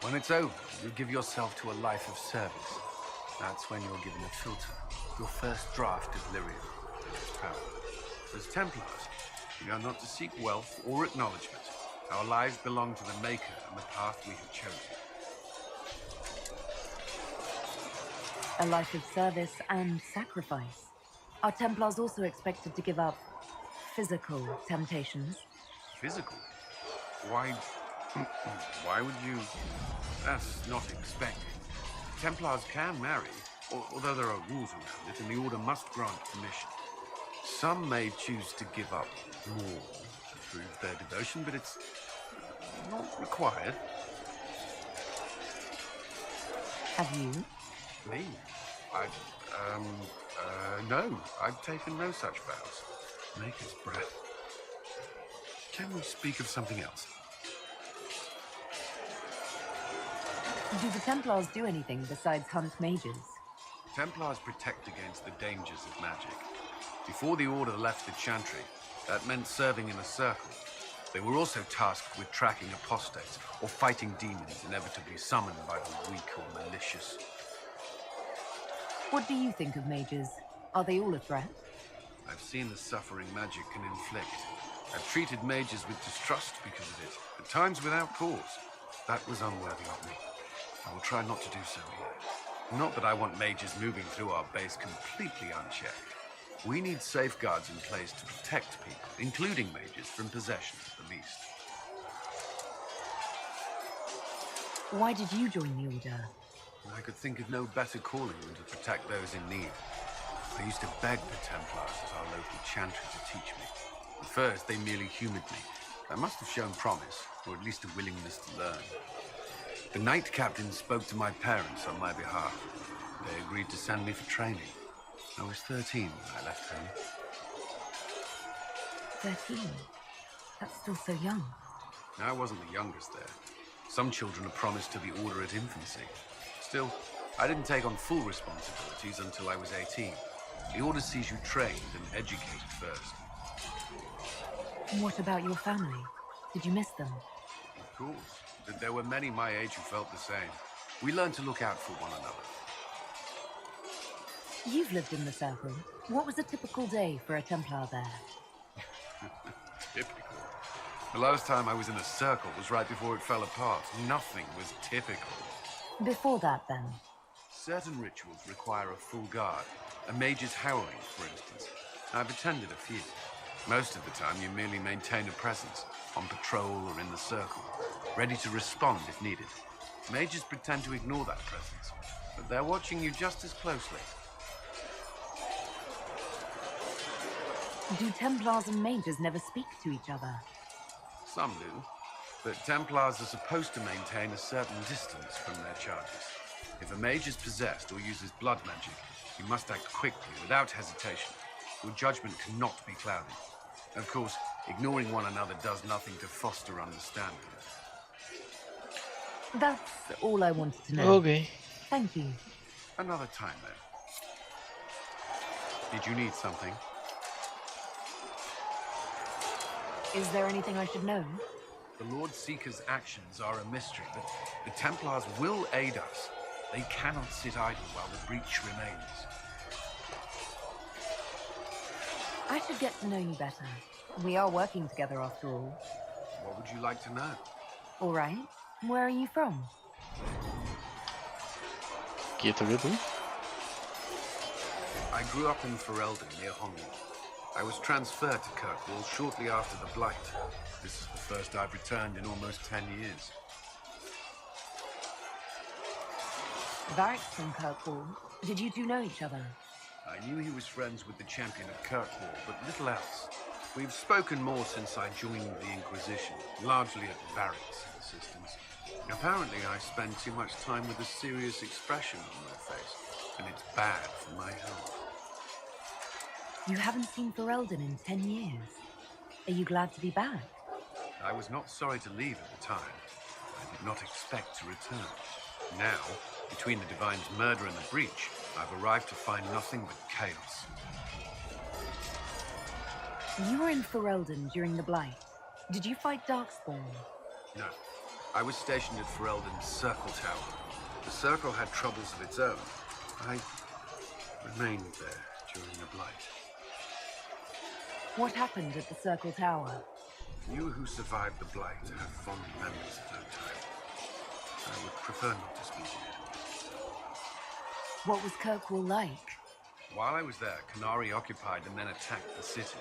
When it's over, you give yourself to a life of service. That's when you're given a filter, your first draft of lyrium, its power. As Templars, we are not to seek wealth or acknowledgement. Our lives belong to the Maker and the path we have chosen. A life of service and sacrifice. Are Templars also expected to give up physical temptations? Physical? Why would you... That's not expected. Templars can marry, although there are rules around it, and the Order must grant permission. Some may choose to give up more to prove their devotion, but it's not required. Have you? Me? No. I've taken no such vows. Maker's breath. Can we speak of something else? Do the Templars do anything besides hunt mages? Templars protect against the dangers of magic. Before the Order left the Chantry, that meant serving in a circle. They were also tasked with tracking apostates, or fighting demons inevitably summoned by the weak or malicious. What do you think of mages? Are they all a threat? I've seen the suffering magic can inflict. I've treated mages with distrust because of it, at times without cause. That was unworthy of me. I will try not to do so here. Not that I want mages moving through our base completely unchecked. We need safeguards in place to protect people, including mages, from possession at the least. Why did you join the Order? I could think of no better calling than to protect those in need. I used to beg the Templars at our local chantry to teach me. At first, they merely humored me. I must have shown promise, or at least a willingness to learn. The Knight Captain spoke to my parents on my behalf. They agreed to send me for training. I was 13 when I left home. 13? That's still so young. I wasn't the youngest there. Some children are promised to the Order at infancy. Still, I didn't take on full responsibilities until I was 18. The Order sees you trained and educated first. And what about your family? Did you miss them? Of course. But there were many my age who felt the same. We learned to look out for one another. You've lived in the Circle. What was a typical day for a Templar there? Typical. The last time I was in a circle was right before it fell apart. Nothing was typical. Before that, then? Certain rituals require a full guard. A mage's howling, for instance. I've attended a few. Most of the time, you merely maintain a presence, on patrol or in the circle, ready to respond if needed. Mages pretend to ignore that presence, but they're watching you just as closely. Do Templars and mages never speak to each other? Some do, but Templars are supposed to maintain a certain distance from their charges. If a mage is possessed or uses blood magic, you must act quickly, without hesitation. Your judgment cannot be clouded. Of course, ignoring one another does nothing to foster understanding. That's all I wanted to know. Okay. Thank you. Another time, then. Did you need something? Is there anything I should know? The Lord Seeker's actions are a mystery, but the Templars will aid us. They cannot sit idle while the breach remains. I should get to know you better. We are working together after all. What would you like to know? All right. Where are you from? Quieto, quieto. I grew up in Ferelden, near Hongwu. I was transferred to Kirkwall shortly after the Blight. This is the first I've returned in almost 10 years. Varric's from Kirkwall. Did you two know each other? I knew he was friends with the champion of Kirkwall, but little else. We've spoken more since I joined the Inquisition, largely at Varric's insistence. Apparently, I spend too much time with a serious expression on my face, and it's bad for my health. You haven't seen Ferelden in 10 years. Are you glad to be back? I was not sorry to leave at the time. I did not expect to return. Now, between the Divine's murder and the breach, I've arrived to find nothing but chaos. You were in Ferelden during the Blight. Did you fight Darkspawn? No. I was stationed at Ferelden's Circle Tower. The Circle had troubles of its own. I remained there during the Blight. What happened at the Circle Tower? You who survived the Blight have fond memories of that time. I would prefer not to speak of it. What was Kirkwall like? While I was there, Canary occupied and then attacked the city.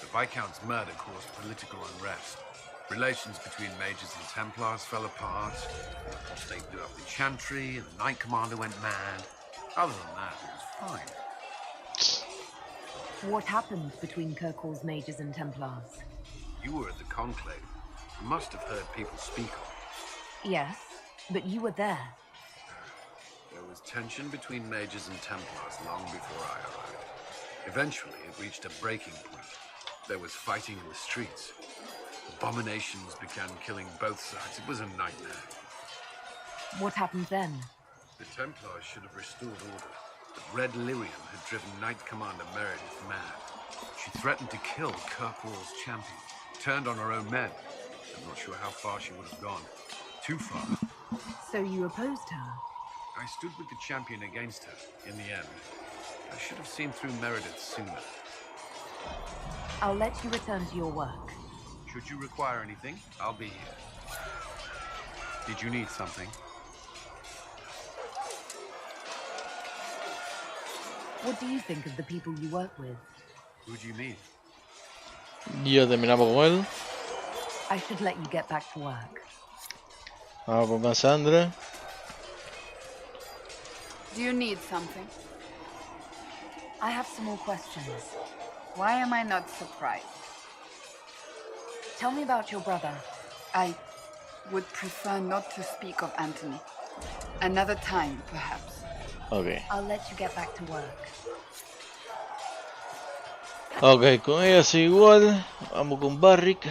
The Viscount's murder caused political unrest. Relations between mages and Templars fell apart. They blew up the Chantry, and the Knight Commander went mad. Other than that, it was fine. What happened between Kirkwall's mages and Templars? You were at the Conclave. You must have heard people speak of it. Yes, but you were there. There was tension between mages and Templars long before I arrived. Eventually, it reached a breaking point. There was fighting in the streets. Abominations began killing both sides. It was a nightmare. What happened then? The Templars should have restored order, but Red Lyrium had driven Knight Commander Meredith mad. She threatened to kill Kirkwall's champion, turned on her own men. I'm not sure how far she would have gone. Too far. So you opposed her? I stood with the champion against her, in the end. I should have seen through Meredith sooner. I'll let you return to your work. Should you require anything, I'll be here. Did you need something? What do you think of the people you work with? Who do you mean? Ya terminamos con él. I should let you get back to work. Vamos con Cassandra. Do you need something? I have some more questions. Why am I not surprised? Tell me about your brother. would prefer not to speak of Anthony. Another time, perhaps. Ok. I'll let you get back to work. Ok, con ella es igual. Vamos con Barrick.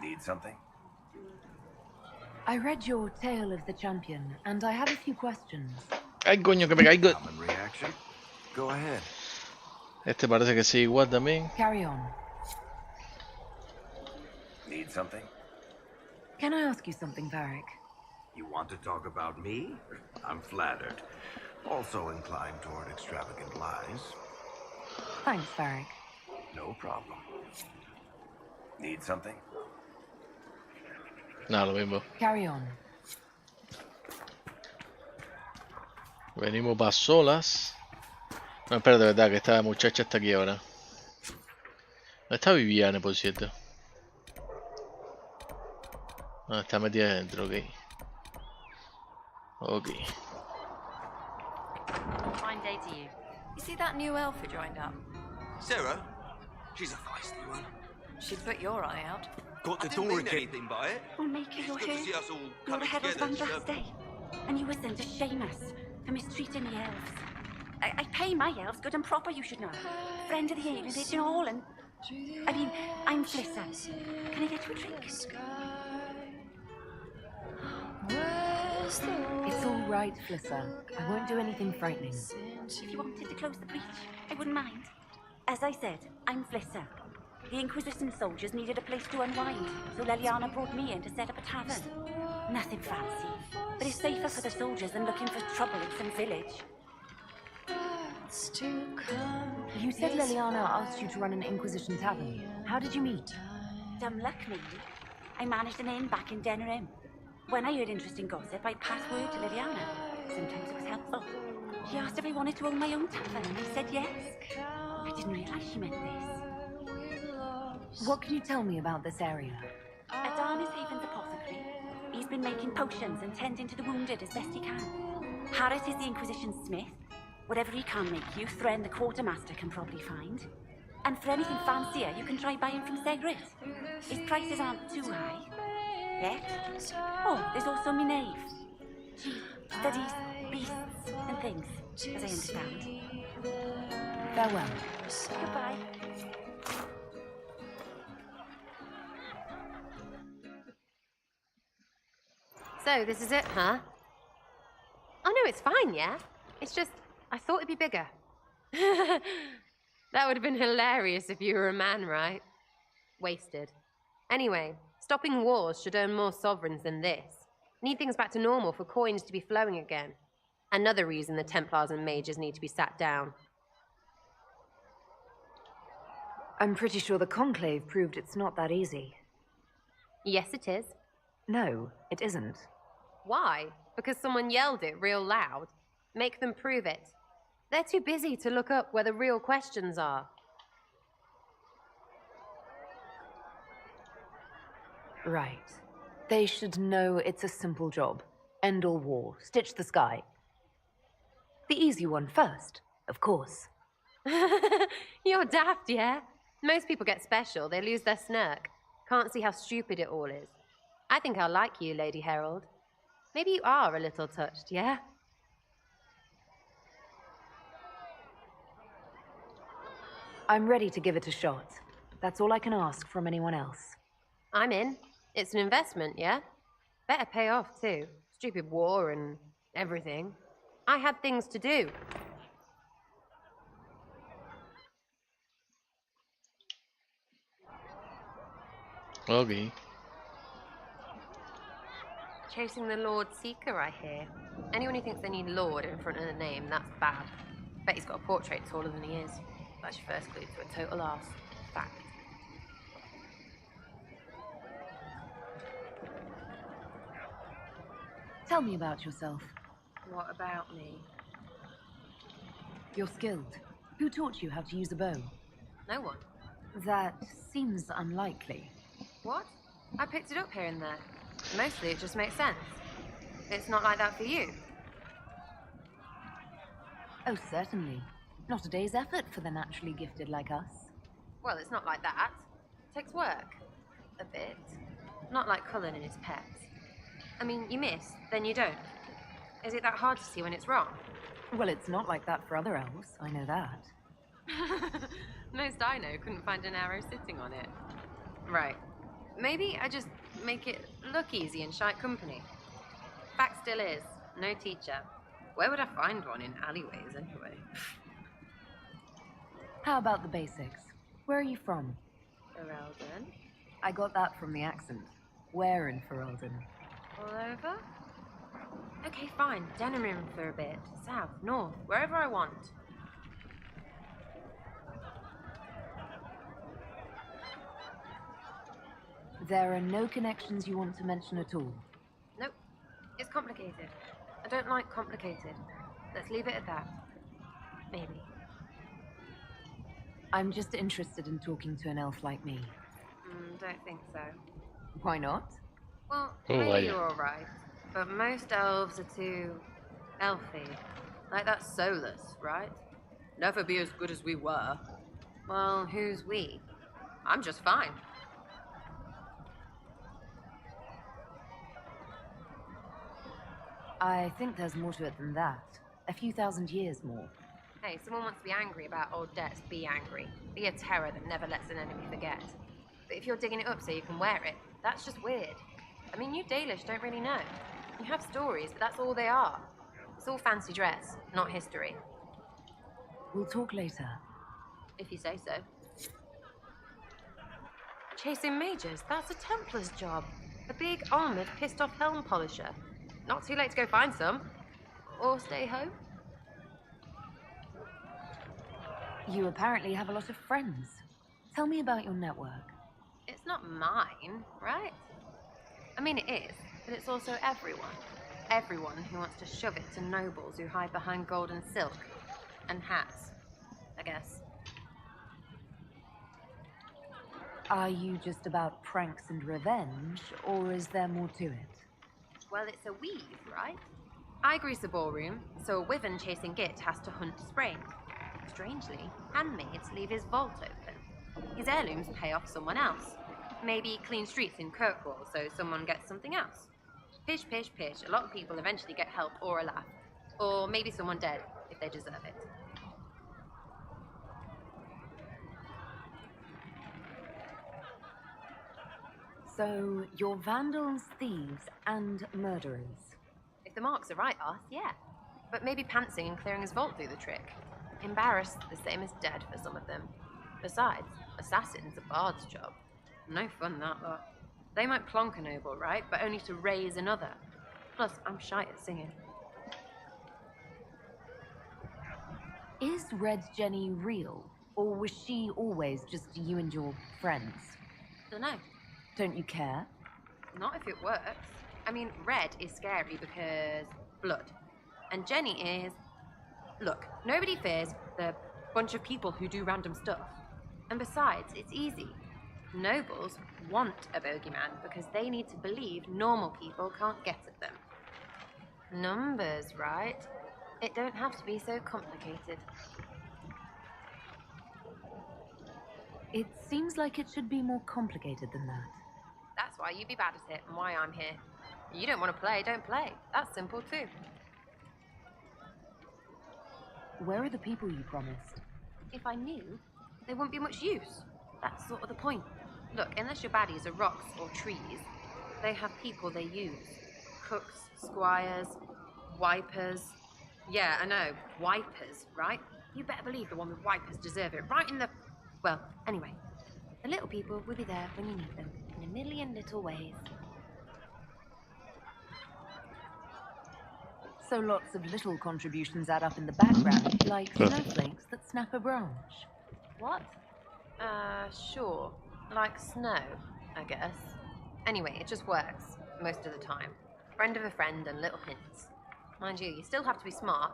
Need something? I read your Tale of the Champion, and I have a few questions. Ay, coño, que me caigo. Common reaction? Go ahead. Este parece que sí, igual también. Carry on. Need something? Can I ask you something, Varric? You want to talk about me? I'm flattered. Also inclined toward extravagant lies. Thanks, Varric. No problem. Need something? Nada, lo mismo. Carry on. Venimos para solas. No, espera, de verdad, que esta muchacha está aquí ahora. ¿Dónde está Viviane, por cierto? Ah, está metida adentro, ok. Ok. Fine day to you. You see that new elf who joined up? Sarah? She's a feisty one. She'd put your eye out. Got the door again. Anything by it. Oh, Maker, you're Good to here. see us all You're the coming Herald together. Van Draste. And you were sent to shame us for mistreating the elves. I pay my elves good and proper, you should know. Friend of the Inquisition all, and... I mean, I'm Flissa. Can I get you a drink? It's all right, Flissa. I won't do anything frightening. If you wanted to close the breach, I wouldn't mind. As I said, I'm Flissa. The Inquisition soldiers needed a place to unwind, so Leliana brought me in to set up a tavern. Nothing fancy, but it's safer for the soldiers than looking for trouble in some village. You said Leliana asked you to run an Inquisition tavern. How did you meet? Dumb luck, maybe. I managed an inn back in Denerim. When I heard interesting gossip, I'd pass word to Liliana. Sometimes it was helpful. She asked if I wanted to own my own tavern, and I said yes. I didn't realize she meant this. What can you tell me about this area? Adarna's Haven's apothecary. He's been making potions and tending to the wounded as best he can. Harris is the Inquisition smith. Whatever he can make you, Thren the quartermaster can probably find. And for anything fancier, you can try buying from Segrit. His prices aren't too high. Yet. Oh, there's also Minave. She studies beasts and things, as I understand. Farewell. Goodbye. So, this is it, huh? Oh, no, it's fine, yeah? It's just, I thought it'd be bigger. That would have been hilarious if you were a man, right? Wasted. Anyway, stopping wars should earn more sovereigns than this. Need things back to normal for coins to be flowing again. Another reason the Templars and mages need to be sat down. I'm pretty sure the Conclave proved it's not that easy. Yes, it is. No, it isn't. Why? Because someone yelled it real loud? Make them prove it. They're too busy to look up where the real questions are. Right. They should know it's a simple job. End all war. Stitch the sky. The easy one first, of course. You're daft, yeah? Most people get special. They lose their snark. Can't see how stupid it all is. I think I'll like you, Lady Herald. Maybe you are a little touched, yeah? I'm ready to give it a shot. That's all I can ask from anyone else. I'm in. It's an investment, yeah? Better pay off, too. Stupid war and everything. I had things to do. Okay. Chasing the Lord Seeker, I hear. Anyone who thinks they need Lord in front of the name, that's bad. Bet he's got a portrait taller than he is. That's your first clue to a total arse. Fact. Tell me about yourself. What about me? You're skilled. Who taught you how to use a bow? No one. That seems unlikely. What? I picked it up here and there. Mostly it just makes sense. It's not like that for you? Oh, certainly. Not a day's effort for the naturally gifted like us. Well, it's not like that. It takes work. A bit. Not like Cullen and his pets. I mean, you miss, then you don't. Is it that hard to see when it's wrong? Well, it's not like that for other elves, I know that. Most I know couldn't find an arrow sitting on it. Right. Maybe I just make it look easy in shite company. Fact still is, no teacher. Where would I find one in alleyways anyway? How about the basics? Where are you from? Ferelden? I got that from the accent. Where in Ferelden? All over? Okay, fine. Denerim for a bit. South, north, wherever I want. There are no connections you want to mention at all? Nope. It's complicated. I don't like complicated. Let's leave it at that. Maybe. I'm just interested in talking to an elf like me. Don't think so. Why not? Well, maybe you're alright. But most elves are too elfy. Like that Solus, right? Never be as good as we were. Well, who's we? I'm just fine. I think there's more to it than that. A few thousand years more. Hey, someone wants to be angry about old debts, be angry. Be a terror that never lets an enemy forget. But if you're digging it up so you can wear it, that's just weird. I mean, you Dalish don't really know. You have stories, but that's all they are. It's all fancy dress, not history. We'll talk later. If you say so. Chasing mages, that's a Templar's job. A big, armoured, pissed-off helm polisher. Not too late to go find some. Or stay home. You apparently have a lot of friends. Tell me about your network. It's not mine, right? I mean, it is, but it's also everyone. Everyone who wants to shove it to nobles who hide behind gold and silk. And hats, I guess. Are you just about pranks and revenge, or is there more to it? Well, it's a weave, right? I grease a ballroom, so a wyvern chasing Git has to hunt Sprain. Strangely, handmaids leave his vault open. His heirlooms pay off someone else. Maybe clean streets in Kirkwall, so someone gets something else. Pish, pish, pish. A lot of people eventually get help or a laugh. Or maybe someone dead, if they deserve it. So, you're vandals, thieves, and murderers. If the marks are right, Arth, yeah. But maybe pantsing and clearing his vault do the trick. Embarrassed, the same as dead for some of them. Besides, assassin's a bard's job. No fun, that lot. They might plonk a noble, right? But only to raise another. Plus, I'm shy at singing. Is Red Jenny real? Or was she always just you and your friends? Dunno. Don't you care? Not if it works. I mean, Red is scary because blood. And Jenny is... Look, nobody fears the bunch of people who do random stuff. And besides, it's easy. Nobles want a bogeyman because they need to believe normal people can't get at them. Numbers, right? It don't have to be so complicated. It seems like it should be more complicated than that. That's why you be bad at it and why I'm here. You don't want to play, don't play. That's simple too. Where are the people you promised? If I knew, they wouldn't be much use. That's sort of the point. Look, unless your baddies are rocks or trees, they have people they use. Cooks, squires, wipers. Yeah, I know, wipers, right? You better believe the one with wipers deserve it, right in the... Well, anyway, the little people will be there when you need them, in a million little ways. So lots of little contributions add up in the background, like snowflakes that snap a branch. What? Sure. Like snow, I guess. Anyway, it just works, most of the time. Friend of a friend and little hints. Mind you, you still have to be smart.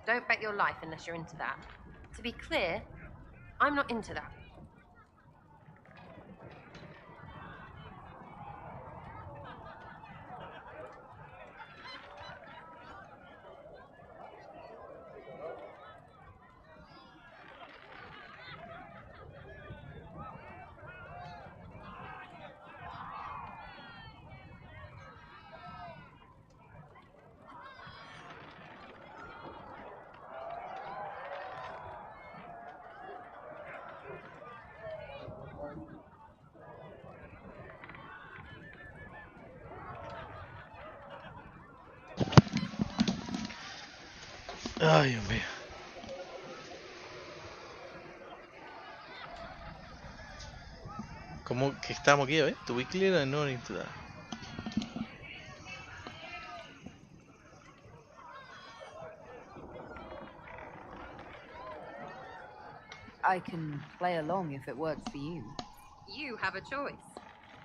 Don't bet your life unless you're into that. To be clear, I'm not into that. Ay, Dios mío. ¿Cómo que estamos aquí, eh? To be clear and not into that. I can play along if it works for you. You have a choice.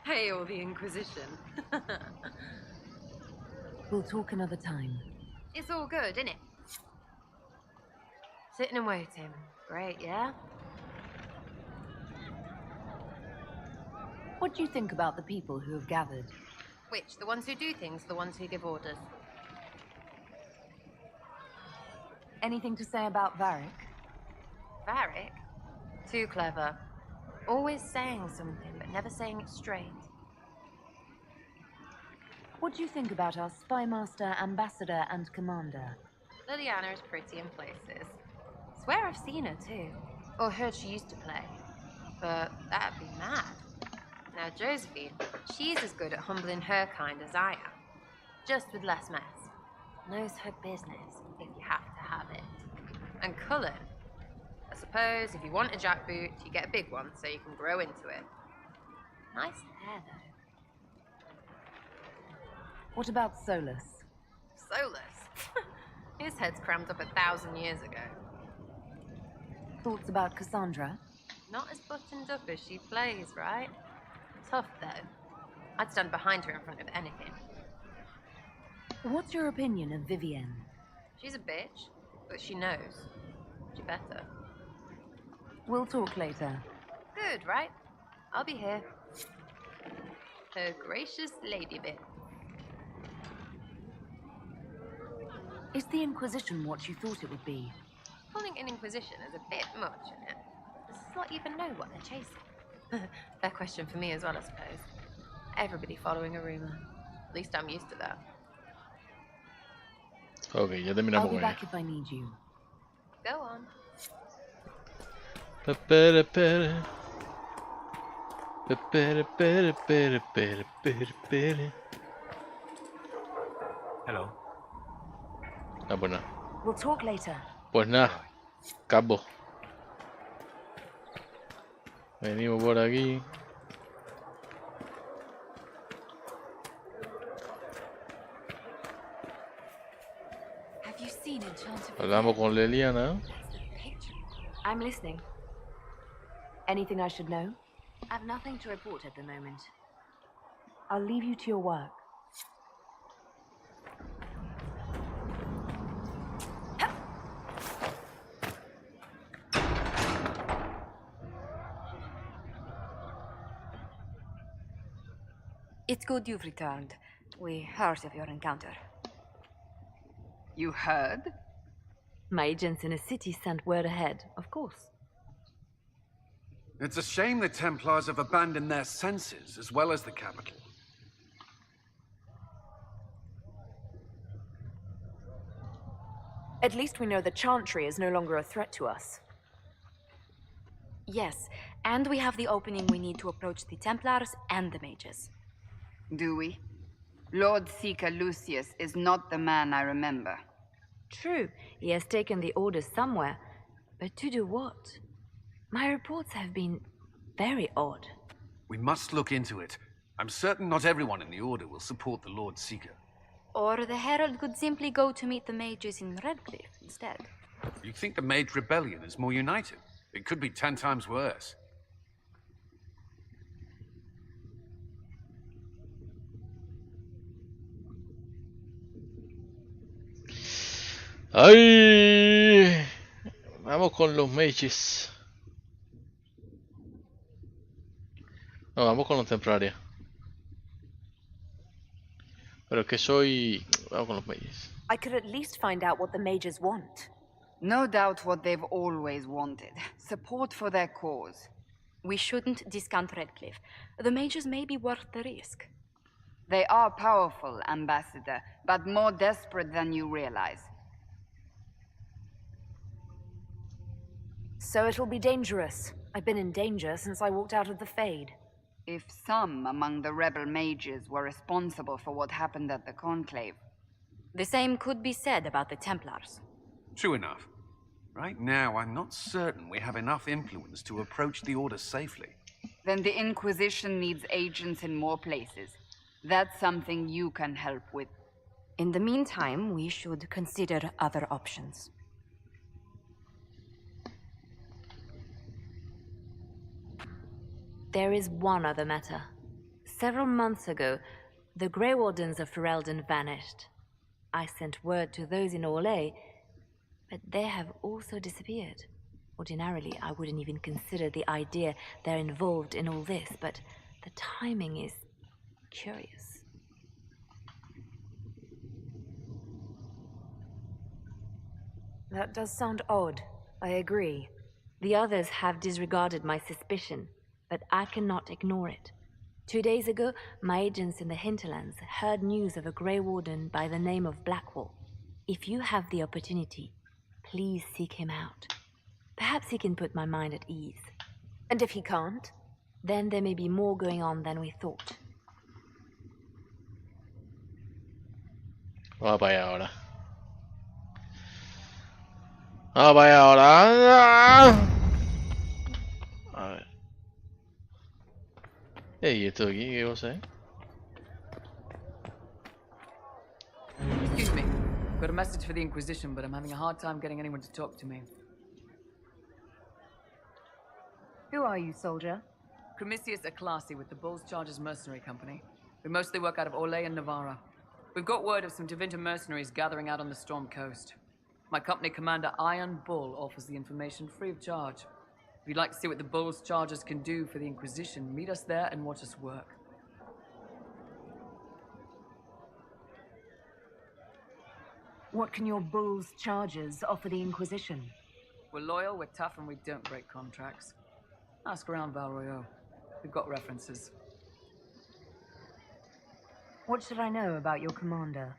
Hail the Inquisition. We'll talk another time. It's all good, isn't it? Sitting and waiting. Great, yeah? What do you think about the people who have gathered? Which? The ones who do things, the ones who give orders? Anything to say about Varric? Varric? Too clever. Always saying something, but never saying it straight. What do you think about our spymaster, ambassador, and commander? Liliana is pretty in places. Swear I've seen her too. Or heard she used to play. But that'd be mad. Now Josephine, she's as good at humbling her kind as I am. Just with less mess. Knows her business, if you have to have it. And Cullen, I suppose if you want a jackboot, you get a big one so you can grow into it. Nice hair though. What about Solus? Solus? His head's crammed up 1,000 years ago. Thoughts about Cassandra? Not as buttoned up as she plays, right? Tough though. I'd stand behind her in front of anything. What's your opinion of Vivienne? She's a bitch, but she knows. She better. We'll talk later. Good, right? I'll be here. Her gracious lady bit. Is the Inquisition what you thought it would be? Calling an Inquisition is a bit much, isn't it? Does this not even know what they're chasing? Fair question for me as well, I suppose. Everybody following a rumor. At least I'm used to that. Ok, ya terminamos I'll be con back ella. if I need you. Go on. Pere, pere. Pere, pere, pere, pere, pere, pere. Hello. Ah, pues nada. We'll talk later. Pues nada. Cabo. Venimos por aquí. Have you seen Enchanted? Hablamos con Liliana. I'm listening. Anything I should know? I've nothing to report at the moment. I'll leave you to your work. It's good you've returned. We heard of your encounter. You heard? My agents in a city sent word ahead, of course. It's a shame the Templars have abandoned their senses as well as the capital. At least we know the Chantry is no longer a threat to us. Yes, and we have the opening we need to approach the Templars and the mages. Do we? Lord Seeker Lucius is not the man I remember. True, he has taken the orders somewhere, but to do what? My reports have been very odd. We must look into it. I'm certain not everyone in the Order will support the Lord Seeker. Or the Herald could simply go to meet the mages in Redcliffe instead. You think the Mage Rebellion is more united? It could be 10 times worse. ¡Ay! Vamos con los mages. No, vamos con los templarios. Pero es que soy... Vamos con los mages. I could at least find out what the mages want. No doubt what they've always wanted. Support for their cause. We shouldn't discount Redcliffe. The mages may be worth the risk. They are powerful, Ambassador, but more desperate than you realize. So it'll be dangerous. I've been in danger since I walked out of the Fade. If some among the rebel mages were responsible for what happened at the Conclave. The same could be said about the Templars. True enough. Right now, I'm not certain we have enough influence to approach the Order safely. Then the Inquisition needs agents in more places. That's something you can help with. In the meantime, we should consider other options. There is one other matter. Several months ago, the Grey Wardens of Ferelden vanished. I sent word to those in Orlais, but they have also disappeared. Ordinarily, I wouldn't even consider the idea they're involved in all this, but the timing is curious. That does sound odd. I agree. The others have disregarded my suspicion, but I cannot ignore it. 2 days ago, my agents in the hinterlands heard news of a Grey Warden by the name of Blackwall. If you have the opportunity, please seek him out. Perhaps he can put my mind at ease. And if he can't? Then there may be more going on than we thought. Vamos para allá ahora. Vamos para allá ahora. A ver. Ey, esto de aquí, ¿qué cosa es? Excuse me. Got a message for the Inquisition, but I'm having a hard time getting anyone to talk to me. Who are you, soldier? Cremisius Aclasi with the Bulls Chargers Mercenary Company. We mostly work out of Orlais and Navarra. We've got word of some Tevinter mercenaries gathering out on the Storm Coast. My company commander, Iron Bull, offers the information free of charge. If you'd like to see what the Bulls Chargers can do for the Inquisition, meet us there and watch us work. What can your Bulls Chargers offer the Inquisition? We're loyal, we're tough, and we don't break contracts. Ask around Val Royeaux. We've got references. What should I know about your commander?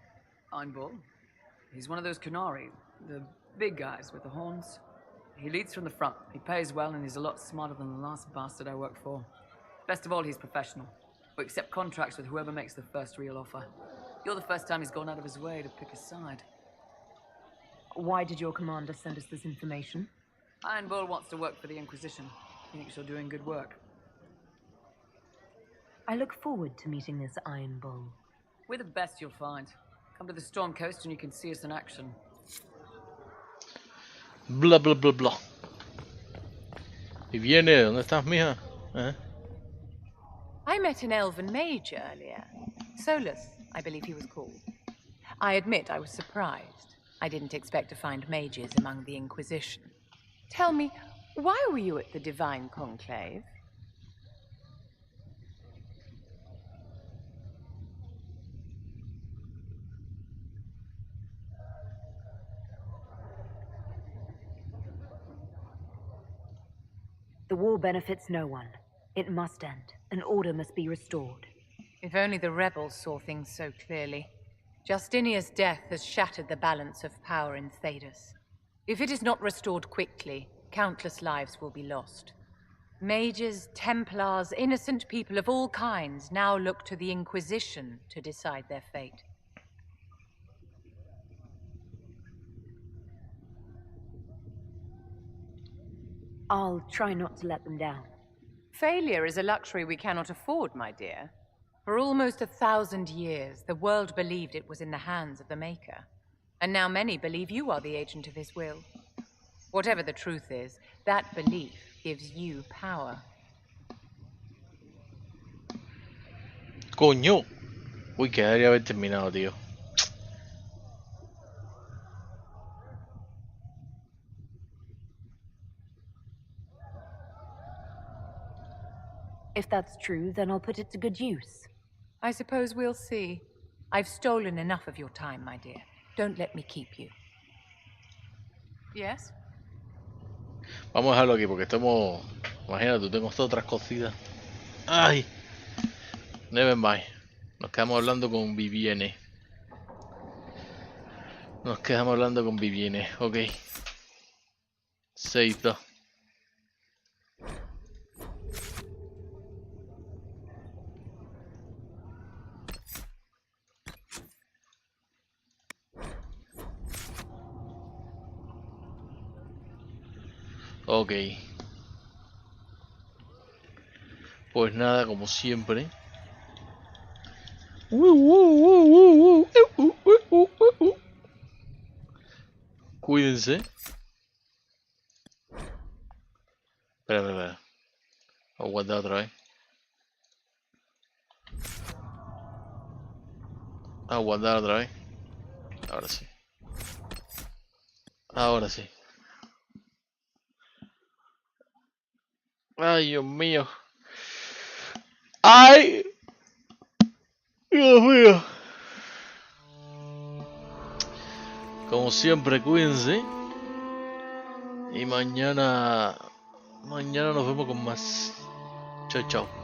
Iron Bull. He's one of those Canari, the big guys with the horns. He leads from the front. He pays well, and he's a lot smarter than the last bastard I worked for. Best of all, he's professional. We accept contracts with whoever makes the first real offer. You're the first time he's gone out of his way to pick a side. Why did your commander send us this information? Iron Bull wants to work for the Inquisition. He thinks you're doing good work. I look forward to meeting this Iron Bull. We're the best you'll find. Come to the Storm Coast and you can see us in action. Bla bla bla bla. ¿Y viene? ¿Dónde estás, mija? ¿Eh? I met an elven mage earlier. Solus, I believe he was called. I admit I was surprised. I didn't expect to find mages among the Inquisition. Tell me, why were you at the Divine Conclave? The war benefits no one. It must end. An order must be restored. If only the rebels saw things so clearly. Justinia's death has shattered the balance of power in Thedas. If it is not restored quickly, countless lives will be lost. Mages, Templars, innocent people of all kinds now look to the Inquisition to decide their fate. I'll try not to let them down. Failure is a luxury we cannot afford, my dear. For almost 1,000 years, the world believed it was in the hands of the Maker. And now many believe you are the agent of his will. Whatever the truth is, that belief gives you power. Coño. Uy, que debería haber terminado, tío. If that's true, then I'll put it to good use. I suppose we'll see. I've stolen enough of your time, my dear. Don't let me keep you. Yes? Vamos a dejarlo aquí porque estamos... Imagínate, tengo estas otras cositas. ¡Ay! Never mind. Nos quedamos hablando con Vivienne. Nos quedamos hablando con Vivienne. Ok. Save the... Ok. Pues nada, como siempre. Cuídense. Espera. Aguanta otra vez. Aguantar otra vez. Ahora sí. Ahora sí. Ay, Dios mío. ¡Ay! Dios mío. Como siempre, cuídense. Y mañana nos vemos con más. Chao, chao.